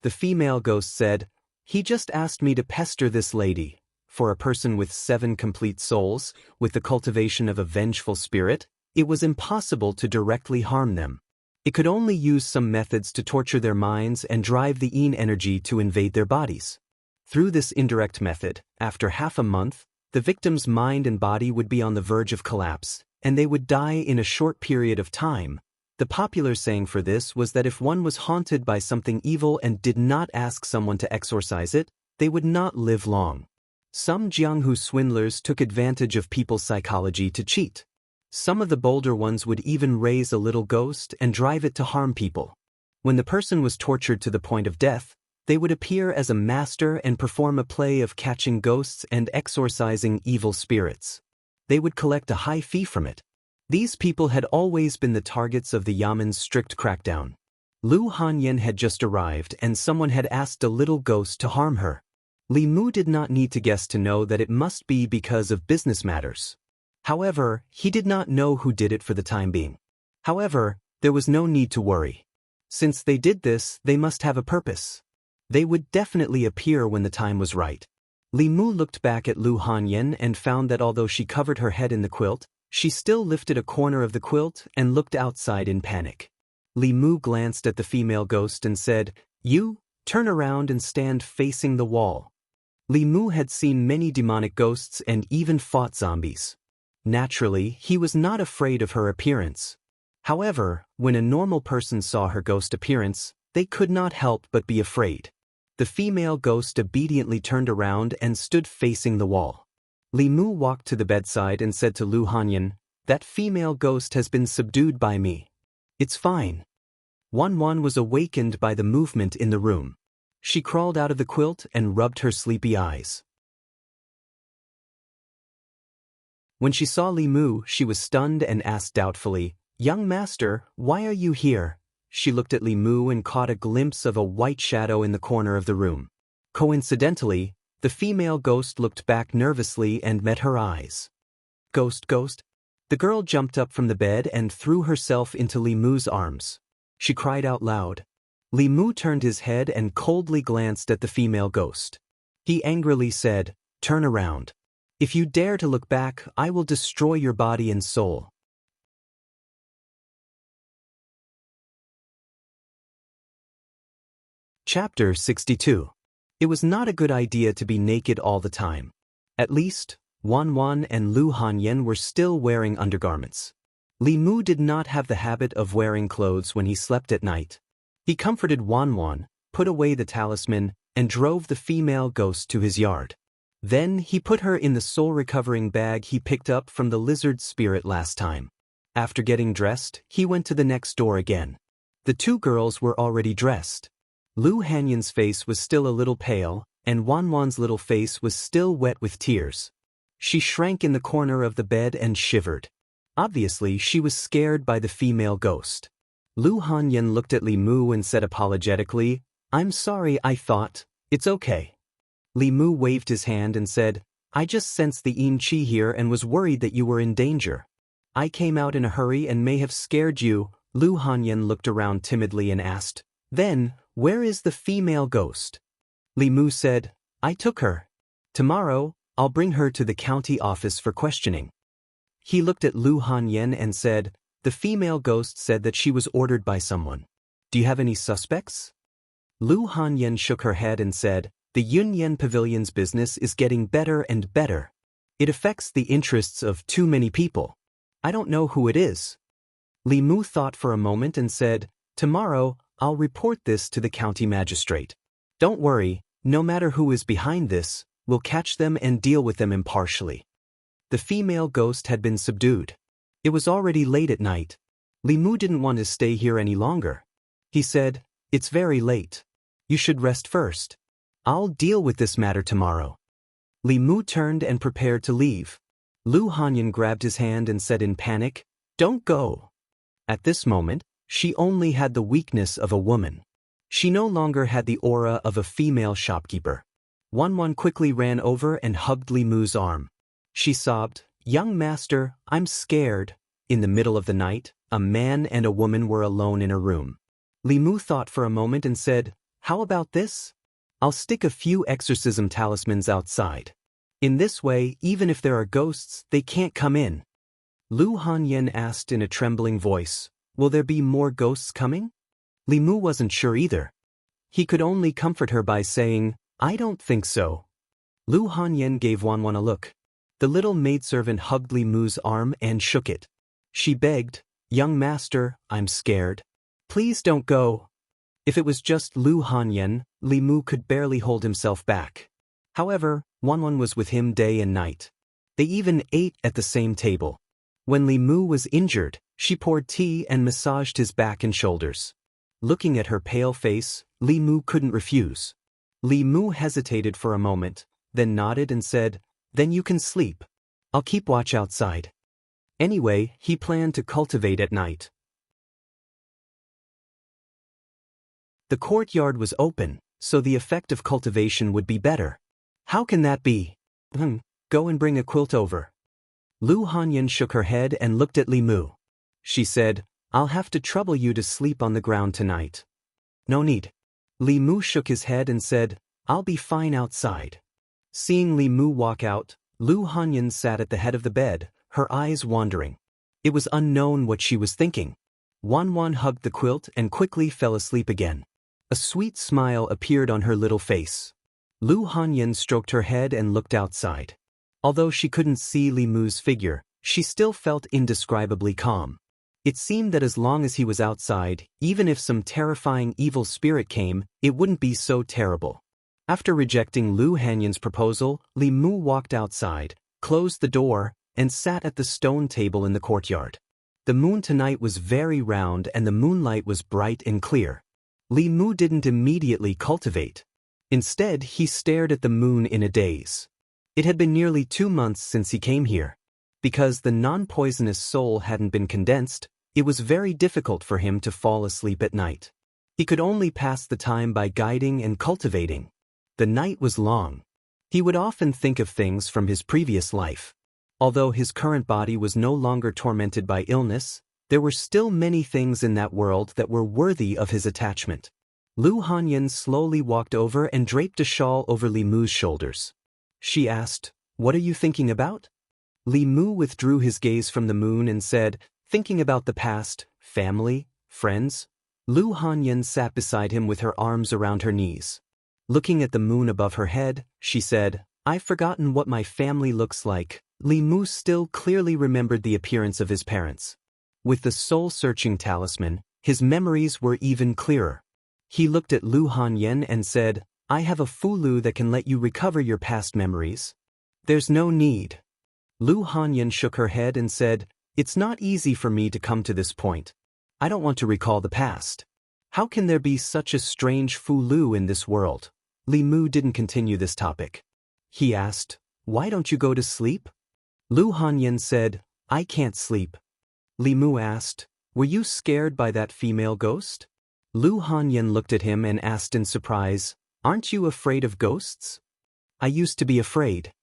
Speaker 1: The female ghost said, "He just asked me to pester this lady. For a person with 7 complete souls, with the cultivation of a vengeful spirit, it was impossible to directly harm them. It could only use some methods to torture their minds and drive the yin energy to invade their bodies. Through this indirect method, after half a month, the victim's mind and body would be on the verge of collapse, and they would die in a short period of time." The popular saying for this was that if one was haunted by something evil and did not ask someone to exorcise it, they would not live long. Some Jianghu swindlers took advantage of people's psychology to cheat. Some of the bolder ones would even raise a little ghost and drive it to harm people. When the person was tortured to the point of death, they would appear as a master and perform a play of catching ghosts and exorcising evil spirits. They would collect a high fee from it. These people had always been the targets of the Yaman's strict crackdown. Lu Hanyan had just arrived and someone had asked a little ghost to harm her. Li Mu did not need to guess to know that it must be because of business matters. However, he did not know who did it for the time being. However, there was no need to worry. Since they did this, they must have a purpose. They would definitely appear when the time was right. Li Mu looked back at Lu Hanyan and found that although she covered her head in the quilt, she still lifted a corner of the quilt and looked outside in panic. Li Mu glanced at the female ghost and said, "You, turn around and stand facing the wall." Li Mu had seen many demonic ghosts and even fought zombies. Naturally, he was not afraid of her appearance. However, when a normal person saw her ghost appearance, they could not help but be afraid. The female ghost obediently turned around and stood facing the wall. Li Mu walked to the bedside and said to Lu Hanyan, "That female ghost has been subdued by me. It's fine." Wan was awakened by the movement in the room. She crawled out of the quilt and rubbed her sleepy eyes. When she saw Li Mu, she was stunned and asked doubtfully, "Young master, why are you here?" She looked at Li Mu and caught a glimpse of a white shadow in the corner of the room. Coincidentally, the female ghost looked back nervously and met her eyes. "Ghost, ghost?" The girl jumped up from the bed and threw herself into Li Mu's arms. She cried out loud. Li Mu turned his head and coldly glanced at the female ghost. He angrily said, "Turn around. If you dare to look back, I will destroy your body and soul." Chapter 62. It was not a good idea to be naked all the time. At least, Wan and Lu Hanyan were still wearing undergarments. Li Mu did not have the habit of wearing clothes when he slept at night. He comforted Wan, put away the talisman, and drove the female ghost to his yard. Then he put her in the soul-recovering bag he picked up from the lizard spirit last time. After getting dressed, he went to the next door again. The 2 girls were already dressed. Lu Hanyan's face was still a little pale, and Wan's little face was still wet with tears. She shrank in the corner of the bed and shivered. Obviously, she was scared by the female ghost. Lu Hanyan looked at Li Mu and said apologetically, "I'm sorry, I thought, it's okay." Li Mu waved his hand and said, "I just sensed the yin qi here and was worried that you were in danger. I came out in a hurry and may have scared you." Lu Hanyan looked around timidly and asked, "Then, where is the female ghost?" Li Mu said, "I took her. Tomorrow, I'll bring her to the county office for questioning." He looked at Lu Hanyan and said, "The female ghost said that she was ordered by someone. Do you have any suspects?" Lu Hanyan shook her head and said, "The Yunyan Pavilion's business is getting better and better. It affects the interests of too many people. I don't know who it is." Li Mu thought for a moment and said, "Tomorrow, I'll report this to the county magistrate. Don't worry, no matter who is behind this, we'll catch them and deal with them impartially." The female ghost had been subdued. It was already late at night. Li Mu didn't want to stay here any longer. He said, "It's very late. You should rest first. I'll deal with this matter tomorrow." Li Mu turned and prepared to leave. Lu Hanyan grabbed his hand and said in panic, "Don't go." At this moment, she only had the weakness of a woman. She no longer had the aura of a female shopkeeper. Wan quickly ran over and hugged Li Mu's arm. She sobbed, "Young master, I'm scared." In the middle of the night, a man and a woman were alone in a room. Li Mu thought for a moment and said, "How about this? I'll stick a few exorcism talismans outside. In this way, even if there are ghosts, they can't come in." Lu Hanyan asked in a trembling voice, "Will there be more ghosts coming?" Li Mu wasn't sure either. He could only comfort her by saying, "I don't think so." Lu Hanyan gave Wan a look. The little maidservant hugged Li Mu's arm and shook it. She begged, "Young master, I'm scared. Please don't go." If it was just Lu Hanyan, Li Mu could barely hold himself back. However, Wan was with him day and night. They even ate at the same table. When Li Mu was injured, she poured tea and massaged his back and shoulders. Looking at her pale face, Li Mu couldn't refuse. Li Mu hesitated for a moment, then nodded and said, "Then you can sleep. I'll keep watch outside." Anyway, he planned to cultivate at night. The courtyard was open, so the effect of cultivation would be better. "How can that be?" Go and bring a quilt over." Lu Hanyan shook her head and looked at Li Mu. She said, "I'll have to trouble you to sleep on the ground tonight." "No need." Li Mu shook his head and said, "I'll be fine outside." Seeing Li Mu walk out, Lu Hanyan sat at the head of the bed, her eyes wandering. It was unknown what she was thinking. Wan hugged the quilt and quickly fell asleep again. A sweet smile appeared on her little face. Lu Hanyan stroked her head and looked outside. Although she couldn't see Li Mu's figure, she still felt indescribably calm. It seemed that as long as he was outside, even if some terrifying evil spirit came, it wouldn't be so terrible. After rejecting Lu Hanyan's proposal, Li Mu walked outside, closed the door, and sat at the stone table in the courtyard. The moon tonight was very round and the moonlight was bright and clear. Li Mu didn't immediately cultivate. Instead, he stared at the moon in a daze. It had been nearly 2 months since he came here. Because the non-poisonous soul hadn't been condensed, it was very difficult for him to fall asleep at night. He could only pass the time by guiding and cultivating. The night was long. He would often think of things from his previous life. Although his current body was no longer tormented by illness, there were still many things in that world that were worthy of his attachment. Lu Hanyan slowly walked over and draped a shawl over Li Mu's shoulders. She asked, "What are you thinking about?" Li Mu withdrew his gaze from the moon and said, "Thinking about the past, family, friends." Lu Hanyan sat beside him with her arms around her knees. Looking at the moon above her head, she said, "I've forgotten what my family looks like." Li Mu still clearly remembered the appearance of his parents. With the soul-searching talisman, his memories were even clearer. He looked at Lu Hanyan and said, "I have a fulu that can let you recover your past memories." "There's no need." Lu Hanyan shook her head and said, "It's not easy for me to come to this point. I don't want to recall the past. How can there be such a strange fulu in this world?" Li Mu didn't continue this topic. He asked, "Why don't you go to sleep?" Lu Hanyan said, "I can't sleep." Li Mu asked, "Were you scared by that female ghost?" Lu Hanyan looked at him and asked in surprise, "Aren't you afraid of ghosts?" "I used to be afraid."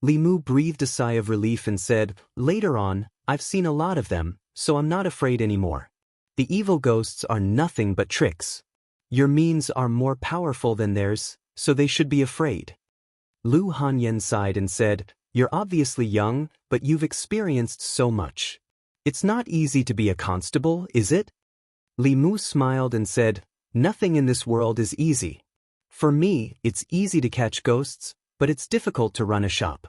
Speaker 1: Li Mu breathed a sigh of relief and said, "Later on, I've seen a lot of them, so I'm not afraid anymore. The evil ghosts are nothing but tricks. Your means are more powerful than theirs, so they should be afraid." Lu Hanyan sighed and said, You're obviously young, but you've experienced so much. It's not easy to be a constable, is it? Li Mu smiled and said, nothing in this world is easy. For me, it's easy to catch ghosts, but it's difficult to run a shop.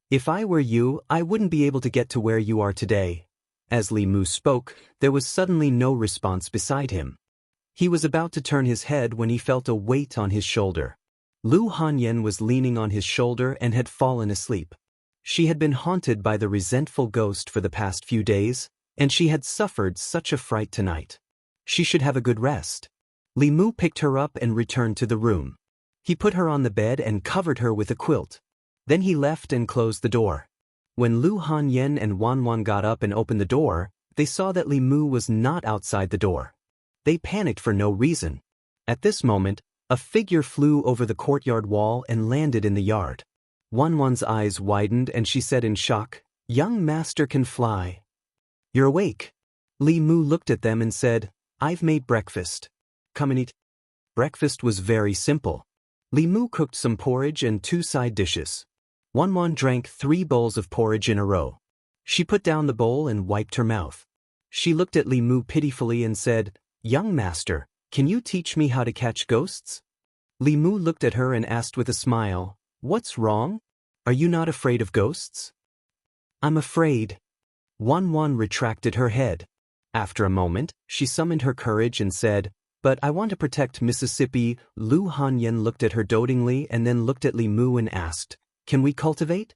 Speaker 1: If I were you, I wouldn't be able to get to where you are today. As Li Mu spoke, there was suddenly no response beside him. He was about to turn his head when he felt a weight on his shoulder. Lu Hanyan was leaning on his shoulder and had fallen asleep. She had been haunted by the resentful ghost for the past few days, and she had suffered such a fright tonight. She should have a good rest. Li Mu picked her up and returned to the room. He put her on the bed and covered her with a quilt. Then he left and closed the door. When Lu Hanyan and Wan got up and opened the door, they saw that Li Mu was not outside the door. They panicked for no reason. At this moment, a figure flew over the courtyard wall and landed in the yard. Wan's eyes widened and she said in shock, "Young master can fly." "You're awake." Li Mu looked at them and said, "I've made breakfast. Come and eat." Breakfast was very simple. Li Mu cooked some porridge and 2 side dishes. Wan drank 3 bowls of porridge in a row. She put down the bowl and wiped her mouth. She looked at Li Mu pitifully and said, "Young master, can you teach me how to catch ghosts?" Li Mu looked at her and asked with a smile, "What's wrong? Are you not afraid of ghosts?" "I'm afraid." Wan retracted her head. After a moment, she summoned her courage and said, "But I want to protect Mississippi." Lu Hanyan looked at her dotingly and then looked at Li Mu and asked, "Can we cultivate?"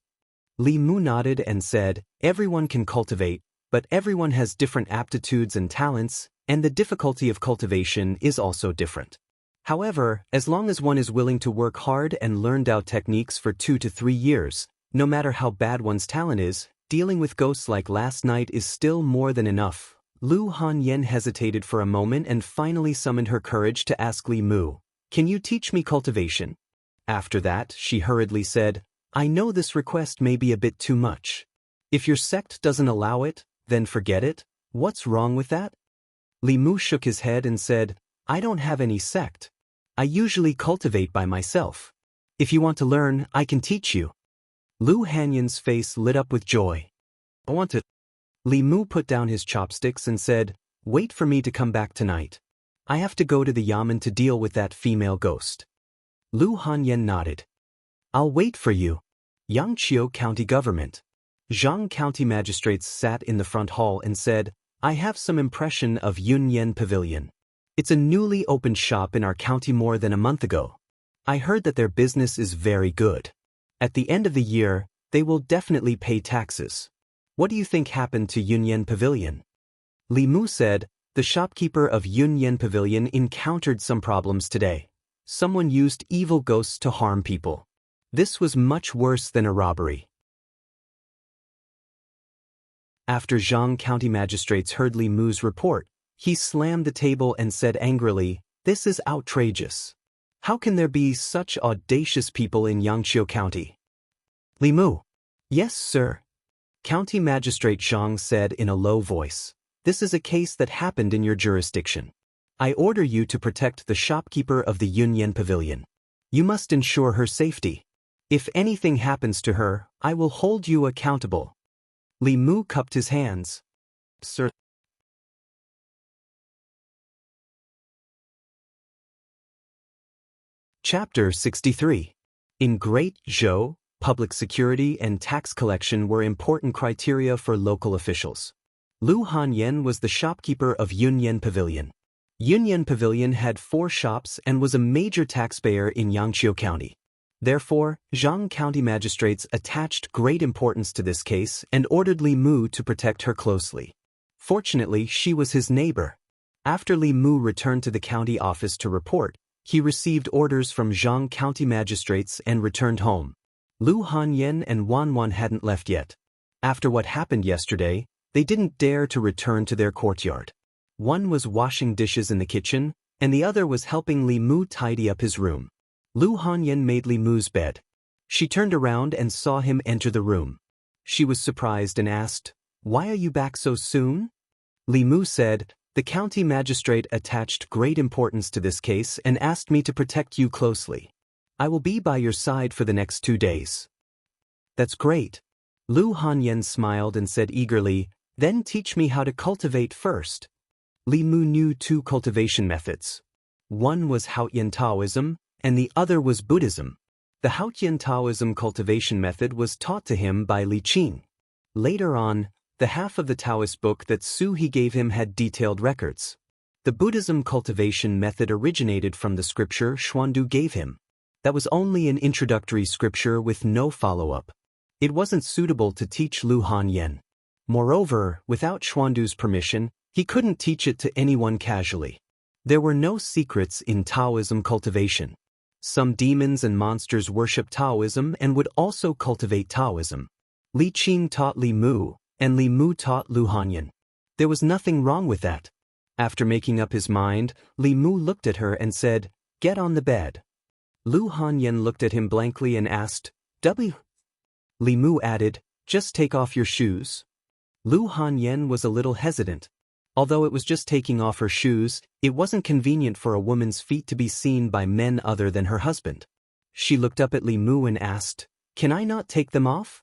Speaker 1: Li Mu nodded and said, "Everyone can cultivate, but everyone has different aptitudes and talents, and the difficulty of cultivation is also different. However, as long as one is willing to work hard and learn Dao techniques for 2 to 3 years, no matter how bad one's talent is, dealing with ghosts like last night is still more than enough." Lu Hanyan hesitated for a moment and finally summoned her courage to ask Li Mu, "Can you teach me cultivation?" After that, she hurriedly said, "I know this request may be a bit too much. If your sect doesn't allow it, then forget it. What's wrong with that?" Li Mu shook his head and said, "I don't have any sect. I usually cultivate by myself. If you want to learn, I can teach you." Lu Hanyan's face lit up with joy. "I want to." Li Mu put down his chopsticks and said, "Wait for me to come back tonight. I have to go to the Yamen to deal with that female ghost." Lu Hanyan nodded. "I'll wait for you." Yangqiu County Government. Zhang County magistrates sat in the front hall and said, "I have some impression of Yunyan Pavilion. It's a newly opened shop in our county more than a month ago. I heard that their business is very good. At the end of the year, they will definitely pay taxes. What do you think happened to Yunyan Pavilion?" Li Mu said, "The shopkeeper of Yunyan Pavilion encountered some problems today. Someone used evil ghosts to harm people. This was much worse than a robbery." After Zhang County magistrates heard Li Mu's report, he slammed the table and said angrily, "This is outrageous. How can there be such audacious people in Yangqiu County?" Li Mu. "Yes, sir." County Magistrate Zhang said in a low voice, "This is a case that happened in your jurisdiction. I order you to protect the shopkeeper of the Yunyan Pavilion. You must ensure her safety. If anything happens to her, I will hold you accountable." Li Mu cupped his hands. "Sir." Chapter 63. In Great Zhou, public security and tax collection were important criteria for local officials. Lu Hanyan was the shopkeeper of Yunyan Pavilion. Yunyan Pavilion had 4 shops and was a major taxpayer in Yangqiu County. Therefore, Zhang County magistrates attached great importance to this case and ordered Li Mu to protect her closely. Fortunately, she was his neighbor. After Li Mu returned to the county office to report, he received orders from Zhang County magistrates and returned home. Lu Hanyan and Wan hadn't left yet. After what happened yesterday, they didn't dare to return to their courtyard. One was washing dishes in the kitchen, and the other was helping Li Mu tidy up his room. Lu Hanyan made Li Mu's bed. She turned around and saw him enter the room. She was surprised and asked, "Why are you back so soon?" Li Mu said, "The county magistrate attached great importance to this case and asked me to protect you closely." I will be by your side for the next 2 days. That's great. Lu Hanyan smiled and said eagerly, then teach me how to cultivate first. Li Mu knew 2 cultivation methods. One was Haotian Taoism, and the other was Buddhism. The Haotian Taoism cultivation method was taught to him by Li Qing. Later on, the half of the Taoist book that Su He gave him had detailed records. The Buddhism cultivation method originated from the scripture Xuandu gave him. That was only an introductory scripture with no follow-up. It wasn't suitable to teach Lu Hanyan. Moreover, without Xuandu's permission, he couldn't teach it to anyone casually. There were no secrets in Taoism cultivation. Some demons and monsters worship Taoism and would also cultivate Taoism. Li Qing taught Li Mu, and Li Mu taught Lu Hanyan. There was nothing wrong with that. After making up his mind, Li Mu looked at her and said, "Get on the bed." Lu Hanyan looked at him blankly and asked, "W?" Li Mu added, "Just take off your shoes." Lu Hanyan was a little hesitant. Although it was just taking off her shoes, it wasn't convenient for a woman's feet to be seen by men other than her husband. She looked up at Li Mu and asked, "Can I not take them off?"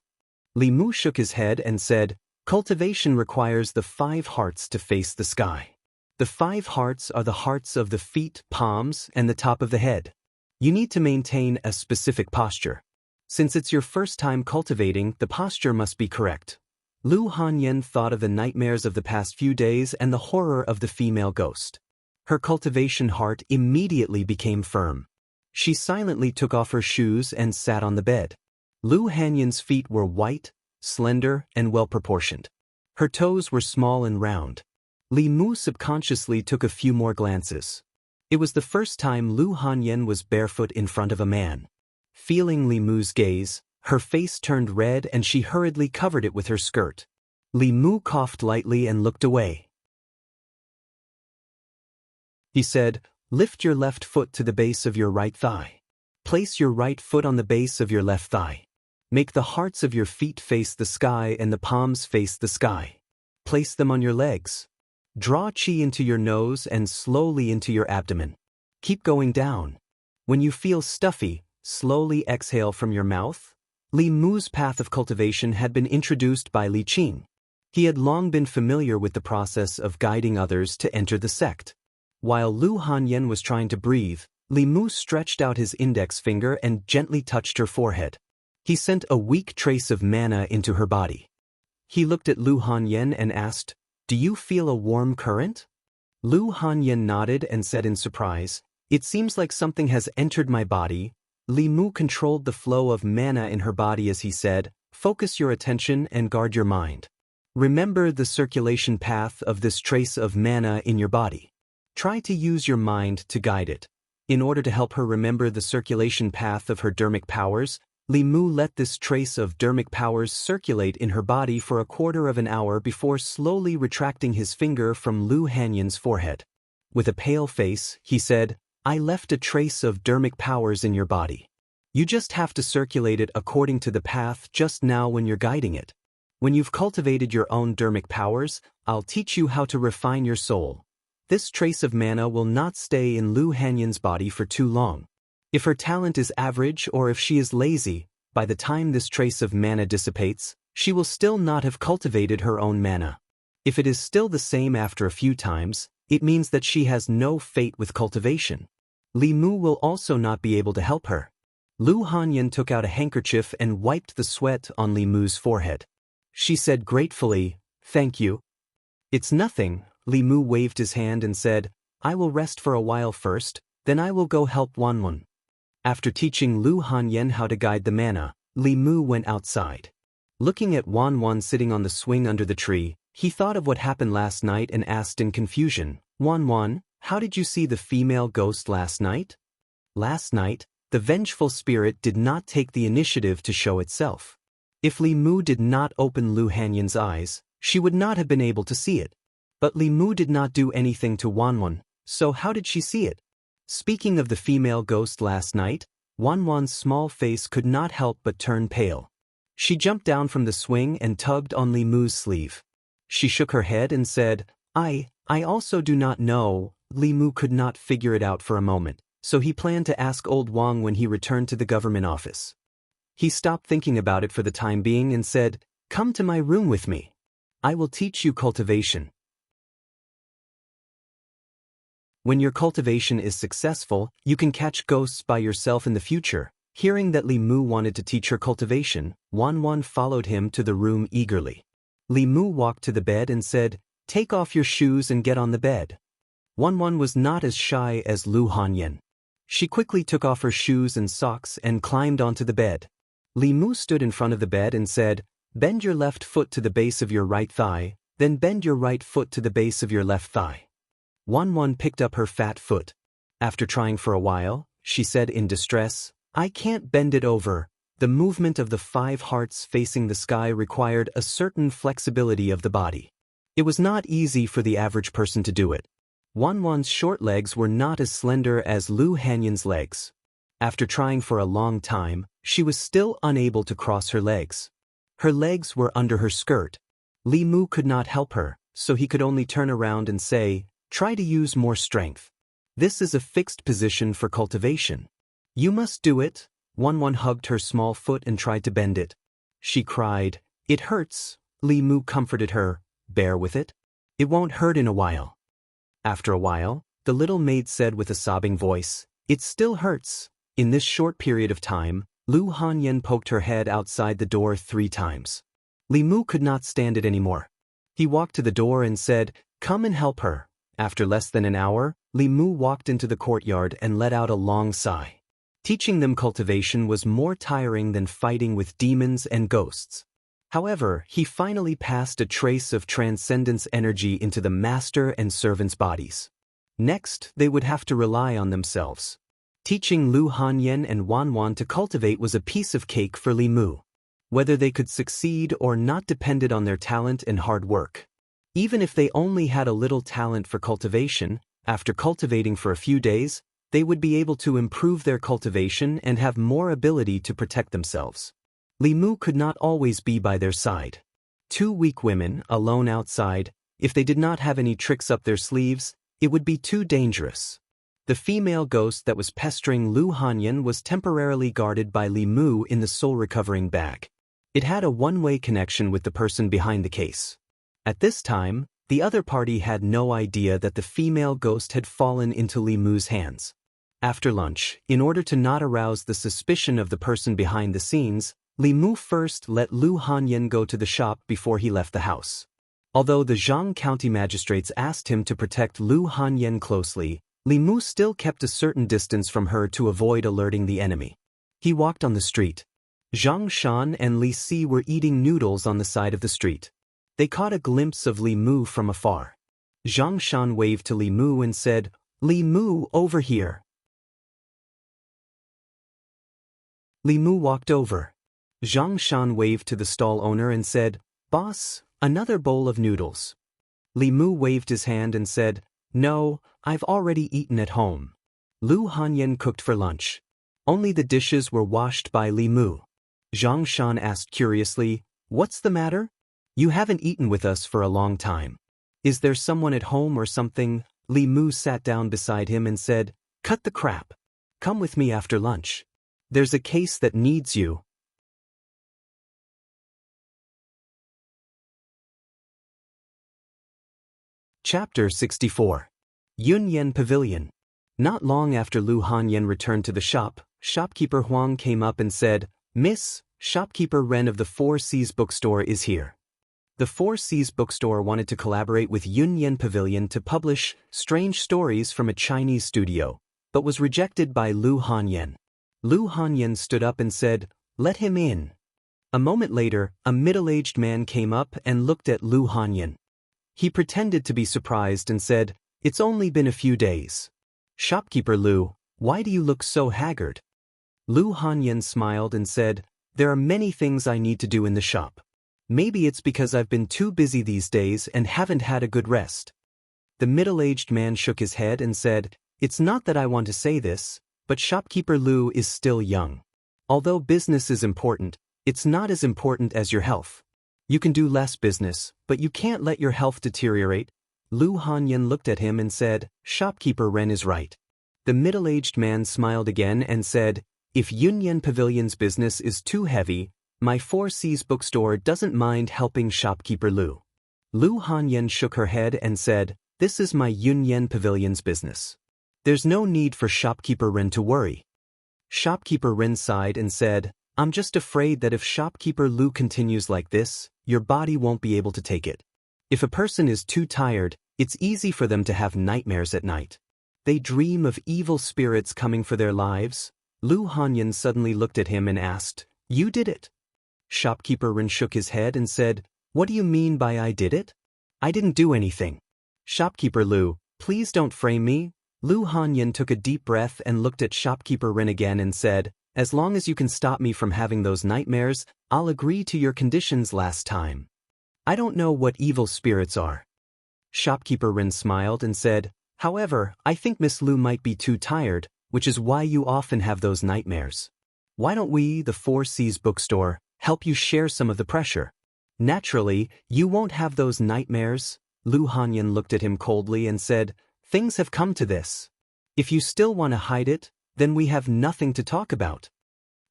Speaker 1: Li Mu shook his head and said, "Cultivation requires the 5 hearts to face the sky. The 5 hearts are the hearts of the feet, palms, and the top of the head. You need to maintain a specific posture. Since it's your first time cultivating, the posture must be correct." Lu Hanyan thought of the nightmares of the past few days and the horror of the female ghost. Her cultivation heart immediately became firm. She silently took off her shoes and sat on the bed. Lu Hanyan's feet were white, slender, and well-proportioned. Her toes were small and round. Li Mu subconsciously took a few more glances. It was the first time Lu Hanyan was barefoot in front of a man. Feeling Li Mu's gaze, her face turned red and she hurriedly covered it with her skirt. Li Mu coughed lightly and looked away. He said, "Lift your left foot to the base of your right thigh. Place your right foot on the base of your left thigh. Make the hearts of your feet face the sky and the palms face the sky. Place them on your legs. Draw qi into your nose and slowly into your abdomen. Keep going down. When you feel stuffy, slowly exhale from your mouth." Li Mu's path of cultivation had been introduced by Li Qing. He had long been familiar with the process of guiding others to enter the sect. While Lu Hanyan was trying to breathe, Li Mu stretched out his index finger and gently touched her forehead. He sent a weak trace of mana into her body. He looked at Lu Hanyan and asked, "Do you feel a warm current?" Lu Hanyan nodded and said in surprise, "It seems like something has entered my body." Li Mu controlled the flow of mana in her body as he said, "Focus your attention and guard your mind. Remember the circulation path of this trace of mana in your body. Try to use your mind to guide it." In order to help her remember the circulation path of her dermic powers, Li Mu let this trace of dermic powers circulate in her body for a quarter of an hour before slowly retracting his finger from Lu Hanyan's forehead. With a pale face, he said, "I left a trace of dermic powers in your body. You just have to circulate it according to the path just now when you're guiding it. When you've cultivated your own dermic powers, I'll teach you how to refine your soul. This trace of mana will not stay in Lu Hanyan's body for too long. If her talent is average or if she is lazy, by the time this trace of mana dissipates, she will still not have cultivated her own mana. If it is still the same after a few times, it means that she has no fate with cultivation. Li Mu will also not be able to help her." Lu Hanyan took out a handkerchief and wiped the sweat on Li Mu's forehead. She said gratefully, "Thank you." "It's nothing." Li Mu waved his hand and said, "I will rest for a while first, then I will go help Wang Lin." After teaching Lu Hanyan how to guide the mana, Li Mu went outside. Looking at Wang Lin sitting on the swing under the tree, he thought of what happened last night and asked in confusion, "Wang Lin, how did you see the female ghost last night?" Last night, the vengeful spirit did not take the initiative to show itself. If Li Mu did not open Lu Hanyan's eyes, she would not have been able to see it. But Li Mu did not do anything to Wang Lin, so how did she see it? Speaking of the female ghost last night, Wang Lin's small face could not help but turn pale. She jumped down from the swing and tugged on Li Mu's sleeve. She shook her head and said, I also do not know." Li Mu could not figure it out for a moment. so he planned to ask old Wang when he returned to the government office. He stopped thinking about it for the time being and said, "Come to my room with me. I will teach you cultivation. When your cultivation is successful, you can catch ghosts by yourself in the future." Hearing that Li Mu wanted to teach her cultivation, Wan followed him to the room eagerly. Li Mu walked to the bed and said, "Take off your shoes and get on the bed." Wan was not as shy as Lu Hanyan. She quickly took off her shoes and socks and climbed onto the bed. Li Mu stood in front of the bed and said, "Bend your left foot to the base of your right thigh, then bend your right foot to the base of your left thigh." Wan picked up her fat foot. After trying for a while, she said in distress, "I can't bend it over." The movement of the 5 hearts facing the sky required a certain flexibility of the body. It was not easy for the average person to do it. Wan's short legs were not as slender as Lu Hanyan's legs. After trying for a long time, she was still unable to cross her legs. Her legs were under her skirt. Li Mu could not help her, so he could only turn around and say, "Try to use more strength. This is a fixed position for cultivation. You must do it." Wan hugged her small foot and tried to bend it. She cried, "It hurts." Li Mu comforted her, "Bear with it. It won't hurt in a while." After a while, the little maid said with a sobbing voice, "It still hurts." In this short period of time, Lu Hanyan poked her head outside the door 3 times. Li Mu could not stand it anymore. He walked to the door and said, "Come and help her." After less than an hour, Li Mu walked into the courtyard and let out a long sigh. Teaching them cultivation was more tiring than fighting with demons and ghosts. However, he finally passed a trace of transcendence energy into the master and servant's bodies. Next, they would have to rely on themselves. Teaching Lu Hanyan and Wan to cultivate was a piece of cake for Li Mu. Whether they could succeed or not depended on their talent and hard work. Even if they only had a little talent for cultivation, after cultivating for a few days, they would be able to improve their cultivation and have more ability to protect themselves. Li Mu could not always be by their side. 2 weak women, alone outside, if they did not have any tricks up their sleeves, it would be too dangerous. The female ghost that was pestering Lu Hanyan was temporarily guarded by Li Mu in the soul recovering bag. It had a one-way connection with the person behind the case. At this time, the other party had no idea that the female ghost had fallen into Li Mu's hands. After lunch, in order to not arouse the suspicion of the person behind the scenes, Li Mu first let Lu Hanyan go to the shop before he left the house. Although the Zhang County magistrates asked him to protect Lu Hanyan closely, Li Mu still kept a certain distance from her to avoid alerting the enemy. He walked on the street. Zhang Shan and Li Si were eating noodles on the side of the street. They caught a glimpse of Li Mu from afar. Zhang Shan waved to Li Mu and said, "Li Mu, over here." Li Mu walked over. Zhang Shan waved to the stall owner and said, "Boss, another bowl of noodles." Li Mu waved his hand and said, "No, I've already eaten at home." Lu Hanyan cooked for lunch. Only the dishes were washed by Li Mu. Zhang Shan asked curiously, "What's the matter? You haven't eaten with us for a long time. Is there someone at home or something?" Li Mu sat down beside him and said, "Cut the crap. Come with me after lunch. There's a case that needs you." Chapter 64. Yunyan Pavilion. Not long after Lu Hanyan returned to the shop, shopkeeper Huang came up and said, "Miss, shopkeeper Ren of the 4 Seas bookstore is here." The 4 Seas bookstore wanted to collaborate with Yunyan Pavilion to publish strange stories from a Chinese studio, but was rejected by Lu Hanyan. Lu Hanyan stood up and said, "Let him in." A moment later, a middle-aged man came up and looked at Lu Hanyan. He pretended to be surprised and said, "It's only been a few days." "Shopkeeper Lu, why do you look so haggard?" Lu Hanyan smiled and said, "There are many things I need to do in the shop. Maybe it's because I've been too busy these days and haven't had a good rest." The middle-aged man shook his head and said, "It's not that I want to say this, but shopkeeper Lu is still young. Although business is important, it's not as important as your health. You can do less business, but you can't let your health deteriorate." Lu Hanyan looked at him and said, "Shopkeeper Ren is right. The middle-aged man smiled again and said, "If Yunyan Pavilion's business is too heavy, my Four Seas bookstore doesn't mind helping shopkeeper Lu." Lu Hanyan shook her head and said, "This is my Yunyan Pavilion's business. There's no need for shopkeeper Ren to worry." Shopkeeper Ren sighed and said, "I'm just afraid that if shopkeeper Lu continues like this, your body won't be able to take it. If a person is too tired, it's easy for them to have nightmares at night. They dream of evil spirits coming for their lives." Lu Hanyan suddenly looked at him and asked, "You did it?" Shopkeeper Ren shook his head and said, "What do you mean by I did it? I didn't do anything." "Shopkeeper Lu, please don't frame me." Lu Hanyan took a deep breath and looked at Shopkeeper Ren again and said, "As long as you can stop me from having those nightmares, I'll agree to your conditions last time. I don't know what evil spirits are." Shopkeeper Ren smiled and said, "However, I think Miss Lu might be too tired, which is why you often have those nightmares. Why don't we, the Four Seas bookstore, help you share some of the pressure? Naturally, you won't have those nightmares." Lu Hanyan looked at him coldly and said, "Things have come to this. If you still want to hide it, then we have nothing to talk about."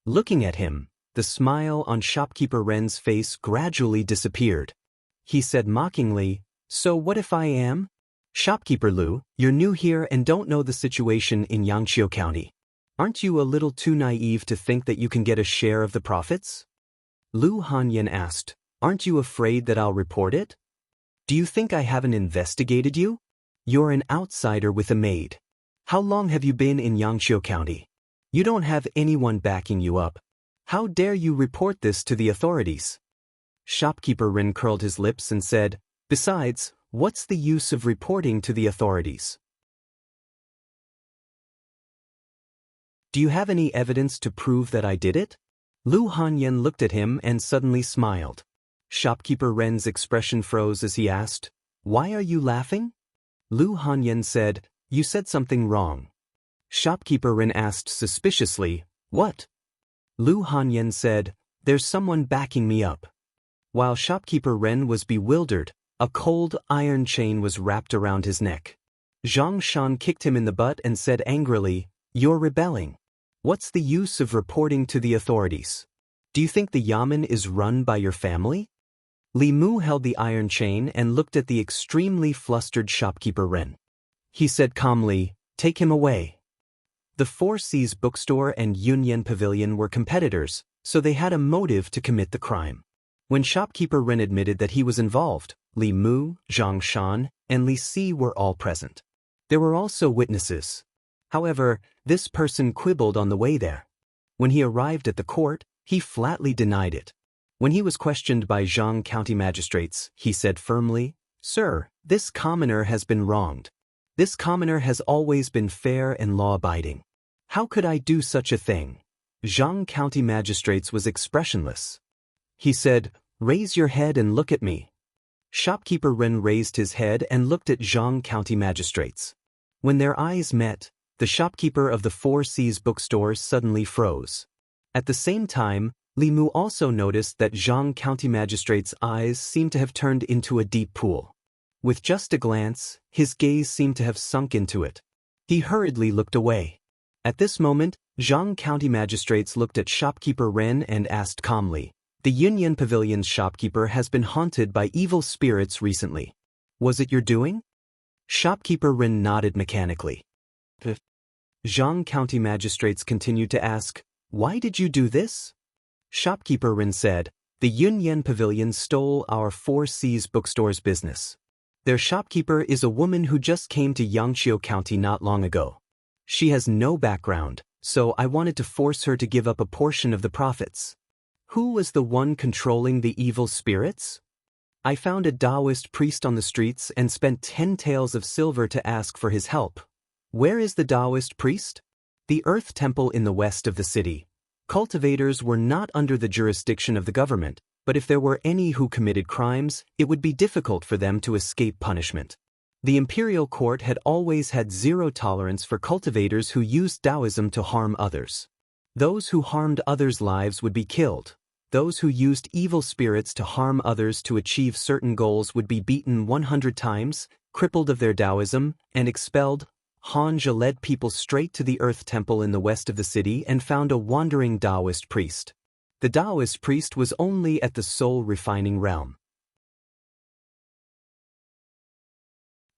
Speaker 1: Looking at him, the smile on Shopkeeper Ren's face gradually disappeared. He said mockingly, "So what if I am? Shopkeeper Lu, you're new here and don't know the situation in Yangqiu County. Aren't you a little too naive to think that you can get a share of the profits?" Lu Hanyan asked, "Aren't you afraid that I'll report it? Do you think I haven't investigated you? You're an outsider with a maid. How long have you been in Yangqiu County? You don't have anyone backing you up. How dare you report this to the authorities?" Shopkeeper Ren curled his lips and said, "Besides, what's the use of reporting to the authorities? Do you have any evidence to prove that I did it?" Lu Hanyan looked at him and suddenly smiled. Shopkeeper Ren's expression froze as he asked, "Why are you laughing?" Lu Hanyan said, "You said something wrong." Shopkeeper Ren asked suspiciously, "What?" Lu Hanyan said, "There's someone backing me up." While Shopkeeper Ren was bewildered, a cold iron chain was wrapped around his neck. Zhang Shan kicked him in the butt and said angrily, "You're rebelling. What's the use of reporting to the authorities? Do you think the yamen is run by your family?" Li Mu held the iron chain and looked at the extremely flustered Shopkeeper Ren. He said calmly, "Take him away." The Four Seas bookstore and Yunyan Pavilion were competitors, so they had a motive to commit the crime. When Shopkeeper Ren admitted that he was involved, Li Mu, Zhang Shan, and Li Si were all present. There were also witnesses. However, this person quibbled on the way there. When he arrived at the court, he flatly denied it. When he was questioned by Zhang County magistrates, he said firmly, "Sir, this commoner has been wronged. This commoner has always been fair and law-abiding. How could I do such a thing?" Zhang County magistrates was expressionless. He said, "Raise your head and look at me." Shopkeeper Ren raised his head and looked at Zhang County magistrates. When their eyes met, the shopkeeper of the Four Seas bookstore suddenly froze. At the same time, Li Mu also noticed that Zhang County magistrate's eyes seemed to have turned into a deep pool. With just a glance, his gaze seemed to have sunk into it. He hurriedly looked away. At this moment, Zhang County magistrates looked at Shopkeeper Ren and asked calmly, "The Yunyan Pavilion's shopkeeper has been haunted by evil spirits recently. Was it your doing?" Shopkeeper Ren nodded mechanically. Zhang County magistrates continued to ask, "Why did you do this?" Shopkeeper Ren said, "The Yunyan Pavilion stole our Four Seas bookstore's business. Their shopkeeper is a woman who just came to Yangqiu County not long ago. She has no background, so I wanted to force her to give up a portion of the profits." "Who was the one controlling the evil spirits?" "I found a Daoist priest on the streets and spent 10 taels of silver to ask for his help." "Where is the Daoist priest?" "The Earth Temple in the west of the city. Cultivators were not under the jurisdiction of the government, but if there were any who committed crimes, it would be difficult for them to escape punishment. The imperial court had always had zero tolerance for cultivators who used Taoism to harm others. Those who harmed others' lives would be killed. Those who used evil spirits to harm others to achieve certain goals would be beaten 100 times, crippled of their Taoism, and expelled. Xianxia led people straight to the Earth Temple in the west of the city and found a wandering Daoist priest. The Daoist priest was only at the soul-refining realm.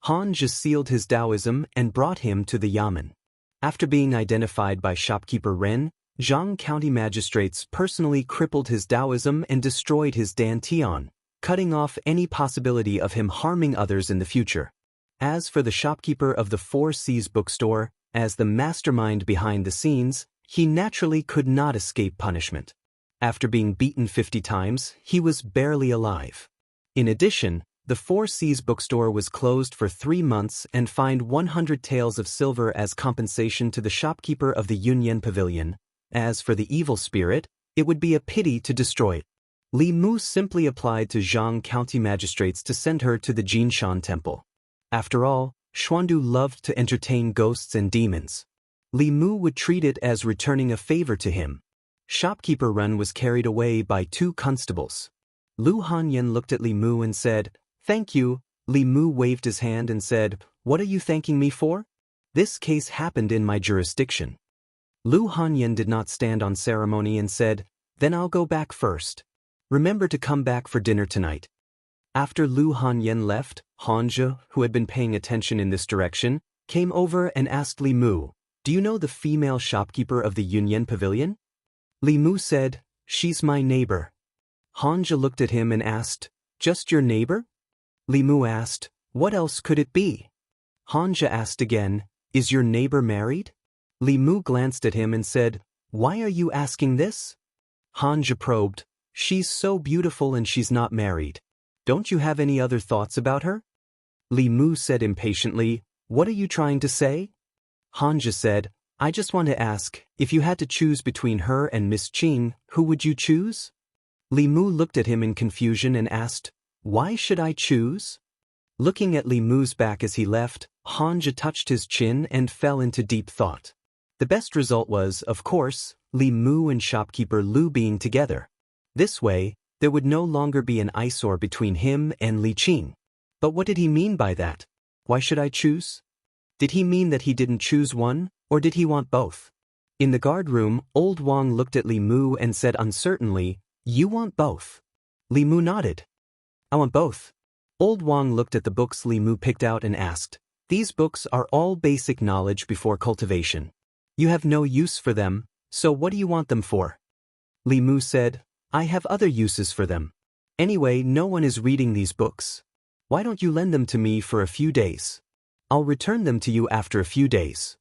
Speaker 1: Xianxia sealed his Taoism and brought him to the Yamen. After being identified by shopkeeper Ren, Zhang County magistrates personally crippled his Taoism and destroyed his dantian, cutting off any possibility of him harming others in the future. As for the shopkeeper of the Four Seas bookstore, as the mastermind behind the scenes, he naturally could not escape punishment. After being beaten 50 times, he was barely alive. In addition, the Four Seas bookstore was closed for 3 months and fined 100 taels of silver as compensation to the shopkeeper of the Yunyan Pavilion. As for the evil spirit, it would be a pity to destroy it. Li Mu simply applied to Zhang County magistrates to send her to the Jinshan Temple. After all, Xuandu loved to entertain ghosts and demons. Li Mu would treat it as returning a favor to him. Shopkeeper Ren was carried away by 2 constables. Lu Hanyan looked at Li Mu and said, "Thank you." Li Mu waved his hand and said, "What are you thanking me for? This case happened in my jurisdiction." Lu Hanyan did not stand on ceremony and said, "Then I'll go back first. Remember to come back for dinner tonight." After Lu Hanyan left, Xianxia, who had been paying attention in this direction, came over and asked Li Mu, "Do you know the female shopkeeper of the Yunyan Pavilion?" Li Mu said, "She's my neighbor." Xianxia looked at him and asked, "Just your neighbor?" Li Mu asked, "What else could it be?" Xianxia asked again, "Is your neighbor married?" Li Mu glanced at him and said, "Why are you asking this?" Xianxia probed, "She's so beautiful and she's not married. Don't you have any other thoughts about her?" Li Mu said impatiently, "What are you trying to say?" Xianxia said, "I just want to ask, if you had to choose between her and Miss Qing, who would you choose?" Li Mu looked at him in confusion and asked, "Why should I choose?" Looking at Li Mu's back as he left, Xianxia touched his chin and fell into deep thought. The best result was, of course, Li Mu and shopkeeper Lu being together. This way, there would no longer be an eyesore between him and Li Qing. But what did he mean by that? Why should I choose? Did he mean that he didn't choose one, or did he want both? In the guard room, old Wang looked at Li Mu and said uncertainly, "You want both?" Li Mu nodded. "I want both." Old Wang looked at the books Li Mu picked out and asked, "These books are all basic knowledge before cultivation. You have no use for them, so what do you want them for?" Li Mu said, "I have other uses for them. Anyway, no one is reading these books. Why don't you lend them to me for a few days? I'll return them to you after a few days."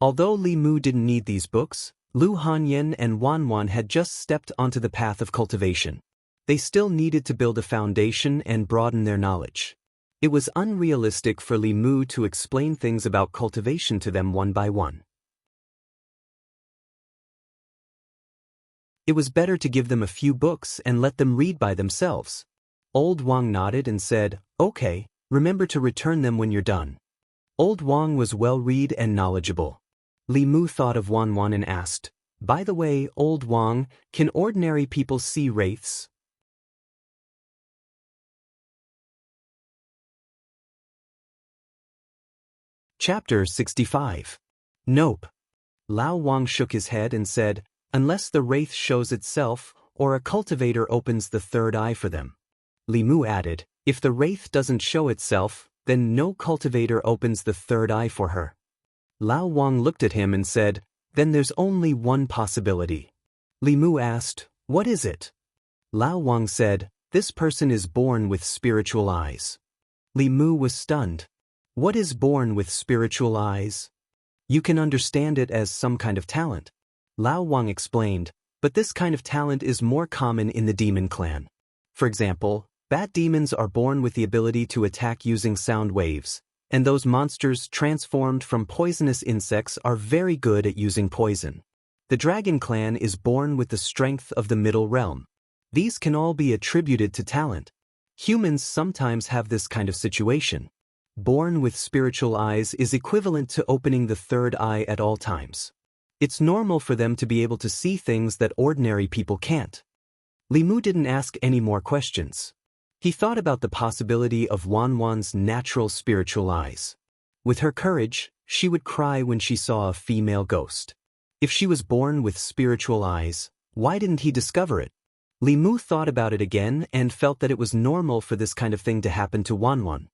Speaker 1: Although Li Mu didn't need these books, Lu Hanyan and Wanwan had just stepped onto the path of cultivation. They still needed to build a foundation and broaden their knowledge. It was unrealistic for Li Mu to explain things about cultivation to them one by one. It was better to give them a few books and let them read by themselves. Old Wang nodded and said, "Okay, remember to return them when you're done." Old Wang was well-read and knowledgeable. Li Mu thought of Wanwan and asked, "By the way, Old Wang, can ordinary people see wraiths?" Chapter 65. Nope. Lao Wang shook his head and said, "Unless the wraith shows itself, or a cultivator opens the third eye for them." Li Mu added, "If the wraith doesn't show itself, then no cultivator opens the third eye for her." Lao Wang looked at him and said, "Then there's only one possibility." Li Mu asked, "What is it?" Lao Wang said, "This person is born with spiritual eyes." Li Mu was stunned. What is born with spiritual eyes? You can understand it as some kind of talent. Lao Wang explained, but this kind of talent is more common in the demon clan. For example, bat demons are born with the ability to attack using sound waves, and those monsters transformed from poisonous insects are very good at using poison. The dragon clan is born with the strength of the middle realm. These can all be attributed to talent. Humans sometimes have this kind of situation. Born with spiritual eyes is equivalent to opening the third eye at all times. It's normal for them to be able to see things that ordinary people can't. Li Mu didn't ask any more questions. He thought about the possibility of Wanwan's natural spiritual eyes. With her courage, she would cry when she saw a female ghost. If she was born with spiritual eyes, why didn't he discover it? Li Mu thought about it again and felt that it was normal for this kind of thing to happen to Wanwan.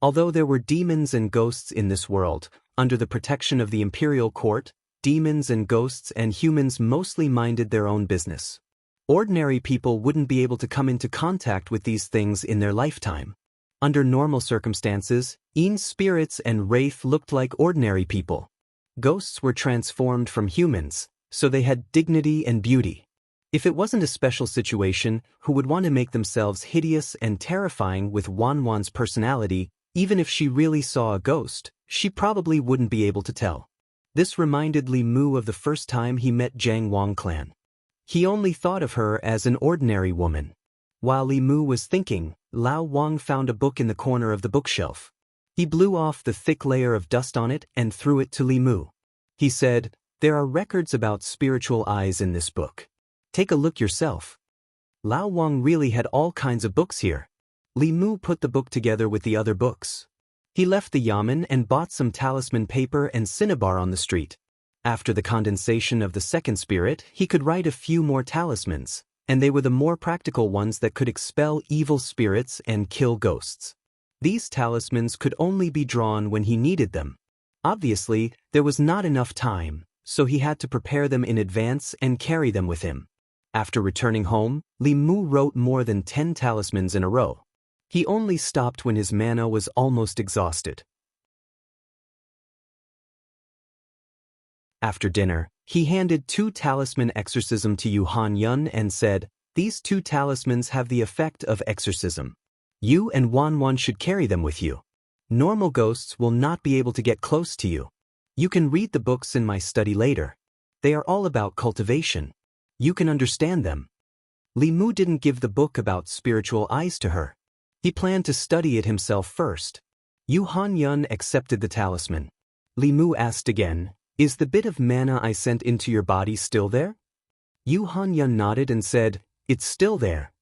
Speaker 1: Although there were demons and ghosts in this world, under the protection of the imperial court, demons and ghosts and humans mostly minded their own business. Ordinary people wouldn't be able to come into contact with these things in their lifetime. Under normal circumstances, spirits and wraith looked like ordinary people. Ghosts were transformed from humans, so they had dignity and beauty. If it wasn't a special situation, who would want to make themselves hideous and terrifying with Wanwan's personality? Even if she really saw a ghost, she probably wouldn't be able to tell. This reminded Li Mu of the first time he met Jiang Wang clan. He only thought of her as an ordinary woman. While Li Mu was thinking, Lao Wang found a book in the corner of the bookshelf. He blew off the thick layer of dust on it and threw it to Li Mu. He said, "There are records about spiritual eyes in this book. Take a look yourself." Lao Wang really had all kinds of books here. Li Mu put the book together with the other books. He left the yamen and bought some talisman paper and cinnabar on the street. After the condensation of the second spirit, he could write a few more talismans, and they were the more practical ones that could expel evil spirits and kill ghosts. These talismans could only be drawn when he needed them. Obviously, there was not enough time, so he had to prepare them in advance and carry them with him. After returning home, Li Mu wrote more than 10 talismans in a row. He only stopped when his mana was almost exhausted. After dinner, he handed 2 talisman exorcism to Yu Han-yun and said, "These 2 talismans have the effect of exorcism. You and Wanwan should carry them with you. Normal ghosts will not be able to get close to you. You can read the books in my study later. They are all about cultivation. You can understand them." Li Mu didn't give the book about spiritual eyes to her. He planned to study it himself first. Yu Han-yun accepted the talisman. Li Mu asked again, "Is the bit of mana I sent into your body still there?" Yu Han-yun nodded and said, "It's still there."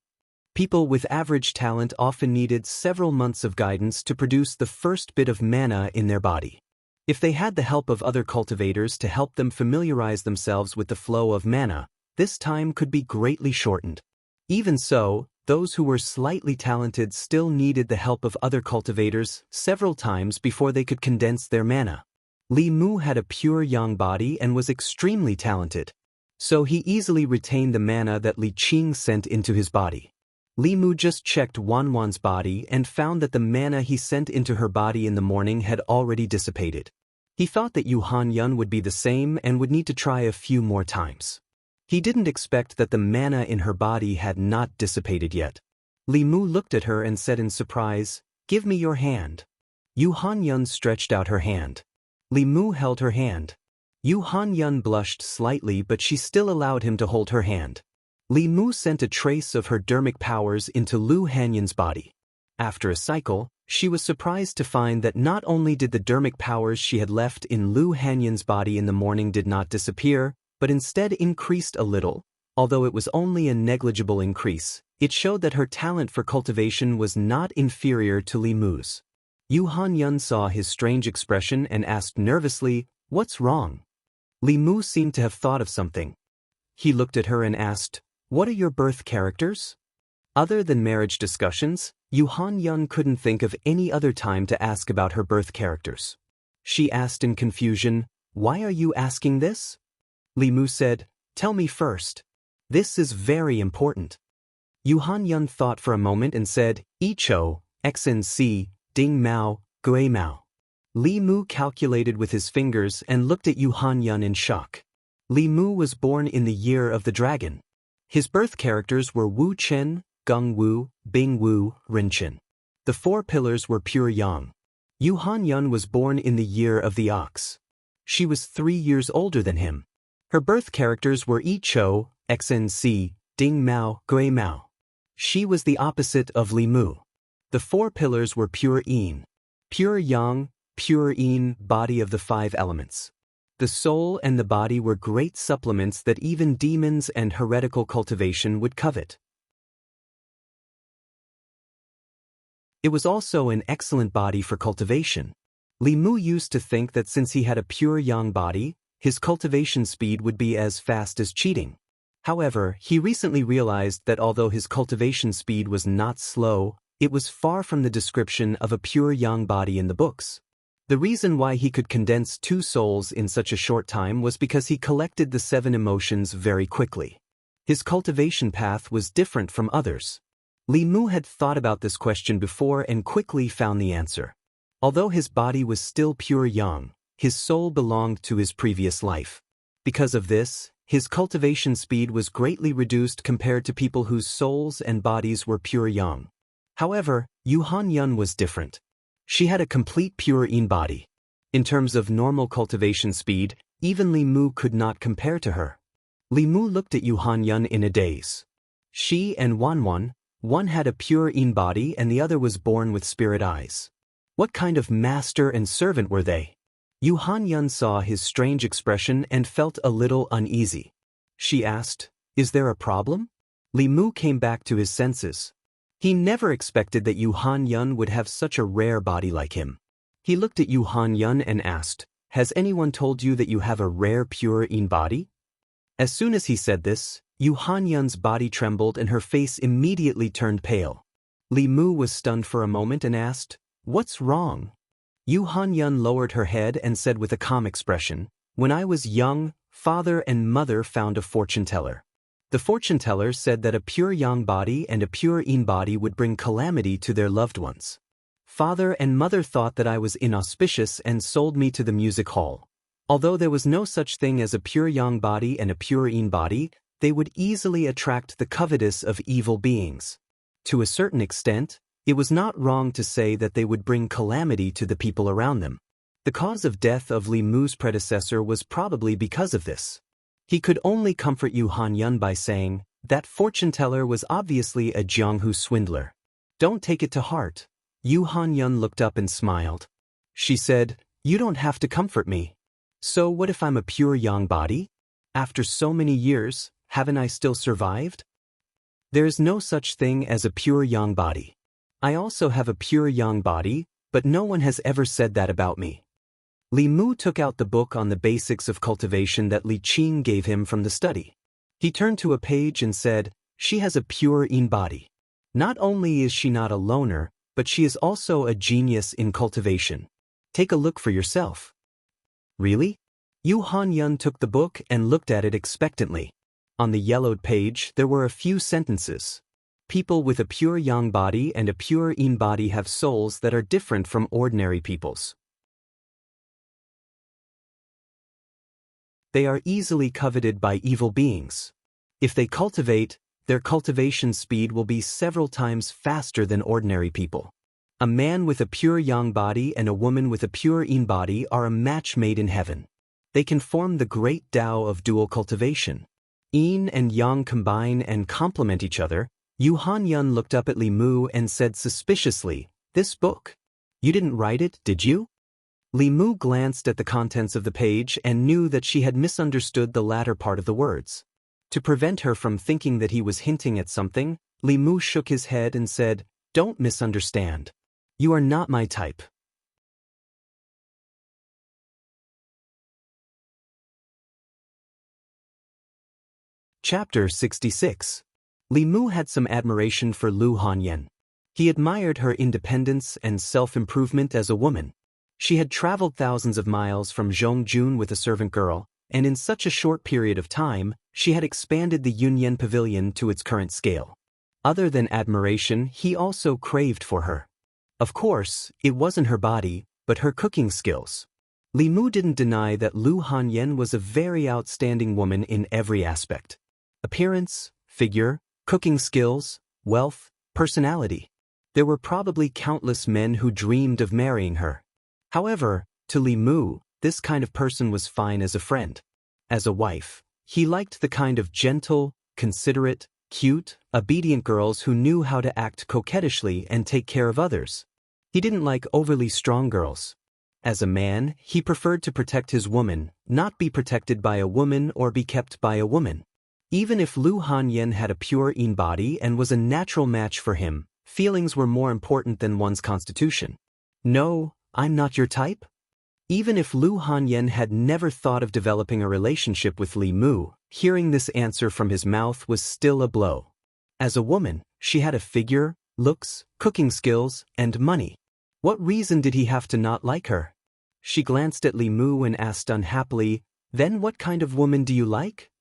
Speaker 1: People with average talent often needed several months of guidance to produce the first bit of mana in their body. If they had the help of other cultivators to help them familiarize themselves with the flow of mana, this time could be greatly shortened. Even so, those who were slightly talented still needed the help of other cultivators several times before they could condense their mana. Li Mu had a pure yang body and was extremely talented, so he easily retained the mana that Li Qing sent into his body. Li Mu just checked Wanwan's body and found that the mana he sent into her body in the morning had already dissipated. He thought that Yu Han-yun would be the same and would need to try a few more times. He didn't expect that the mana in her body had not dissipated yet. Li Mu looked at her and said in surprise, "Give me your hand." Yu Han-yun stretched out her hand. Li Mu held her hand. Yu Han-yun blushed slightly, but she still allowed him to hold her hand. Li Mu sent a trace of her dermic powers into Lu Hanyun's body. After a cycle, she was surprised to find that not only did the dermic powers she had left in Lu Hanyun's body in the morning did not disappear, but instead increased a little. Although it was only a negligible increase, it showed that her talent for cultivation was not inferior to Li Mu's. Yu Han-yun saw his strange expression and asked nervously, "What's wrong?" Li Mu seemed to have thought of something. He looked at her and asked, "What are your birth characters?" Other than marriage discussions, Yu Han-yun couldn't think of any other time to ask about her birth characters. She asked in confusion, "Why are you asking this?" Li Mu said, "Tell me first. This is very important." Yu Han-yun thought for a moment and said, "Icho, XNC, Ding Mao, Gui Mao." Li Mu calculated with his fingers and looked at Yu Han-yun in shock. Li Mu was born in the year of the dragon. His birth characters were Wu Chen, Geng Wu, Bing Wu, Ren Chen. The 4 pillars were pure yang. Yu Han-yun was born in the year of the ox. She was 3 years older than him. Her birth characters were Icho, XNC, Ding Mao, Gui Mao. She was the opposite of Li Mu. The 4 pillars were pure yin. Pure yang, pure yin, body of the 5 elements. The soul and the body were great supplements that even demons and heretical cultivation would covet. It was also an excellent body for cultivation. Li Mu used to think that since he had a pure yang body, his cultivation speed would be as fast as cheating. However, he recently realized that although his cultivation speed was not slow, it was far from the description of a pure yang body in the books. The reason why he could condense 2 souls in such a short time was because he collected the 7 emotions very quickly. His cultivation path was different from others. Li Mu had thought about this question before and quickly found the answer. Although his body was still pure yang, his soul belonged to his previous life. Because of this, his cultivation speed was greatly reduced compared to people whose souls and bodies were pure yang. However, Yu Hanyun was different. She had a complete pure yin body. In terms of normal cultivation speed, even Li Mu could not compare to her. Li Mu looked at Yu Hanyun in a daze. She and Wanwan, one had a pure yin body and the other was born with spirit eyes. What kind of master and servant were they? Yu Hanyun saw his strange expression and felt a little uneasy. She asked, "Is there a problem?" Li Mu came back to his senses. He never expected that Yu Hanyun would have such a rare body like him. He looked at Yu Hanyun and asked, "Has anyone told you that you have a rare pure yin body?" As soon as he said this, Yu Hanyun's body trembled and her face immediately turned pale. Li Mu was stunned for a moment and asked, "What's wrong?" Yu Hanyun lowered her head and said with a calm expression, "When I was young, father and mother found a fortune teller. The fortune teller said that a pure yang body and a pure yin body would bring calamity to their loved ones. Father and mother thought that I was inauspicious and sold me to the music hall. Although there was no such thing as a pure yang body and a pure yin body, they would easily attract the covetous of evil beings. To a certain extent, it was not wrong to say that they would bring calamity to the people around them. The cause of death of Li Mu's predecessor was probably because of this. He could only comfort Yu Hanyun by saying, "That fortune teller was obviously a Jianghu swindler. Don't take it to heart." Yu Hanyun looked up and smiled. She said, "You don't have to comfort me. So what if I'm a pure yang body? After so many years, haven't I still survived? There is no such thing as a pure yang body. I also have a pure yang body, but no one has ever said that about me." Li Mu took out the book on the basics of cultivation that Li Qing gave him from the study. He turned to a page and said, "She has a pure yin body. Not only is she not a loner, but she is also a genius in cultivation. Take a look for yourself." "Really?" Yu Hanyun took the book and looked at it expectantly. On the yellowed page, there were a few sentences. People with a pure yang body and a pure yin body have souls that are different from ordinary people's. They are easily coveted by evil beings. If they cultivate, their cultivation speed will be several times faster than ordinary people. A man with a pure yang body and a woman with a pure yin body are a match made in heaven. They can form the great Tao of dual cultivation. Yin and yang combine and complement each other. Yu Hanyun looked up at Li Mu and said suspiciously, "This book? You didn't write it, did you?" Li Mu glanced at the contents of the page and knew that she had misunderstood the latter part of the words. To prevent her from thinking that he was hinting at something, Li Mu shook his head and said, "Don't misunderstand. You are not my type." Chapter 66. Li Mu had some admiration for Lu Hanyan. He admired her independence and self-improvement as a woman. She had traveled thousands of miles from Zhongjun with a servant girl, and in such a short period of time, she had expanded the Yunyan Pavilion to its current scale. Other than admiration, he also craved for her. Of course, it wasn't her body, but her cooking skills. Li Mu didn't deny that Lu Hanyan was a very outstanding woman in every aspect. Appearance, figure, cooking skills, wealth, personality. There were probably countless men who dreamed of marrying her. However, to Li Mu, this kind of person was fine as a friend. As a wife, he liked the kind of gentle, considerate, cute, obedient girls who knew how to act coquettishly and take care of others. He didn't like overly strong girls. As a man, he preferred to protect his woman, not be protected by a woman or be kept by a woman. Even if Lu Hanyan had a pure yin body and was a natural match for him, feelings were more important than one's constitution. "No, I'm not your type?" Even if Lu Hanyan had never thought of developing a relationship with Li Mu, hearing this answer from his mouth was still a blow. As a woman, she had a figure, looks, cooking skills, and money. What reason did he have to not like her? She glanced at Li Mu and asked unhappily, "Then what kind of woman do you like?"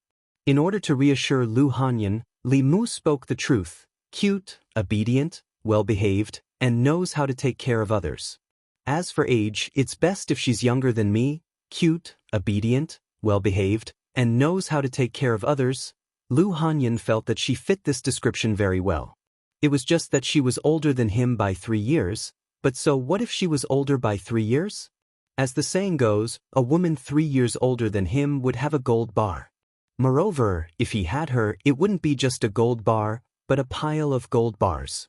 Speaker 1: In order to reassure Lu Hanyan, Li Mu spoke the truth: cute, obedient, well-behaved, and knows how to take care of others. As for age, it's best if she's younger than me, cute, obedient, well-behaved, and knows how to take care of others. Lu Hanyan felt that she fit this description very well. It was just that she was older than him by 3 years, but so what if she was older by 3 years? As the saying goes, a woman 3 years older than him would have a gold bar. Moreover, if he had her, it wouldn't be just a gold bar, but a pile of gold bars.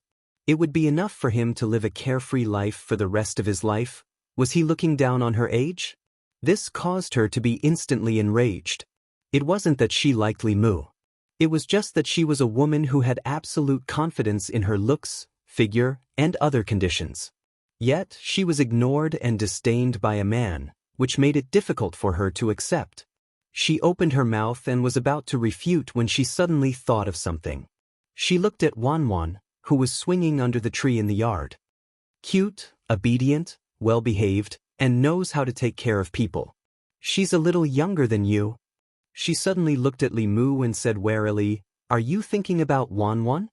Speaker 1: It would be enough for him to live a carefree life for the rest of his life. Was he looking down on her age? This caused her to be instantly enraged. It wasn't that she liked Li Mu. It was just that she was a woman who had absolute confidence in her looks, figure, and other conditions. Yet, she was ignored and disdained by a man, which made it difficult for her to accept. She opened her mouth and was about to refute when she suddenly thought of something. She looked at Wan, who was swinging under the tree in the yard. Cute, obedient, well-behaved, and knows how to take care of people. She's a little younger than you. She suddenly looked at Li Mu and said warily, "Are you thinking about Wan?"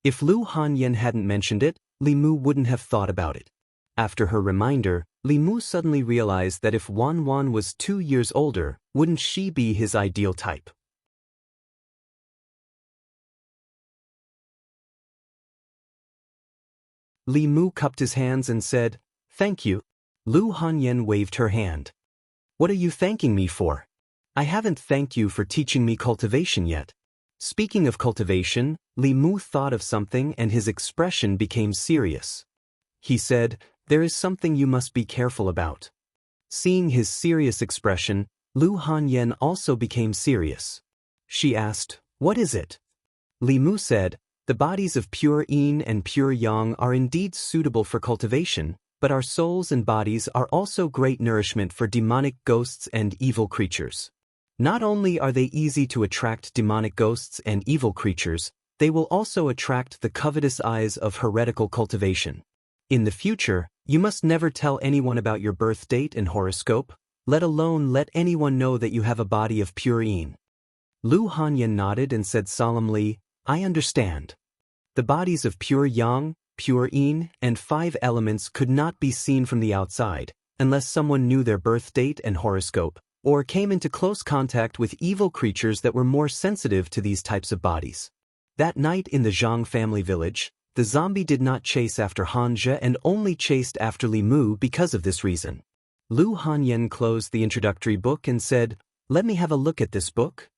Speaker 1: If Lu Hanyan hadn't mentioned it, Li Mu wouldn't have thought about it. After her reminder, Li Mu suddenly realized that if Wan was 2 years older, wouldn't she be his ideal type? Li Mu cupped his hands and said, "Thank you." Lu Hanyan waved her hand. "What are you thanking me for? I haven't thanked you for teaching me cultivation yet." Speaking of cultivation, Li Mu thought of something and his expression became serious. He said, "There is something you must be careful about." Seeing his serious expression, Lu Hanyan also became serious. She asked, "What is it?" Li Mu said, "The bodies of pure yin and pure yang are indeed suitable for cultivation, but our souls and bodies are also great nourishment for demonic ghosts and evil creatures. Not only are they easy to attract demonic ghosts and evil creatures, they will also attract the covetous eyes of heretical cultivation. In the future, you must never tell anyone about your birth date and horoscope, let alone let anyone know that you have a body of pure yin." Lu Hanyan nodded and said solemnly, "I understand. The bodies of pure yang, pure yin, and 5 elements could not be seen from the outside, unless someone knew their birth date and horoscope, or came into close contact with evil creatures that were more sensitive to these types of bodies." That night in the Zhang family village, the zombie did not chase after Hanja and only chased after Li Mu because of this reason. Lu Hanyan closed the introductory book and said, "Let me have a look at this book."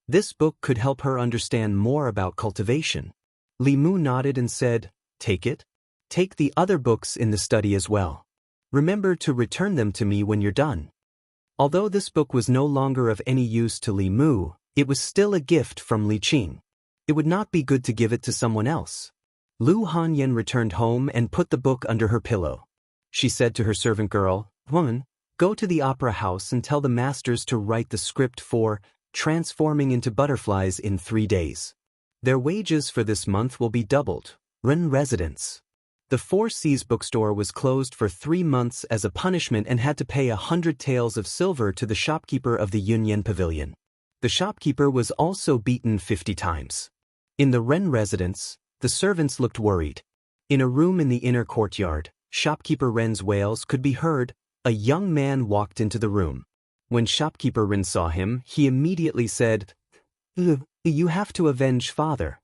Speaker 1: This book could help her understand more about cultivation. Li Mu nodded and said, "Take it. Take the other books in the study as well. Remember to return them to me when you're done." Although this book was no longer of any use to Li Mu, it was still a gift from Li Qing. It would not be good to give it to someone else. Lu Hanyan returned home and put the book under her pillow. She said to her servant girl, "Woman, go to the opera house and tell the masters to write the script for Transforming into Butterflies in 3 days. Their wages for this month will be doubled." Ren residence. The Four Seas bookstore was closed for 3 months as a punishment and had to pay 100 taels of silver to the shopkeeper of the Yunyan Pavilion. The shopkeeper was also beaten 50 times. In the Ren residence, the servants looked worried. In a room in the inner courtyard, shopkeeper Ren's wails could be heard. A young man walked into the room. When shopkeeper Ren saw him, he immediately said, "You have to avenge father."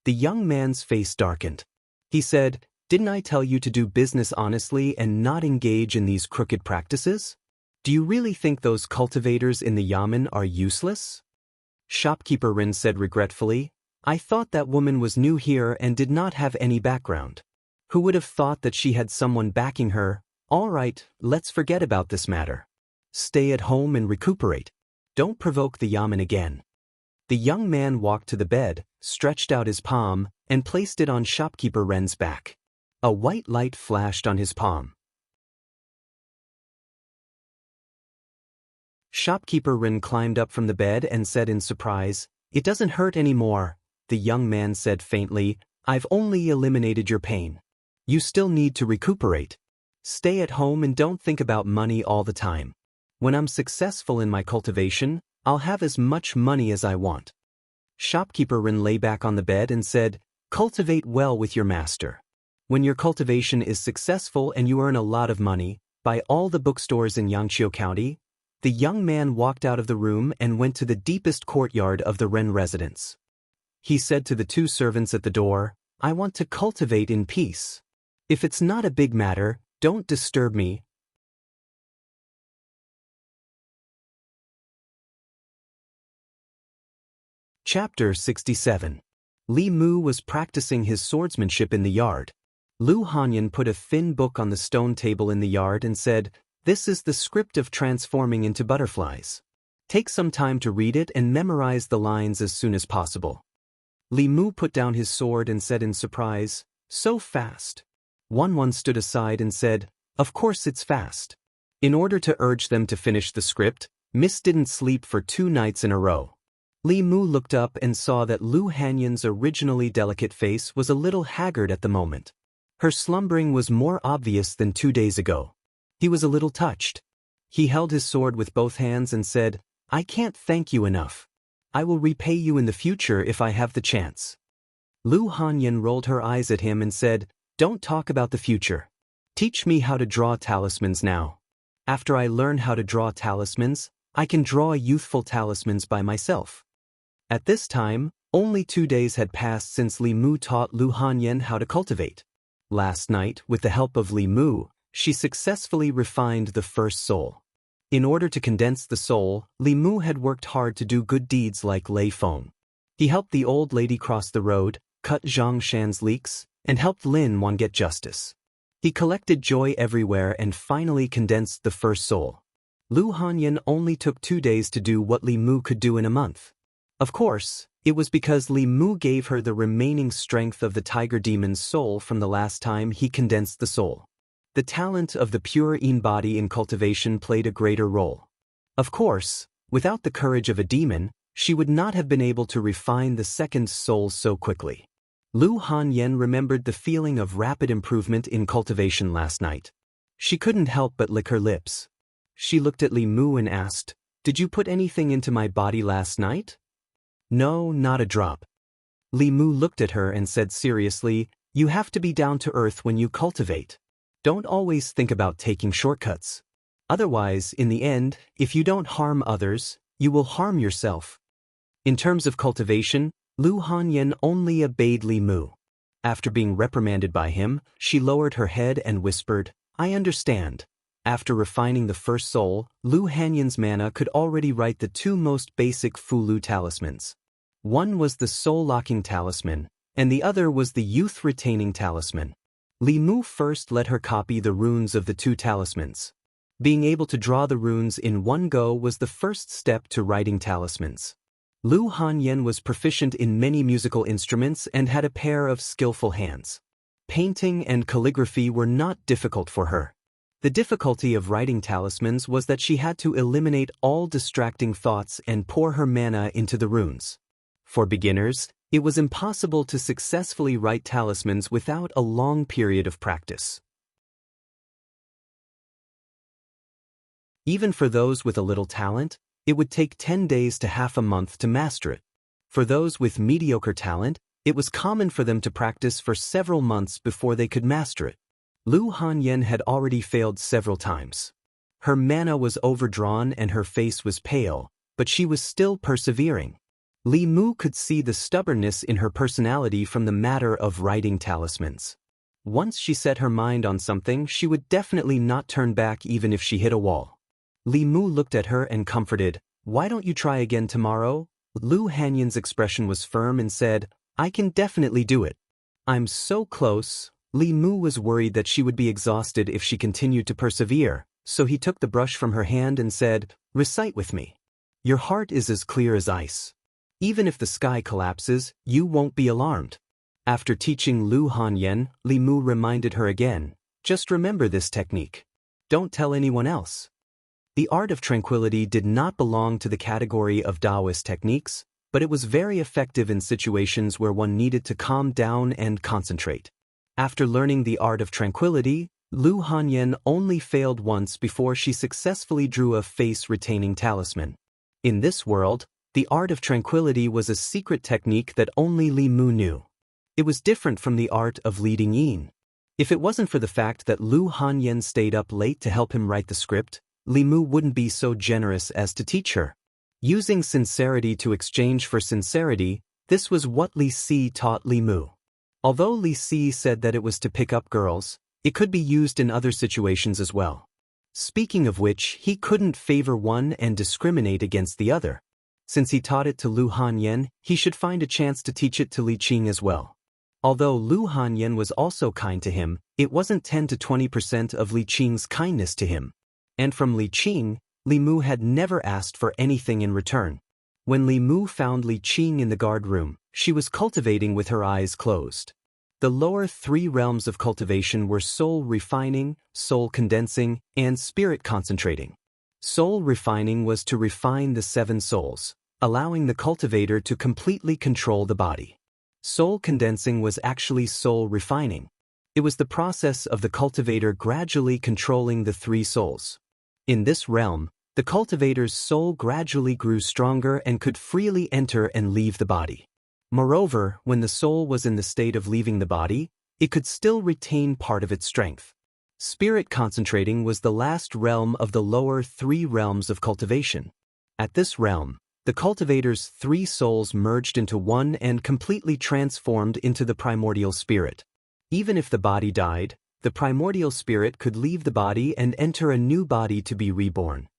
Speaker 1: The young man's face darkened. He said, "Didn't I tell you to do business honestly and not engage in these crooked practices? Do you really think those cultivators in the yamen are useless?" Shopkeeper Ren said regretfully, "I thought that woman was new here and did not have any background. Who would have thought that she had someone backing her? All right, let's forget about this matter. Stay at home and recuperate. Don't provoke the yamen again." The young man walked to the bed, stretched out his palm, and placed it on shopkeeper Ren's back. A white light flashed on his palm. Shopkeeper Rin climbed up from the bed and said in surprise, "It doesn't hurt anymore." The young man said faintly, "I've only eliminated your pain. You still need to recuperate. Stay at home and don't think about money all the time. When I'm successful in my cultivation, I'll have as much money as I want." Shopkeeper Rin lay back on the bed and said, "Cultivate well with your master. When your cultivation is successful and you earn a lot of money, buy all the bookstores in Yangqiu County." The young man walked out of the room and went to the deepest courtyard of the Ren residence. He said to the two servants at the door, "I want to cultivate in peace. If it's not a big matter, don't disturb me." Chapter 67. Li Mu was practicing his swordsmanship in the yard. Lu Hanyan put a thin book on the stone table in the yard and said, "This is the script of transforming into butterflies. Take some time to read it and memorize the lines as soon as possible." Li Mu put down his sword and said in surprise, "So fast." Wan stood aside and said, "Of course it's fast." In order to urge them to finish the script, Miss didn't sleep for 2 nights in a row. Li Mu looked up and saw that Lu Hanyan's originally delicate face was a little haggard at the moment. Her slumbering was more obvious than 2 days ago. He was a little touched. He held his sword with both hands and said, "I can't thank you enough. I will repay you in the future if I have the chance." Lu Hanyan rolled her eyes at him and said, "Don't talk about the future. Teach me how to draw talismans now. After I learn how to draw talismans, I can draw youthful talismans by myself." At this time, only 2 days had passed since Li Mu taught Lu Hanyan how to cultivate. Last night, with the help of Li Mu, she successfully refined the first soul. In order to condense the soul, Li Mu had worked hard to do good deeds like lay foam. He helped the old lady cross the road, cut Zhang Shan's leaks, and helped Lin Wan get justice. He collected joy everywhere and finally condensed the first soul. Lu Hanyan only took 2 days to do what Li Mu could do in a month. Of course, it was because Li Mu gave her the remaining strength of the tiger demon's soul from the last time he condensed the soul. The talent of the pure Yin body in cultivation played a greater role. Of course, without the courage of a demon, she would not have been able to refine the second soul so quickly. Lu Hanyan remembered the feeling of rapid improvement in cultivation last night. She couldn't help but lick her lips. She looked at Li Mu and asked, "Did you put anything into my body last night?" "No, not a drop." Li Mu looked at her and said seriously, "You have to be down to earth when you cultivate. Don't always think about taking shortcuts. Otherwise, in the end, if you don't harm others, you will harm yourself." In terms of cultivation, Lu Hanyan only obeyed Li Mu. After being reprimanded by him, she lowered her head and whispered, "I understand." After refining the first soul, Lu Hanyan's mana could already write the 2 most basic Fulu talismans. One was the soul-locking talisman, and the other was the youth-retaining talisman. Li Mu first let her copy the runes of the 2 talismans. Being able to draw the runes in one go was the first step to writing talismans. Lu Hanyan was proficient in many musical instruments and had a pair of skillful hands. Painting and calligraphy were not difficult for her. The difficulty of writing talismans was that she had to eliminate all distracting thoughts and pour her mana into the runes. For beginners, it was impossible to successfully write talismans without a long period of practice. Even for those with a little talent, it would take 10 days to half a month to master it. For those with mediocre talent, it was common for them to practice for several months before they could master it. Lu Hanyan had already failed several times. Her mana was overdrawn and her face was pale, but she was still persevering. Li Mu could see the stubbornness in her personality from the matter of writing talismans. Once she set her mind on something, she would definitely not turn back even if she hit a wall. Li Mu looked at her and comforted, "Why don't you try again tomorrow?" Lu Hanyan's expression was firm and said, "I can definitely do it." "I'm so close." Li Mu was worried that she would be exhausted if she continued to persevere, so he took the brush from her hand and said, "Recite with me. Your heart is as clear as ice. Even if the sky collapses, you won't be alarmed." After teaching Lu Hanyan, Li Mu reminded her again, "Just remember this technique. Don't tell anyone else." The art of tranquility did not belong to the category of Daoist techniques, but it was very effective in situations where one needed to calm down and concentrate. After learning the art of tranquility, Lu Hanyan only failed once before she successfully drew a face-retaining talisman. In this world, the art of tranquility was a secret technique that only Li Mu knew. It was different from the art of leading Yin. If it wasn't for the fact that Lu Hanyan stayed up late to help him write the script, Li Mu wouldn't be so generous as to teach her. Using sincerity to exchange for sincerity, this was what Li Si taught Li Mu. Although Li Si said that it was to pick up girls, it could be used in other situations as well. Speaking of which, he couldn't favor one and discriminate against the other. Since he taught it to Lu Hanyan, he should find a chance to teach it to Li Qing as well. Although Lu Hanyan was also kind to him, it wasn't 10 to 20% of Li Qing's kindness to him. And from Li Qing, Li Mu had never asked for anything in return. When Li Mu found Li Qing in the guard room, she was cultivating with her eyes closed. The lower three realms of cultivation were soul refining, soul condensing, and spirit concentrating. Soul refining was to refine the 7 souls, allowing the cultivator to completely control the body. Soul condensing was actually soul refining. It was the process of the cultivator gradually controlling the 3 souls. In this realm, the cultivator's soul gradually grew stronger and could freely enter and leave the body. Moreover, when the soul was in the state of leaving the body, it could still retain part of its strength. Spirit concentrating was the last realm of the lower 3 realms of cultivation. At this realm, the cultivator's 3 souls merged into one and completely transformed into the primordial spirit. Even if the body died, the primordial spirit could leave the body and enter a new body to be reborn.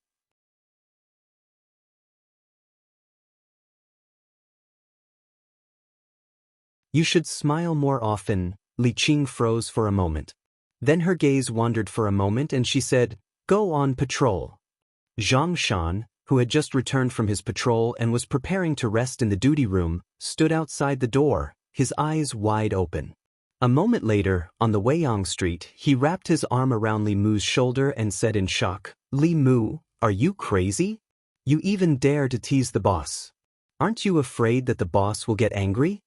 Speaker 1: You should smile more often. Li Qing froze for a moment. Then her gaze wandered for a moment and she said, "Go on patrol." Zhang Shan, who had just returned from his patrol and was preparing to rest in the duty room, stood outside the door, his eyes wide open. A moment later, on the Weiyang Street, he wrapped his arm around Li Mu's shoulder and said in shock, "Li Mu, are you crazy? You even dare to tease the boss. Aren't you afraid that the boss will get angry?"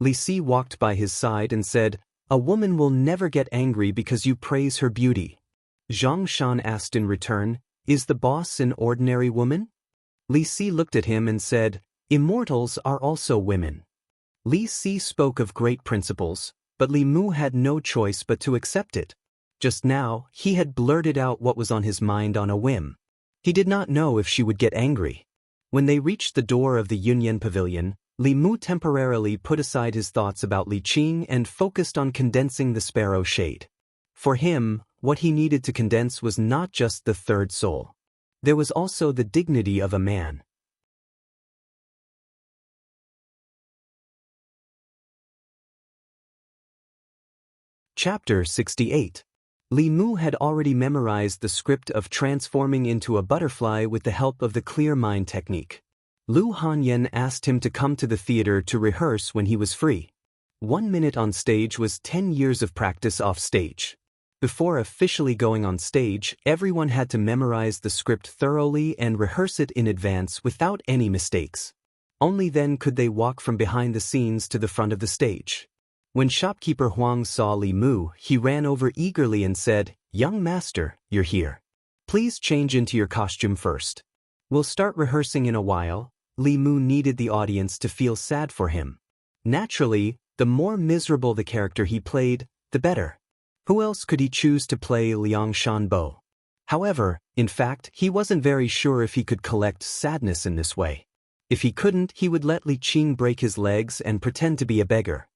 Speaker 1: Li Si walked by his side and said, "A woman will never get angry because you praise her beauty." Zhang Shan asked in return, "Is the boss an ordinary woman?" Li Si looked at him and said, "Immortals are also women." Li Si spoke of great principles, but Li Mu had no choice but to accept it. Just now, he had blurted out what was on his mind on a whim. He did not know if she would get angry. When they reached the door of the Yunyan Pavilion, Li Mu temporarily put aside his thoughts about Li Qing and focused on condensing the sparrow shade. For him, what he needed to condense was not just the 3rd soul. There was also the dignity of a man. Chapter 68. Li Mu had already memorized the script of transforming into a butterfly with the help of the clear mind technique. Lu Hanyan asked him to come to the theater to rehearse when he was free. 1 minute on stage was 10 years of practice off stage. Before officially going on stage, everyone had to memorize the script thoroughly and rehearse it in advance without any mistakes. Only then could they walk from behind the scenes to the front of the stage. When shopkeeper Huang saw Li Mu, he ran over eagerly and said, "Young master, you're here. Please change into your costume first. We'll start rehearsing in a while." Li Mu needed the audience to feel sad for him. Naturally, the more miserable the character he played, the better. Who else could he choose to play Liang Shanbo? However, in fact, he wasn't very sure if he could collect sadness in this way. If he couldn't, he would let Li Qing break his legs and pretend to be a beggar.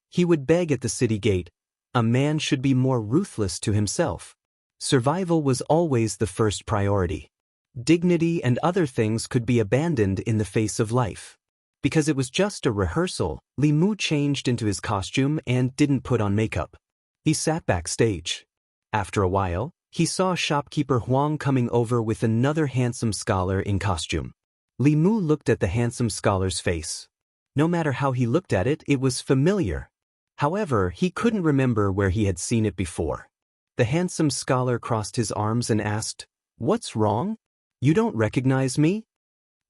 Speaker 1: He would beg at the city gate. A man should be more ruthless to himself. Survival was always the first priority. Dignity and other things could be abandoned in the face of life. Because it was just a rehearsal, Li Mu changed into his costume and didn't put on makeup. He sat backstage. After a while, he saw shopkeeper Huang coming over with another handsome scholar in costume. Li Mu looked at the handsome scholar's face. No matter how he looked at it, it was familiar. However, he couldn't remember where he had seen it before. The handsome scholar crossed his arms and asked, "What's wrong?" You don't recognize me?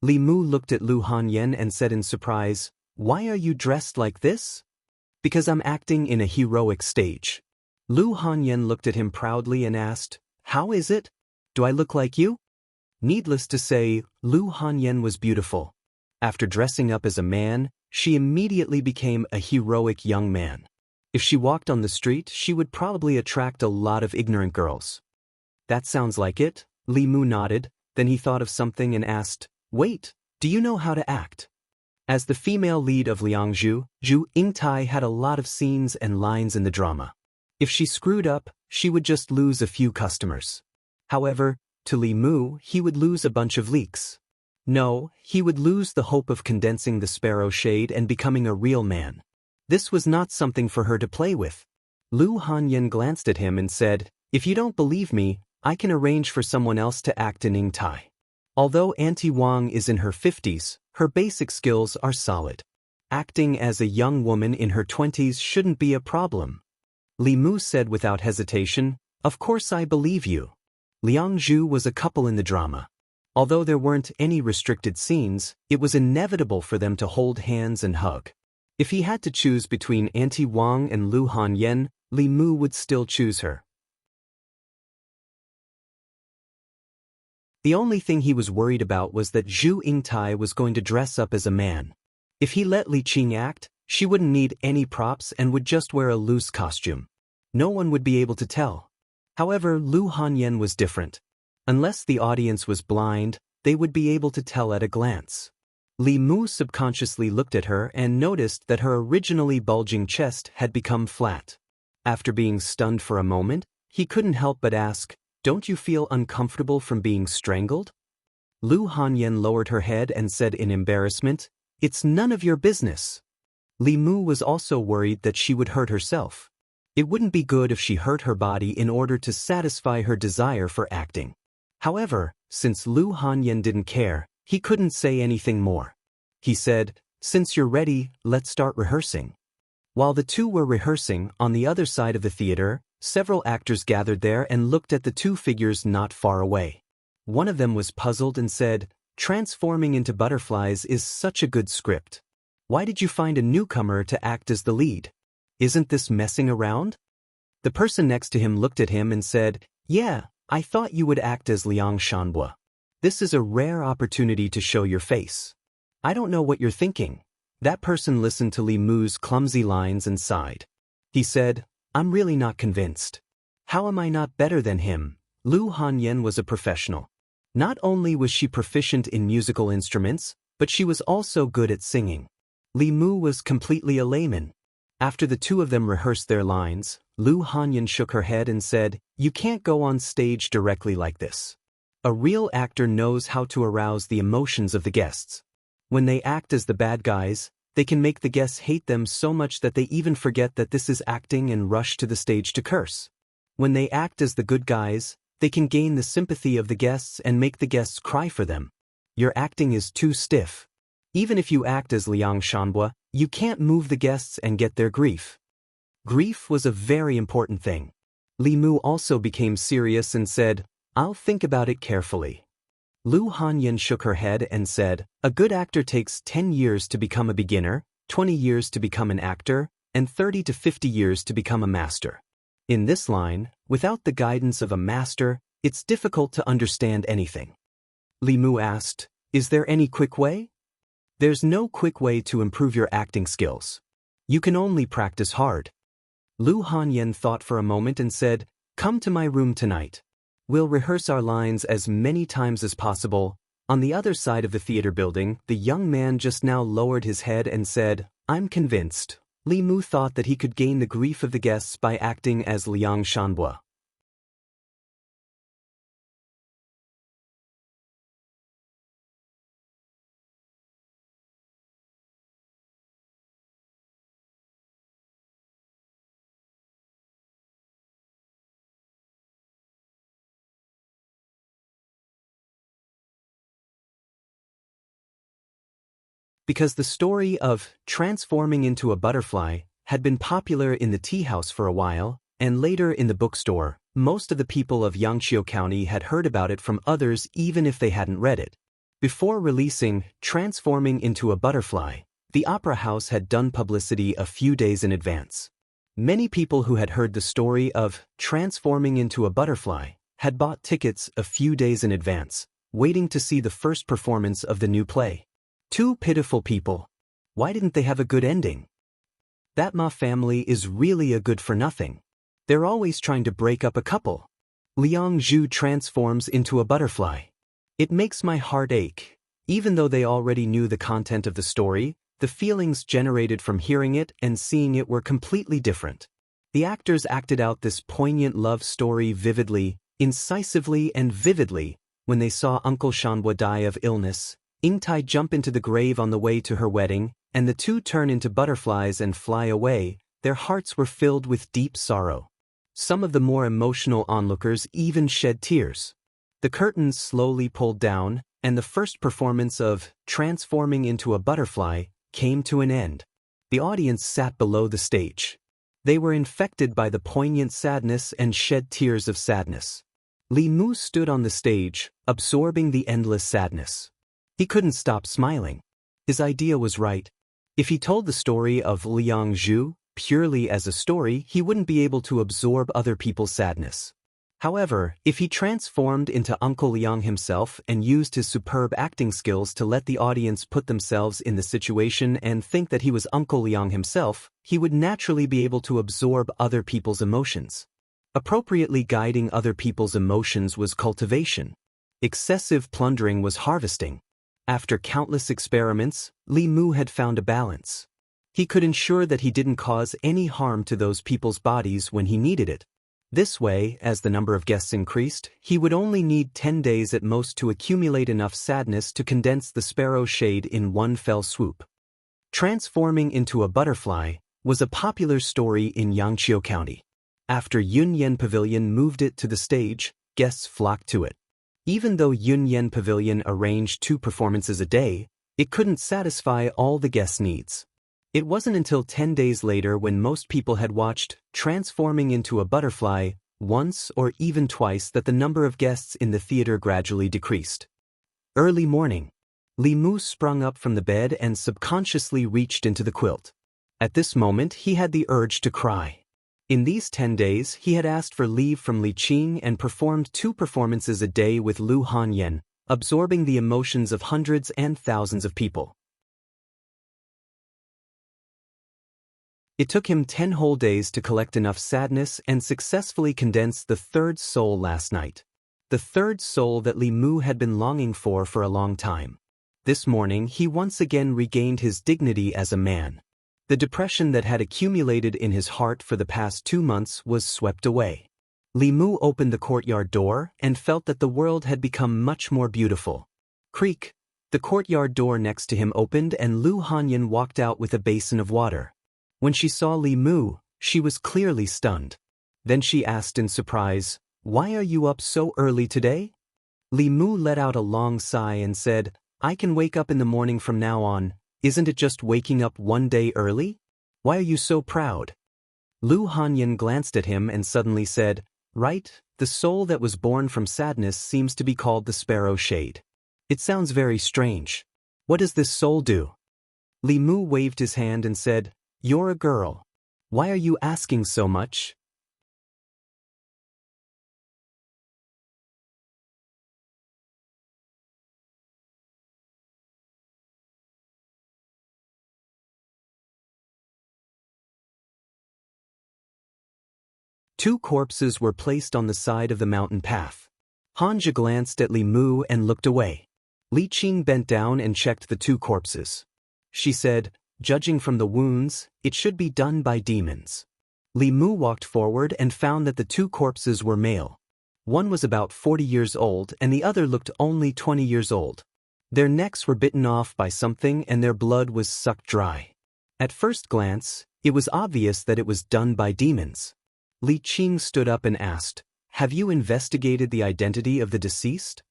Speaker 1: Li Mu looked at Lu Hanyan and said in surprise, Why are you dressed like this? Because I'm acting in a heroic stage. Lu Hanyan looked at him proudly and asked, How is it? Do I look like you? Needless to say, Lu Hanyan was beautiful. After dressing up as a man, she immediately became a heroic young man. If she walked on the street, she would probably attract a lot of ignorant girls. That sounds like it, Li Mu nodded, then he thought of something and asked, Wait, do you know how to act? As the female lead of Liangzhu, Zhu Yingtai had a lot of scenes and lines in the drama. If she screwed up, she would just lose a few customers. However, to Li Mu, he would lose a bunch of leaks. No, he would lose the hope of condensing the sparrow shade and becoming a real man. This was not something for her to play with. Lu Hanyan glanced at him and said, If you don't believe me, I can arrange for someone else to act in Yingtai. Although Auntie Wang is in her 50s, her basic skills are solid. Acting as a young woman in her 20s shouldn't be a problem. Li Mu said without hesitation, Of course I believe you. Liangzhu was a couple in the drama. Although there weren't any restricted scenes, it was inevitable for them to hold hands and hug. If he had to choose between Auntie Wang and Lu Hanyan, Li Mu would still choose her. The only thing he was worried about was that Zhu Yingtai was going to dress up as a man. If he let Li Qing act, she wouldn't need any props and would just wear a loose costume. No one would be able to tell. However, Lu Hanyan was different. Unless the audience was blind, they would be able to tell at a glance. Li Mu subconsciously looked at her and noticed that her originally bulging chest had become flat. After being stunned for a moment, he couldn't help but ask, Don't you feel uncomfortable from being strangled? Lu Hanyan lowered her head and said in embarrassment, It's none of your business. Li Mu was also worried that she would hurt herself. It wouldn't be good if she hurt her body in order to satisfy her desire for acting. However, since Lu Hanyan didn't care, he couldn't say anything more. He said, Since you're ready, let's start rehearsing. While the two were rehearsing, on the other side of the theater, several actors gathered there and looked at the two figures not far away. One of them was puzzled and said, Transforming into butterflies is such a good script. Why did you find a newcomer to act as the lead? Isn't this messing around? The person next to him looked at him and said, Yeah, I thought you would act as Liang Shanbua. This is a rare opportunity to show your face. I don't know what you're thinking. That person listened to Li Mu's clumsy lines and sighed. He said, I'm really not convinced. How am I not better than him? Lu Hanyan was a professional. Not only was she proficient in musical instruments, but she was also good at singing. Li Mu was completely a layman. After the two of them rehearsed their lines, Lu Hanyan shook her head and said, You can't go on stage directly like this. A real actor knows how to arouse the emotions of the guests. When they act as the bad guys, they can make the guests hate them so much that they even forget that this is acting and rush to the stage to curse. When they act as the good guys, they can gain the sympathy of the guests and make the guests cry for them. Your acting is too stiff. Even if you act as Liang Shanbua, you can't move the guests and get their grief. Grief was a very important thing. Li Mu also became serious and said, I'll think about it carefully. Lu Hanyan shook her head and said, A good actor takes 10 years to become a beginner, 20 years to become an actor, and 30 to 50 years to become a master. In this line, without the guidance of a master, it's difficult to understand anything. Li Mu asked, Is there any quick way? There's no quick way to improve your acting skills. You can only practice hard. Lu Hanyan thought for a moment and said, Come to my room tonight. We'll rehearse our lines as many times as possible. On the other side of the theater building, the young man just now lowered his head and said, I'm convinced. Li Mu thought that he could gain the grief of the guests by acting as Liang Shanbua. Because the story of transforming into a butterfly had been popular in the tea house for a while, and later in the bookstore, Most of the people of Yangqiu County had heard about it from others even if they hadn't read it. Before releasing Transforming into a Butterfly, the opera house had done publicity a few days in advance. Many people who had heard the story of Transforming into a Butterfly had bought tickets a few days in advance, waiting to see the first performance of the new play. Two pitiful people. Why didn't they have a good ending? That Ma family is really a good-for-nothing. They're always trying to break up a couple. Liang Zhu transforms into a butterfly. It makes my heart ache. Even though they already knew the content of the story, the feelings generated from hearing it and seeing it were completely different. The actors acted out this poignant love story vividly, incisively and vividly, when they saw Uncle Shanhua die of illness, Yingtai jump into the grave on the way to her wedding, and the two turn into butterflies and fly away. Their hearts were filled with deep sorrow. Some of the more emotional onlookers even shed tears. The curtains slowly pulled down, and the first performance of Transforming into a Butterfly came to an end. The audience sat below the stage. They were infected by the poignant sadness and shed tears of sadness. Li Mu stood on the stage, absorbing the endless sadness. He couldn't stop smiling. His idea was right. If he told the story of Liang Zhu purely as a story, he wouldn't be able to absorb other people's sadness. However, if he transformed into Uncle Liang himself and used his superb acting skills to let the audience put themselves in the situation and think that he was Uncle Liang himself, he would naturally be able to absorb other people's emotions. Appropriately guiding other people's emotions was cultivation. Excessive plundering was harvesting. After countless experiments, Li Mu had found a balance. He could ensure that he didn't cause any harm to those people's bodies when he needed it. This way, as the number of guests increased, he would only need 10 days at most to accumulate enough sadness to condense the sparrow shade in one fell swoop. Transforming into a Butterfly was a popular story in Yangqiu County. After Yunyan Pavilion moved it to the stage, guests flocked to it. Even though Yunyan Pavilion arranged 2 performances a day, it couldn't satisfy all the guests' needs. It wasn't until 10 days later, when most people had watched Transforming into a Butterfly once or even twice, that the number of guests in the theater gradually decreased. Early morning. Li Mu sprung up from the bed and subconsciously reached into the quilt. At this moment he had the urge to cry. In these 10 days he had asked for leave from Li Qing and performed 2 performances a day with Lu Hanyan, absorbing the emotions of hundreds and thousands of people. It took him 10 whole days to collect enough sadness and successfully condense the 3rd soul last night. The 3rd soul that Li Mu had been longing for a long time. This morning he once again regained his dignity as a man. The depression that had accumulated in his heart for the past 2 months was swept away. Li Mu opened the courtyard door and felt that the world had become much more beautiful. Creak! The courtyard door next to him opened and Lu Hanyan walked out with a basin of water. When she saw Li Mu, she was clearly stunned. Then she asked in surprise, "Why are you up so early today?" Li Mu let out a long sigh and said, "I can wake up in the morning from now on. Isn't it just waking up one day early? Why are you so proud?" Lu Hanyan glanced at him and suddenly said, "Right, the soul that was born from sadness seems to be called the sparrow shade. It sounds very strange. What does this soul do?" Li Mu waved his hand and said, "You're a girl. Why are you asking so much?" Two corpses were placed on the side of the mountain path. Hanja glanced at Li Mu and looked away. Li Qing bent down and checked the 2 corpses. She said, "Judging from the wounds, it should be done by demons." Li Mu walked forward and found that the 2 corpses were male. One was about 40 years old and the other looked only 20 years old. Their necks were bitten off by something and their blood was sucked dry. At first glance, it was obvious that it was done by demons. Li Qing stood up and asked, "Have you investigated the identity of the deceased?"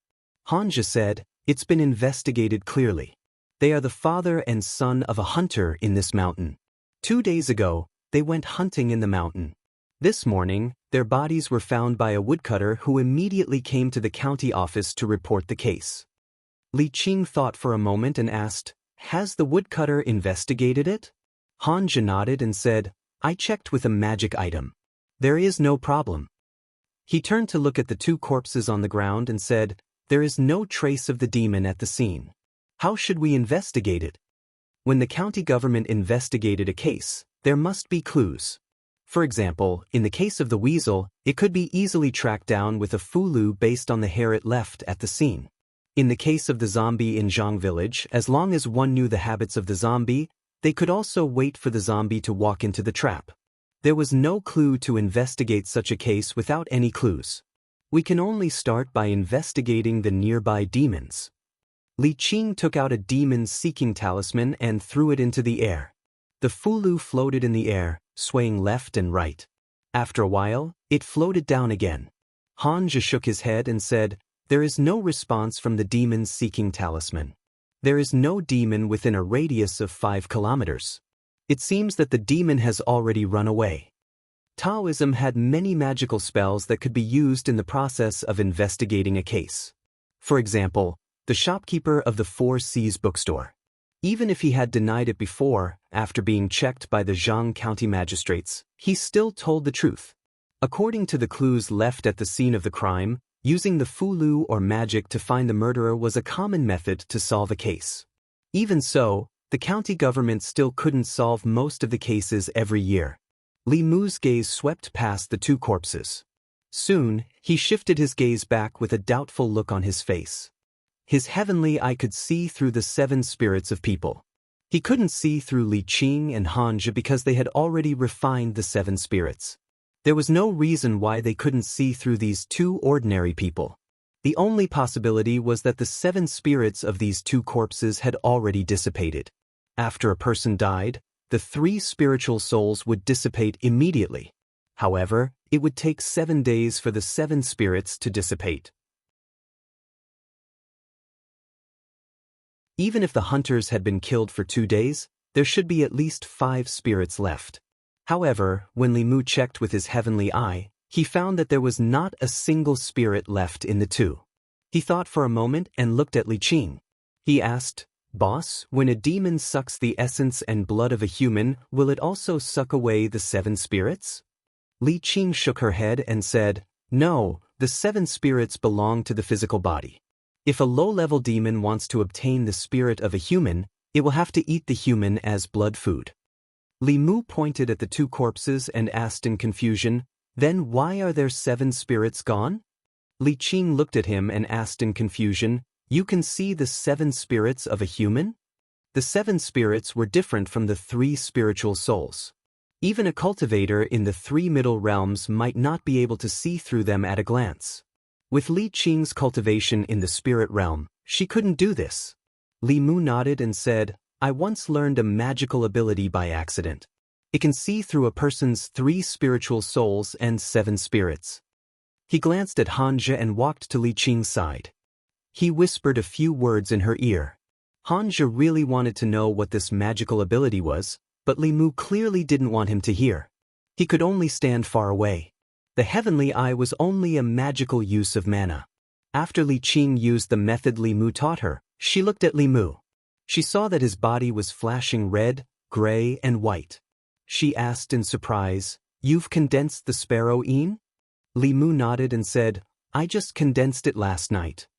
Speaker 1: Hanja said, "It's been investigated clearly. They are the father and son of a hunter in this mountain. 2 days ago, they went hunting in the mountain. This morning, their bodies were found by a woodcutter who immediately came to the county office to report the case. Li Qing thought for a moment and asked, "Has the woodcutter investigated it?" Hanja nodded and said, "I checked with a magic item. There is no problem." He turned to look at the 2 corpses on the ground and said, "There is no trace of the demon at the scene. How should we investigate it?" When the county government investigated a case, there must be clues. For example, in the case of the weasel, it could be easily tracked down with a fulu based on the hair it left at the scene. In the case of the zombie in Zhang village, as long as one knew the habits of the zombie, they could also wait for the zombie to walk into the trap. There was no clue to investigate such a case without any clues. We can only start by investigating the nearby demons. Li Qing took out a demon-seeking talisman and threw it into the air. The fulu floated in the air, swaying left and right. After a while, it floated down again. Hanja shook his head and said, "There is no response from the demon-seeking talisman. There is no demon within a radius of 5 kilometers. It seems that the demon has already run away." Taoism had many magical spells that could be used in the process of investigating a case. For example, the shopkeeper of the 4 Seas bookstore. Even if he had denied it before, after being checked by the Zhang County magistrates, he still told the truth. According to the clues left at the scene of the crime, using the fulu or magic to find the murderer was a common method to solve a case. Even so, the county government still couldn't solve most of the cases every year. Li Mu's gaze swept past the 2 corpses. Soon, he shifted his gaze back with a doubtful look on his face. His heavenly eye could see through the 7 spirits of people. He couldn't see through Li Qing and Hanja because they had already refined the 7 spirits. There was no reason why they couldn't see through these 2 ordinary people. The only possibility was that the 7 spirits of these 2 corpses had already dissipated. After a person died, the 3 spiritual souls would dissipate immediately. However, it would take 7 days for the 7 spirits to dissipate. Even if the hunters had been killed for 2 days, there should be at least 5 spirits left. However, when Li Mu checked with his heavenly eye, he found that there was not a single spirit left in the 2. He thought for a moment and looked at Li Qing. He asked, "Boss, when a demon sucks the essence and blood of a human, will it also suck away the 7 spirits?" Li Qing shook her head and said, "No, the 7 spirits belong to the physical body. If a low-level demon wants to obtain the spirit of a human, it will have to eat the human as blood food." Li Mu pointed at the 2 corpses and asked in confusion, "Then why are there 7 spirits gone?" Li Qing looked at him and asked in confusion, "You can see the 7 spirits of a human?" The 7 spirits were different from the 3 spiritual souls. Even a cultivator in the 3 middle realms might not be able to see through them at a glance. With Li Qing's cultivation in the spirit realm, she couldn't do this. Li Mu nodded and said, "I once learned a magical ability by accident. It can see through a person's 3 spiritual souls and 7 spirits." He glanced at Hanja and walked to Li Qing's side. He whispered a few words in her ear. Hanja really wanted to know what this magical ability was, but Li Mu clearly didn't want him to hear. He could only stand far away. The heavenly eye was only a magical use of mana. After Li Qing used the method Li Mu taught her, she looked at Li Mu. She saw that his body was flashing red, gray, and white. She asked in surprise, "You've condensed the sparrow Yin?" Li Mu nodded and said, "I just condensed it last night."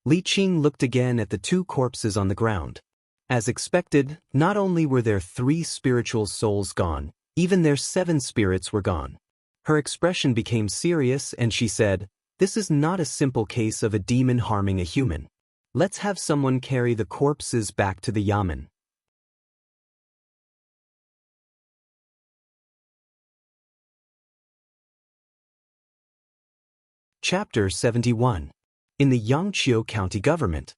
Speaker 1: Li Qing looked again at the 2 corpses on the ground. As expected, not only were their 3 spiritual souls gone, even their 7 spirits were gone. Her expression became serious and she said, "This is not a simple case of a demon harming a human. Let's have someone carry the corpses back to the yamen." Chapter 71. In the Yangqiu County Government.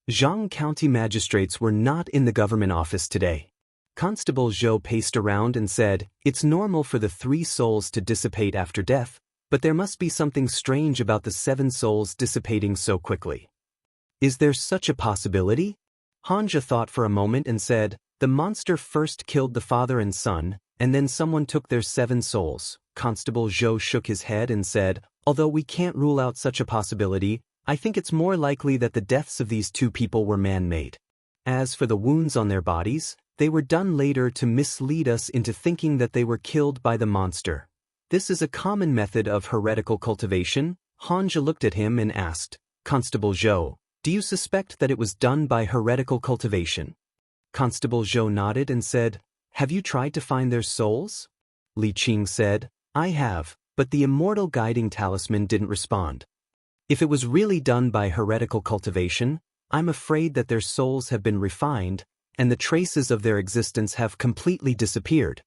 Speaker 1: Zhang County magistrates were not in the government office today. Constable Zhou paced around and said, "It's normal for the 3 souls to dissipate after death, but there must be something strange about the 7 souls dissipating so quickly. Is there such a possibility?" Hanja thought for a moment and said, "The monster first killed the father and son, and then someone took their 7 souls. Constable Zhou shook his head and said, although we can't rule out such a possibility, I think it's more likely that the deaths of these 2 people were man-made. As for the wounds on their bodies, they were done later to mislead us into thinking that they were killed by the monster. This is a common method of heretical cultivation. Hanja looked at him and asked, Constable Zhou, do you suspect that it was done by heretical cultivation? Constable Zhou nodded and said, have you tried to find their souls? Li Qing said, I have, but the immortal guiding talisman didn't respond. If it was really done by heretical cultivation, I'm afraid that their souls have been refined, and the traces of their existence have completely disappeared.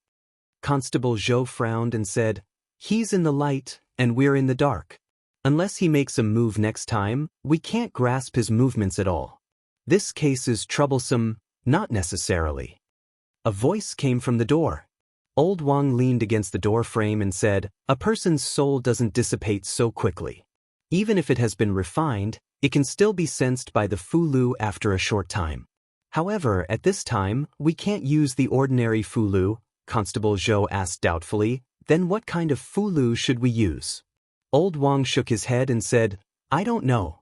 Speaker 1: Constable Zhou frowned and said, he's in the light, and we're in the dark. Unless he makes a move next time, we can't grasp his movements at all. This case is troublesome, not necessarily. A voice came from the door. Old Wang leaned against the door frame and said, a person's soul doesn't dissipate so quickly. Even if it has been refined, it can still be sensed by the Fulu after a short time. However, at this time, we can't use the ordinary Fulu. Constable Zhou asked doubtfully, then what kind of Fulu should we use? Old Wang shook his head and said, I don't know.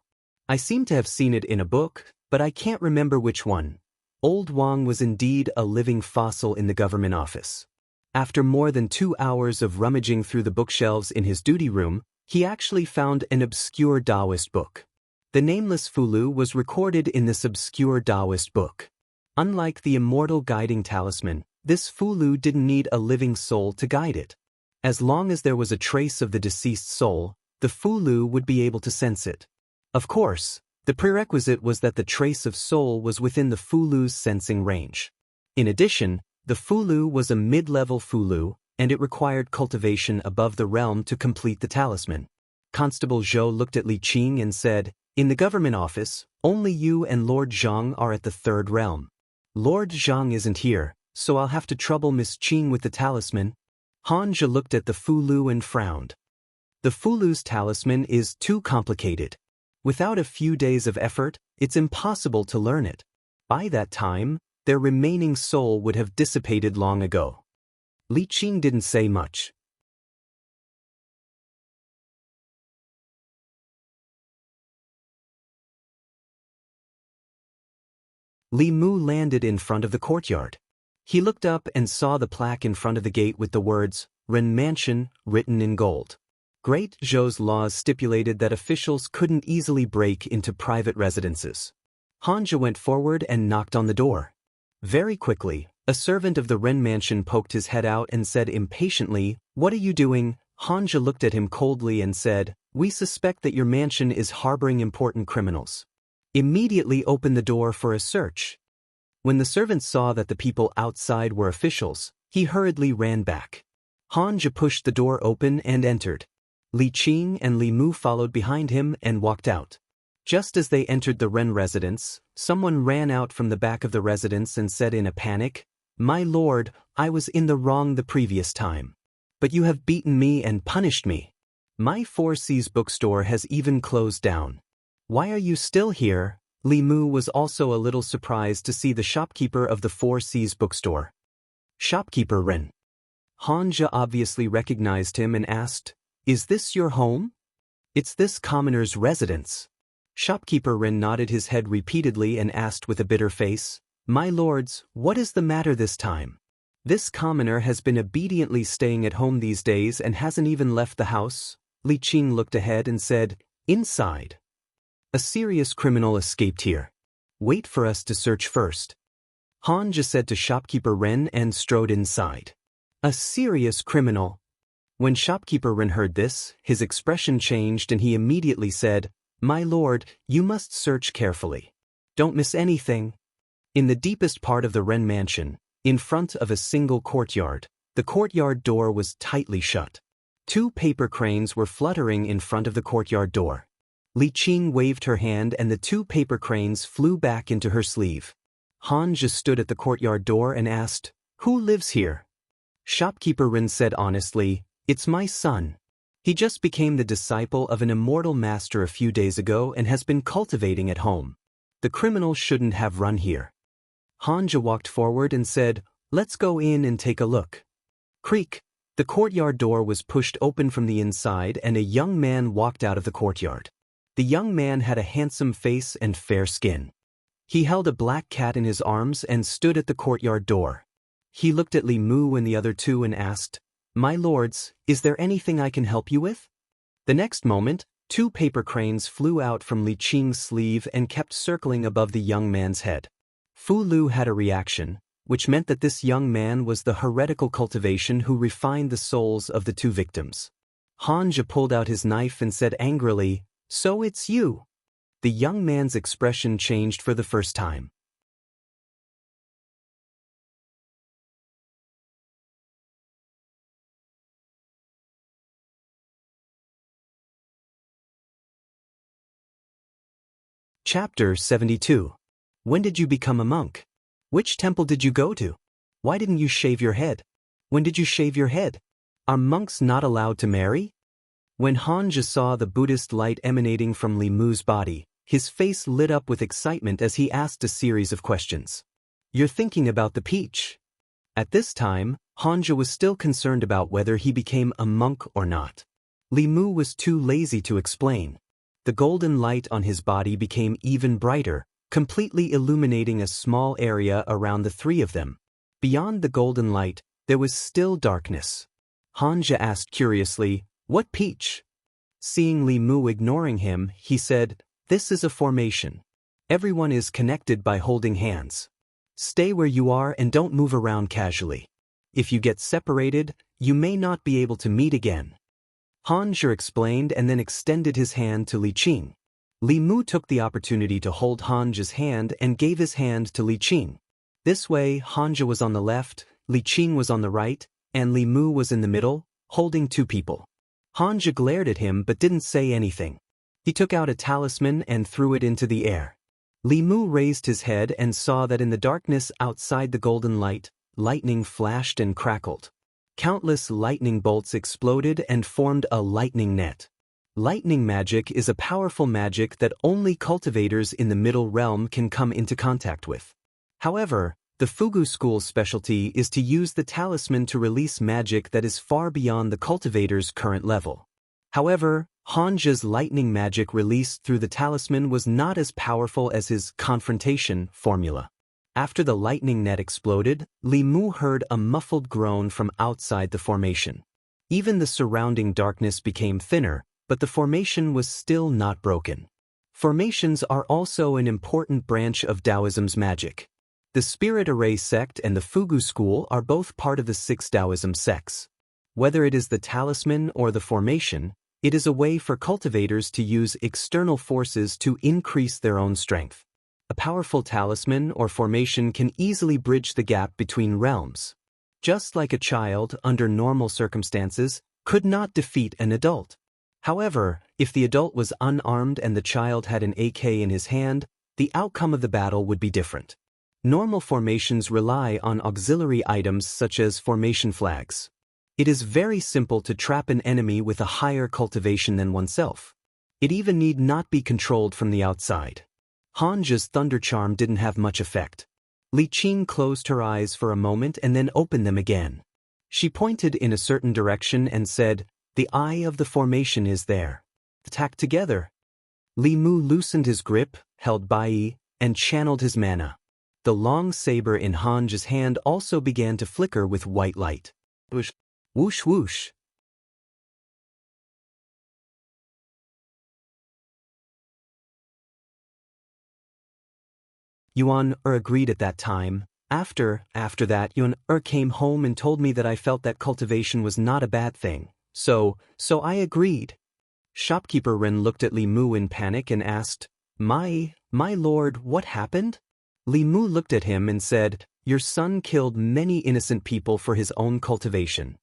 Speaker 1: I seem to have seen it in a book, but I can't remember which one. Old Wang was indeed a living fossil in the government office. After more than 2 hours of rummaging through the bookshelves in his duty room, he actually found an obscure Daoist book. The nameless Fulu was recorded in this obscure Daoist book. Unlike the immortal guiding talisman, this Fulu didn't need a living soul to guide it. As long as there was a trace of the deceased soul, the Fulu would be able to sense it. Of course, the prerequisite was that the trace of soul was within the Fulu's sensing range. In addition, the Fulu was a mid-level Fulu, and it required cultivation above the realm to complete the talisman. Constable Zhou looked at Li Qing and said, in the government office, only you and Lord Zhang are at the 3rd realm. Lord Zhang isn't here, so I'll have to trouble Miss Qing with the talisman. Hanja looked at the Fulu and frowned. The Fulu's talisman is too complicated. Without a few days of effort, it's impossible to learn it. By that time, their remaining soul would have dissipated long ago. Li Qing didn't say much. Li Mu landed in front of the courtyard. He looked up and saw the plaque in front of the gate with the words, Ren Mansion, written in gold. Great Zhou's laws stipulated that officials couldn't easily break into private residences. Hanja went forward and knocked on the door. Very quickly, a servant of the Ren Mansion poked his head out and said impatiently, what are you doing? Hanja looked at him coldly and said, we suspect that your mansion is harboring important criminals. Immediately open the door for a search. When the servant saw that the people outside were officials, he hurriedly ran back. Hanja pushed the door open and entered. Li Qing and Li Mu followed behind him and walked out. Just as they entered the Ren residence, someone ran out from the back of the residence and said in a panic, my lord, I was in the wrong the previous time. But you have beaten me and punished me. My 4C's bookstore has even closed down. Why are you still here? Li Mu was also a little surprised to see the shopkeeper of the 4C's bookstore. Shopkeeper Ren. Hanja obviously recognized him and asked, is this your home? It's this commoner's residence. Shopkeeper Ren nodded his head repeatedly and asked with a bitter face, my lords, what is the matter this time? This commoner has been obediently staying at home these days and hasn't even left the house. Li Qing looked ahead and said, inside. A serious criminal escaped here. Wait for us to search first. Hanja said to Shopkeeper Ren and strode inside. A serious criminal. When Shopkeeper Ren heard this, his expression changed and he immediately said, my lord, you must search carefully. Don't miss anything. In the deepest part of the Ren mansion, in front of a single courtyard, the courtyard door was tightly shut. 2 paper cranes were fluttering in front of the courtyard door. Li Qing waved her hand and the 2 paper cranes flew back into her sleeve. Hanja stood at the courtyard door and asked, who lives here? Shopkeeper Ren said honestly, it's my son. He just became the disciple of an immortal master a few days ago and has been cultivating at home. The criminal shouldn't have run here. Hanja walked forward and said, let's go in and take a look. Creak! The courtyard door was pushed open from the inside and a young man walked out of the courtyard. The young man had a handsome face and fair skin. He held a black cat in his arms and stood at the courtyard door. He looked at Li Mu and the other two and asked, "My lords, is there anything I can help you with?" The next moment, 2 paper cranes flew out from Li Qing's sleeve and kept circling above the young man's head. Fu Lu had a reaction, which meant that this young man was the heretical cultivation who refined the souls of the 2 victims. Hanja pulled out his knife and said angrily, "So it's you." The young man's expression changed for the first time. Chapter 72. When did you become a monk? Which temple did you go to? Why didn't you shave your head? When did you shave your head? Are monks not allowed to marry? When Hanja saw the Buddhist light emanating from Li Mu's body, his face lit up with excitement as he asked a series of questions. "You're thinking about the peach." At this time, Hanja was still concerned about whether he became a monk or not. Li Mu was too lazy to explain. The golden light on his body became even brighter, completely illuminating a small area around the 3 of them. Beyond the golden light, there was still darkness. Hanja asked curiously, "What peach?" Seeing Li Mu ignoring him, he said, "This is a formation. Everyone is connected by holding hands. Stay where you are and don't move around casually. If you get separated, you may not be able to meet again." Hanja explained and then extended his hand to Li Qing. Li Mu took the opportunity to hold Hanja's hand and gave his hand to Li Qing. This way, Hanja was on the left, Li Qing was on the right, and Li Mu was in the middle, holding 2 people. Hanja glared at him but didn't say anything. He took out a talisman and threw it into the air. Li Mu raised his head and saw that in the darkness outside the golden light, lightning flashed and crackled. Countless lightning bolts exploded and formed a lightning net. Lightning magic is a powerful magic that only cultivators in the middle realm can come into contact with. However, the Fugu school's specialty is to use the talisman to release magic that is far beyond the cultivator's current level. However, Hanja's lightning magic released through the talisman was not as powerful as his confrontation formula. After the lightning net exploded, Li Mu heard a muffled groan from outside the formation. Even the surrounding darkness became thinner, but the formation was still not broken. Formations are also an important branch of Taoism's magic. The Spirit Array sect and the Fugu school are both part of the 6 Taoism sects. Whether it is the talisman or the formation, it is a way for cultivators to use external forces to increase their own strength. A powerful talisman or formation can easily bridge the gap between realms. Just like a child, under normal circumstances, could not defeat an adult. However, if the adult was unarmed and the child had an AK in his hand, the outcome of the battle would be different. Normal formations rely on auxiliary items such as formation flags. It is very simple to trap an enemy with a higher cultivation than oneself. It even need not be controlled from the outside. Hanja's thunder charm didn't have much effect. Li Qing closed her eyes for a moment and then opened them again. She pointed in a certain direction and said, "The eye of the formation is there. Attack together." Li Mu loosened his grip, held Bai, and channeled his mana. The long saber in Hanja's hand also began to flicker with white light. Whoosh, whoosh, whoosh. Yuan agreed at that time. After that, Yuan came home and told me that I felt that cultivation was not a bad thing. So I agreed. Shopkeeper Ren looked at Li Mu in panic and asked, My lord, what happened?" Li Mu looked at him and said, "Your son killed many innocent people for his own cultivation."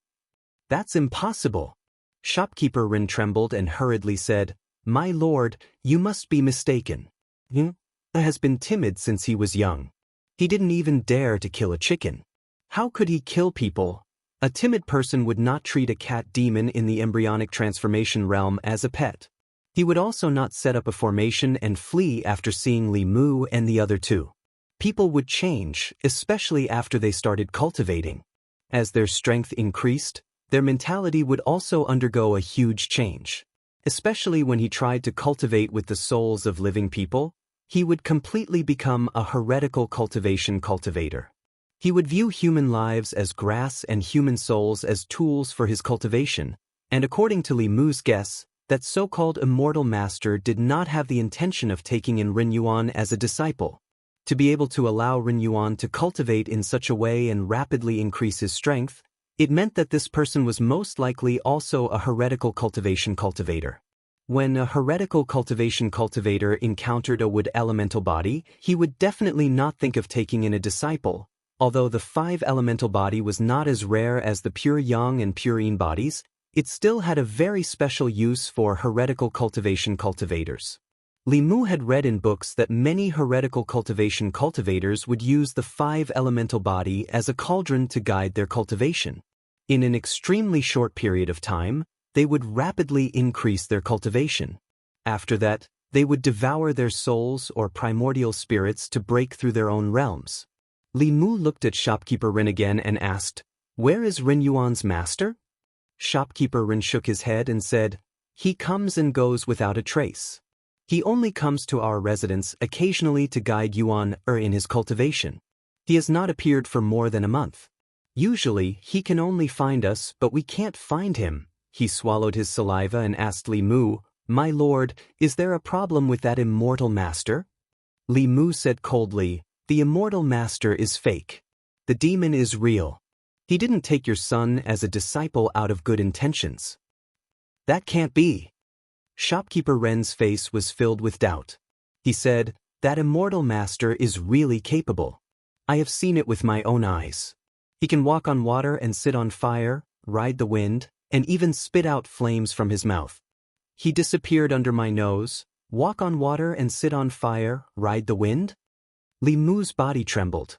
Speaker 1: "That's impossible." Shopkeeper Ren trembled and hurriedly said, "My lord, you must be mistaken. He has been timid since he was young. He didn't even dare to kill a chicken. How could he kill people? A timid person would not treat a cat demon in the embryonic transformation realm as a pet. He would also not set up a formation and flee after seeing Li Mu and the other two. People would change, especially after they started cultivating. As their strength increased, their mentality would also undergo a huge change. Especially when he tried to cultivate with the souls of living people, he would completely become a heretical cultivation cultivator. He would view human lives as grass and human souls as tools for his cultivation, and according to Li Mu's guess, that so-called immortal master did not have the intention of taking in Ren Yuan as a disciple. To be able to allow Ren Yuan to cultivate in such a way and rapidly increase his strength, it meant that this person was most likely also a heretical cultivation cultivator. When a heretical cultivation cultivator encountered a wood elemental body, he would definitely not think of taking in a disciple. Although the 5 elemental body was not as rare as the pure yang and pure yin bodies, it still had a very special use for heretical cultivation cultivators. Li Mu had read in books that many heretical cultivation cultivators would use the 5 elemental body as a cauldron to guide their cultivation. In an extremely short period of time, they would rapidly increase their cultivation. After that, they would devour their souls or primordial spirits to break through their own realms. Li Mu looked at shopkeeper Ren again and asked, "Where is Ren Yuan's master?" Shopkeeper Ren shook his head and said, "He comes and goes without a trace. He only comes to our residence occasionally to guide Yuan in his cultivation. He has not appeared for more than a month. Usually, he can only find us, but we can't find him." He swallowed his saliva and asked Li Mu, "My lord, is there a problem with that immortal master?" Li Mu said coldly, "The immortal master is fake. The demon is real. He didn't take your son as a disciple out of good intentions." "That can't be." Shopkeeper Ren's face was filled with doubt. He said, "That immortal master is really capable. I have seen it with my own eyes. He can walk on water and sit on fire, ride the wind, and even spit out flames from his mouth. He disappeared under my nose, walk on water and sit on fire, ride the wind?" Li Mu's body trembled.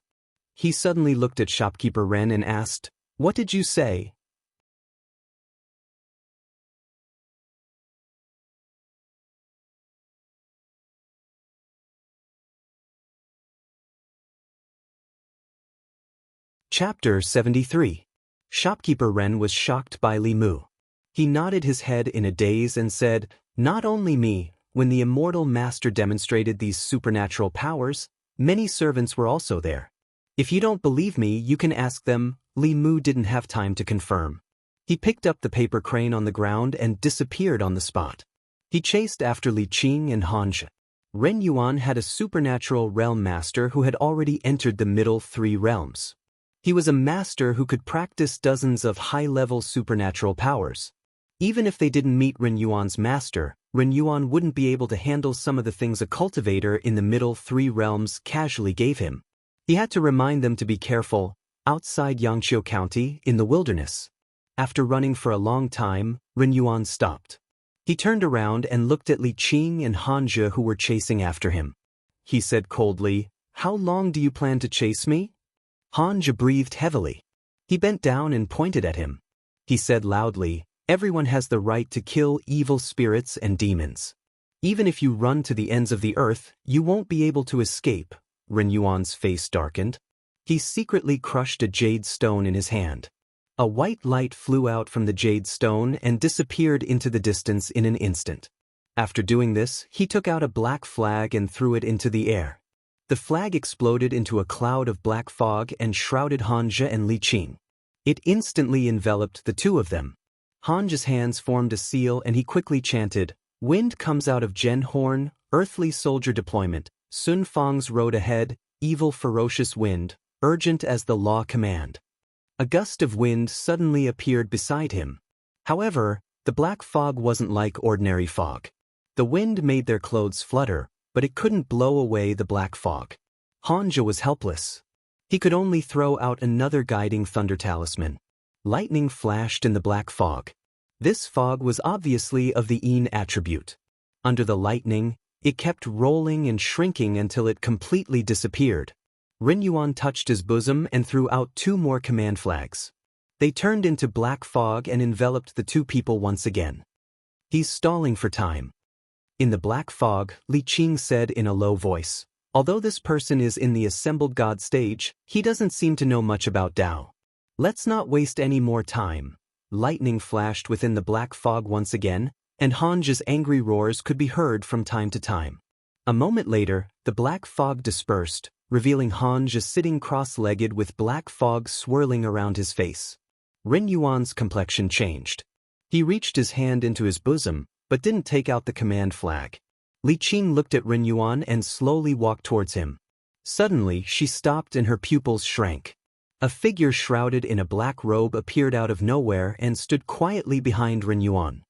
Speaker 1: He suddenly looked at shopkeeper Ren and asked, "What did you say?" Chapter 73. Shopkeeper Ren was shocked by Li Mu. He nodded his head in a daze and said, "Not only me, when the immortal master demonstrated these supernatural powers, many servants were also there. If you don't believe me, you can ask them." Li Mu didn't have time to confirm. He picked up the paper crane on the ground and disappeared on the spot. He chased after Li Qing and Hanzhe. Ren Yuan had a supernatural realm master who had already entered the middle 3 realms. He was a master who could practice dozens of high-level supernatural powers. Even if they didn't meet Ren Yuan's master, Ren Yuan wouldn't be able to handle some of the things a cultivator in the middle 3 realms casually gave him. He had to remind them to be careful, outside Yangqiu County, in the wilderness. After running for a long time, Ren Yuan stopped. He turned around and looked at Li Qing and Hanzhe who were chasing after him. He said coldly, "How long do you plan to chase me?" Hanzhe breathed heavily. He bent down and pointed at him. He said loudly, "Everyone has the right to kill evil spirits and demons. Even if you run to the ends of the earth, you won't be able to escape." Ren Yuan's face darkened. He secretly crushed a jade stone in his hand. A white light flew out from the jade stone and disappeared into the distance in an instant. After doing this, he took out a black flag and threw it into the air. The flag exploded into a cloud of black fog and shrouded Hanzhe and Li Qing. It instantly enveloped the 2 of them. Hanzhe's hands formed a seal and he quickly chanted, "Wind comes out of Gen Horn, earthly soldier deployment, Sun Fang's road ahead, evil ferocious wind, urgent as the law command." A gust of wind suddenly appeared beside him. However, the black fog wasn't like ordinary fog. The wind made their clothes flutter, but it couldn't blow away the black fog. Hanzhe was helpless. He could only throw out another guiding thunder talisman. Lightning flashed in the black fog. This fog was obviously of the Yin attribute. Under the lightning, it kept rolling and shrinking until it completely disappeared. Ren Yuan touched his bosom and threw out 2 more command flags. They turned into black fog and enveloped the 2 people once again. "He's stalling for time." In the black fog, Li Qing said in a low voice, "Although this person is in the assembled god stage, he doesn't seem to know much about Dao." Let's not waste any more time. Lightning flashed within the black fog once again, and Han's angry roars could be heard from time to time. A moment later, the black fog dispersed, revealing Han just sitting cross-legged with black fog swirling around his face. Ren Yuan's complexion changed. He reached his hand into his bosom, but didn't take out the command flag. Li Qing looked at Ren Yuan and slowly walked towards him. Suddenly, she stopped and her pupils shrank. A figure shrouded in a black robe appeared out of nowhere and stood quietly behind Ren Yuan.